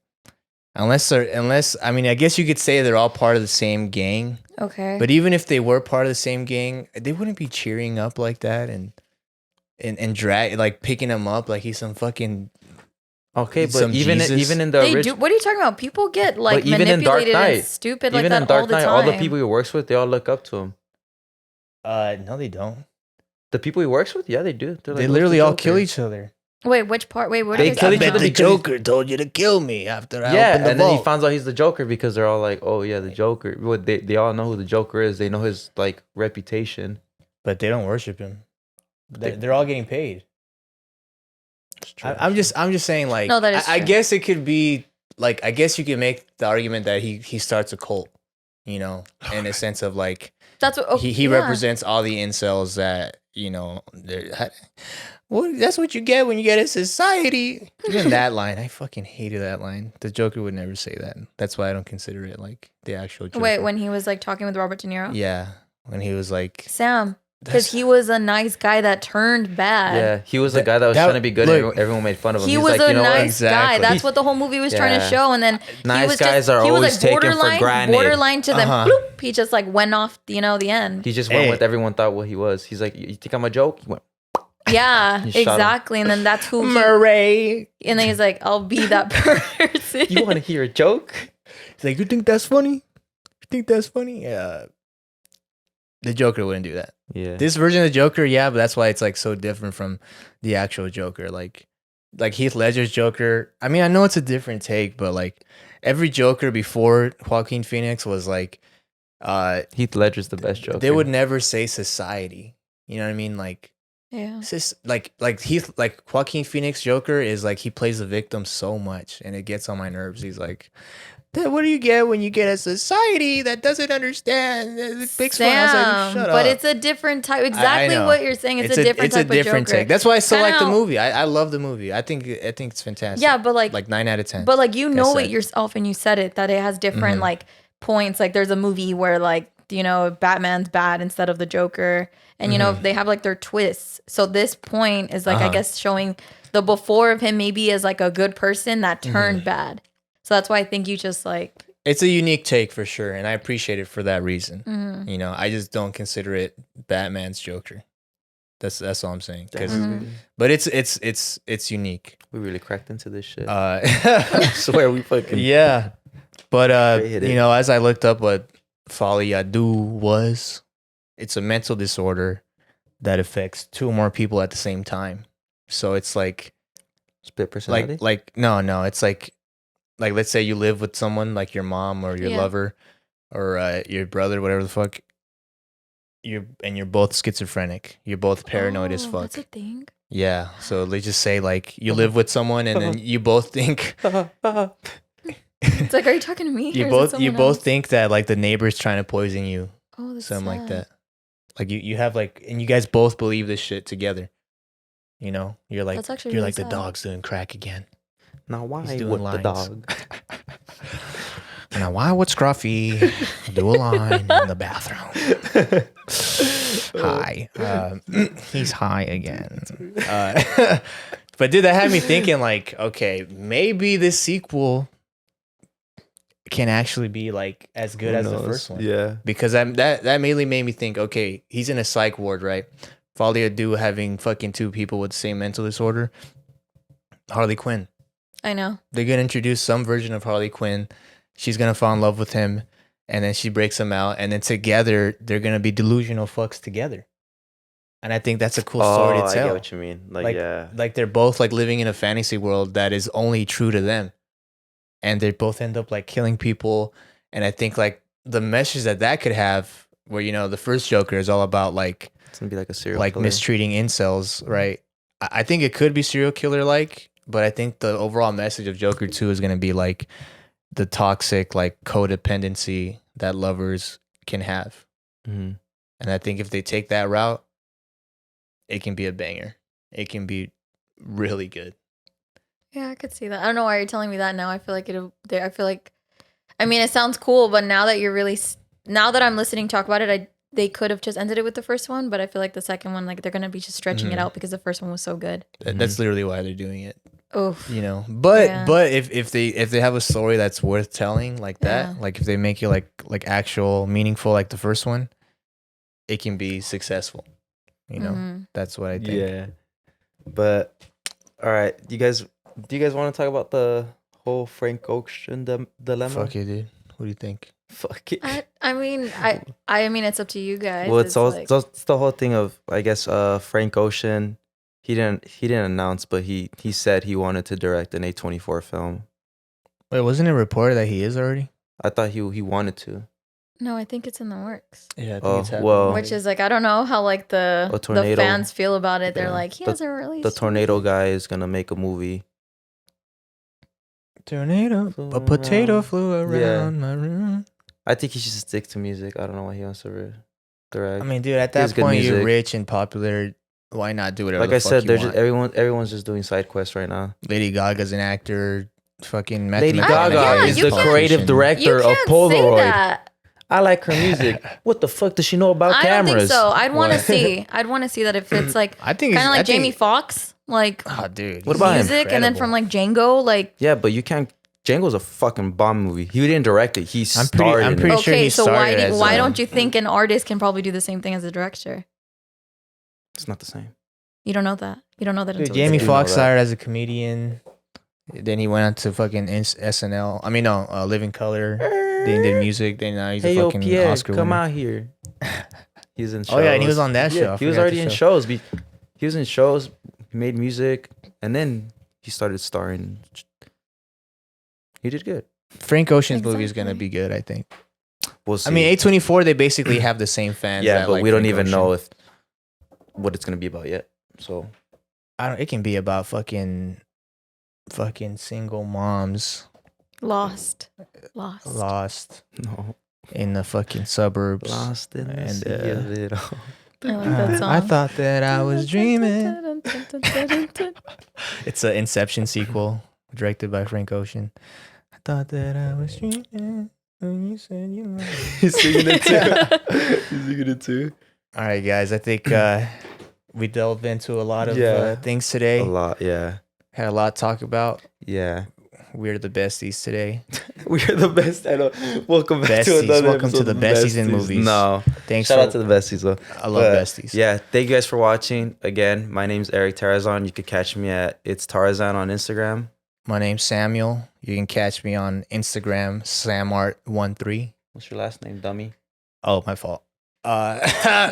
C: Unless I mean, I guess you could say they're all part of the same gang.
D: Okay.
C: But even if they were part of the same gang, they wouldn't be cheering up like that and drag, like, picking him up like he's some fucking.
B: Okay, but even in the original,
D: what are you talking about? People get like manipulated and stupid like that all the time.
B: All the people he works with, they all look up to him.
C: No, they don't.
B: The people he works with, yeah, they do.
C: They literally all kill each other.
D: Wait, which part? Wait, what?
B: They kill each other.
C: The Joker told you to kill me after I opened the
B: and
C: vault.
B: then he finds out he's the Joker because they're all like, "Oh yeah, the Joker." Well, they all know who the Joker is. They know his like reputation,
C: but they don't worship him. They're all getting paid. I'm just saying, like,
D: no, that is
C: I
D: true.
C: guess it could be like, I guess you could make the argument that he starts a cult, you know, in a sense of like,
D: that's what
C: he represents all the incels that, you know, well, that's what you get when you get a society. Even that line, I fucking hated that line. The Joker would never say that. That's why I don't consider it like the actual Joker.
D: Wait, when he was like talking with Robert De Niro?
C: Yeah, when he was like,
D: Sam. Because he was a nice guy that turned bad.
B: Yeah, he was the guy that was trying to be good. And everyone made fun of him.
D: He was
B: like,
D: a nice guy. That's what the whole movie was trying to show. And then
B: nice guys are always taken for granted.
D: Borderline to them. Bloop, he just like went off, the end.
B: He just went with everyone thought what he was. He's like, you think I'm a joke? He went.
D: Yeah, exactly. And then that's who
C: Murray.
D: And then he's like, I'll be that person.
B: You want to hear a joke?
C: He's like, you think that's funny? You think that's funny? Yeah. The Joker wouldn't do that.
B: Yeah.
C: This version of the Joker, yeah, but that's why it's like so different from the actual Joker. Like Heath Ledger's Joker. I mean, I know it's a different take, but like every Joker before Joaquin Phoenix was like,
B: Heath Ledger's the best Joker.
C: They would never say society. You know what I mean? Like,
D: Yeah.
C: It's just like Joaquin Phoenix Joker is like he plays the victim so much, and it gets on my nerves. He's like, what do you get when you get a society that doesn't understand? Big smile. I was like, shut
D: but
C: up.
D: it's a different type.
C: I
D: Exactly
C: know.
D: what you're saying. It's a different type of Joker.
C: take. That's why I still like the
D: Kinda-
C: movie. I love the movie. I think it's fantastic.
D: Yeah, but like
C: 9 out of 10.
D: But like you
C: I
D: know
C: said.
D: it yourself, and you said it that it has different
C: Mhm.
D: like points. Like there's a movie where like Batman's bad instead of the Joker, and they have like their twists. So this point is like I guess showing the before of him maybe as like a good person that turned bad. So that's why I think you just like.
C: It's a unique take for sure, and I appreciate it for that reason. I just don't consider it Batman's Joker. That's all I'm saying. But it's unique.
B: We really cracked into this shit.
C: I
B: swear we fucking
C: yeah. But
B: hit it.
C: as I looked up what folie à deux was, it's a mental disorder that affects 2 or more people at the same time. So it's like
B: split personality.
C: No, it's like let's say you live with someone like your mom or your lover or your brother, whatever the fuck. You're both schizophrenic. You're both paranoid as fuck.
D: That's a thing.
C: Yeah. So they just say like you live with someone and then you both think
D: It's like, are you talking to me?
C: you
D: or is it
C: both
D: someone else?
C: think that like the neighbor's trying to poison you.
D: Oh, that's
C: Something like
D: sad.
C: that. Like you have like, and you guys both believe this shit together. You're like,
D: That's actually
C: you're
D: really
C: like the
D: sad.
C: dog's doing crack again.
B: Now why
C: He's doing
B: with
C: lines.
B: the dog?
C: Now why would Scruffy do a line in the bathroom? Hi. He's high again. But dude, that had me thinking like, okay, maybe this sequel can actually be like as good as the first one.
B: Yeah.
C: Because that mainly made me think, okay, he's in a psych ward, right? Folie à deux having fucking 2 people with the same mental disorder. Harley Quinn.
D: I know.
C: They're going to introduce some version of Harley Quinn. She's going to fall in love with him. And then she breaks him out. And then together, they're going to be delusional fucks together. And I think that's a cool story to
B: I
C: tell.
B: get what you mean.
C: Like they're both like living in a fantasy world that is only true to them. And they both end up like killing people. And I think like the message that could have where, the first Joker is all about like,
B: it's going to be like a serial
C: like
B: killer.
C: mistreating incels, right? I think it could be serial killer like, but I think the overall message of Joker 2 is going to be like the toxic like codependency that lovers can have.
B: Mm-hmm.
C: And I think if they take that route, it can be a banger. It can be really good.
D: Yeah, I could see that. I don't know why you're telling me that now. I feel like it sounds cool, but now that now that I'm listening talk about it, they could have just ended it with the first one, but I feel like the second one, like they're gonna be just stretching it out because the first one was so good.
C: That's literally why they're doing it.
D: Oof.
C: But if they have a story that's worth telling like that, like if they make it like actual meaningful like the first one, it can be successful. That's what I think.
B: Yeah. But all right, do you guys want to talk about the whole Frank Ocean dilemma?
C: Fuck it, dude. What do you think?
B: Fuck it.
D: I mean, it's up to you guys.
B: Well, it's the whole thing of, I guess, Frank Ocean. He didn't announce, but he said he wanted to direct an A24 film.
C: Wait, wasn't it reported that he is already?
B: I thought he wanted to.
D: No, I think it's in the works.
C: Yeah, I think it's happening.
B: Well,
D: Which is like, I don't know how like the fans feel about it. They're like, he hasn't released.
B: The tornado guy is gonna make a movie.
C: Tornado, a potato flew around my room.
B: I think he should stick to music. I don't know why he wants to direct.
C: I mean, dude, at that point you're rich and popular. Why not do whatever?
B: Like
C: the
B: I
C: fuck
B: said,
C: you
B: they're
C: want?
B: just everyone's just doing side quests right now.
C: Lady Gaga's an actor. Fucking
B: Lady
C: Gaga
B: Gaga is the creative director of Polaroid. I like her music. What the fuck does she know about cameras?
D: I don't think so. I'd want to see. I'd want to see that if it's like
C: I think
D: kind of like Jamie Foxx, like
C: oh, dude,
B: what about
D: music, and then from like Django, like
B: yeah, but you can't. Django's a fucking bomb movie. He didn't direct it. He started.
C: I'm pretty sure he started.
D: Okay, so why don't you think an artist can probably do the same thing as a director?
B: It's not the same.
D: You don't know that. You don't know that.
C: Dude,
D: until
C: Jamie Foxx started as a comedian. Then he went on to fucking SNL. I mean, no, Living Color. Then he did music. Then now he's a fucking
B: Pierre,
C: Oscar
B: come
C: winner.
B: out here. He was in shows.
C: Oh yeah, and he was on that show.
B: He was already in shows. He was in shows. He made music, and then he started starring. He did good.
C: Frank Ocean's movie is gonna be good, I think.
B: We'll see.
C: I mean, A24, they basically have the same fans.
B: Yeah,
C: that
B: but
C: like
B: we don't
C: Frank
B: even
C: Ocean.
B: know what it's gonna be about yet. So
C: It can be about fucking single moms
D: Lost.
C: lost
B: no,
C: in the fucking suburbs.
B: lost in the
C: And,
B: sea of it all.
D: I like that song.
C: I thought that I was dreaming. It's an Inception sequel directed by Frank Ocean. I thought that I was dreaming when you said you loved me.
B: He's singing it too. He's singing it too.
C: All right, guys. I think we delved into a lot of
B: Yeah.
C: things today.
B: A lot, yeah.
C: Had a lot to talk about.
B: Yeah.
C: We're the besties today.
B: We are the best. I know. Welcome back to
C: Besties.
B: another
C: Welcome to
B: episode
C: the
B: of
C: Besties in Movies.
B: No.
C: Thanks.
B: Shout out to the besties though.
C: I love besties.
B: Yeah, thank you guys for watching. Again, my name's Erick Tarazon. You could catch me at It's Tarazon on Instagram.
C: My name's Samuel. You can catch me on Instagram, samart13.
B: What's your last name, dummy?
C: Oh, my fault.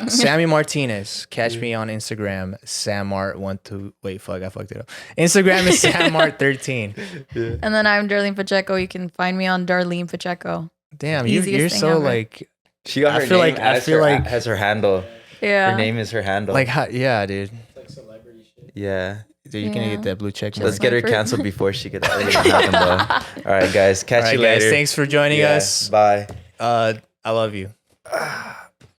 C: Sammy Martinez. Catch me on Instagram, Sammart12. Wait, fuck, I fucked it up. Instagram is Sammart13.
B: Yeah.
D: And then I'm Darlene Pacheco. You can find me on Darlene Pacheco.
C: Damn,
D: Easiest
C: you're
D: thing
C: so
D: ever.
C: like,
B: She got
C: I
B: her
C: feel
B: name
C: like-
B: as
C: I feel
B: her,
C: like-
B: as her handle.
D: Yeah.
B: Her name is her handle.
C: yeah, dude.
B: Yeah.
C: Dude, you're gonna
D: Yeah.
C: get that blue check mark.
B: Let's get her
D: like her-
B: canceled before she gets that even happen though. All right, guys. Catch
C: All right,
B: you later.
C: guys. Thanks for joining
B: Yeah,
C: us.
B: Bye.
C: I love you.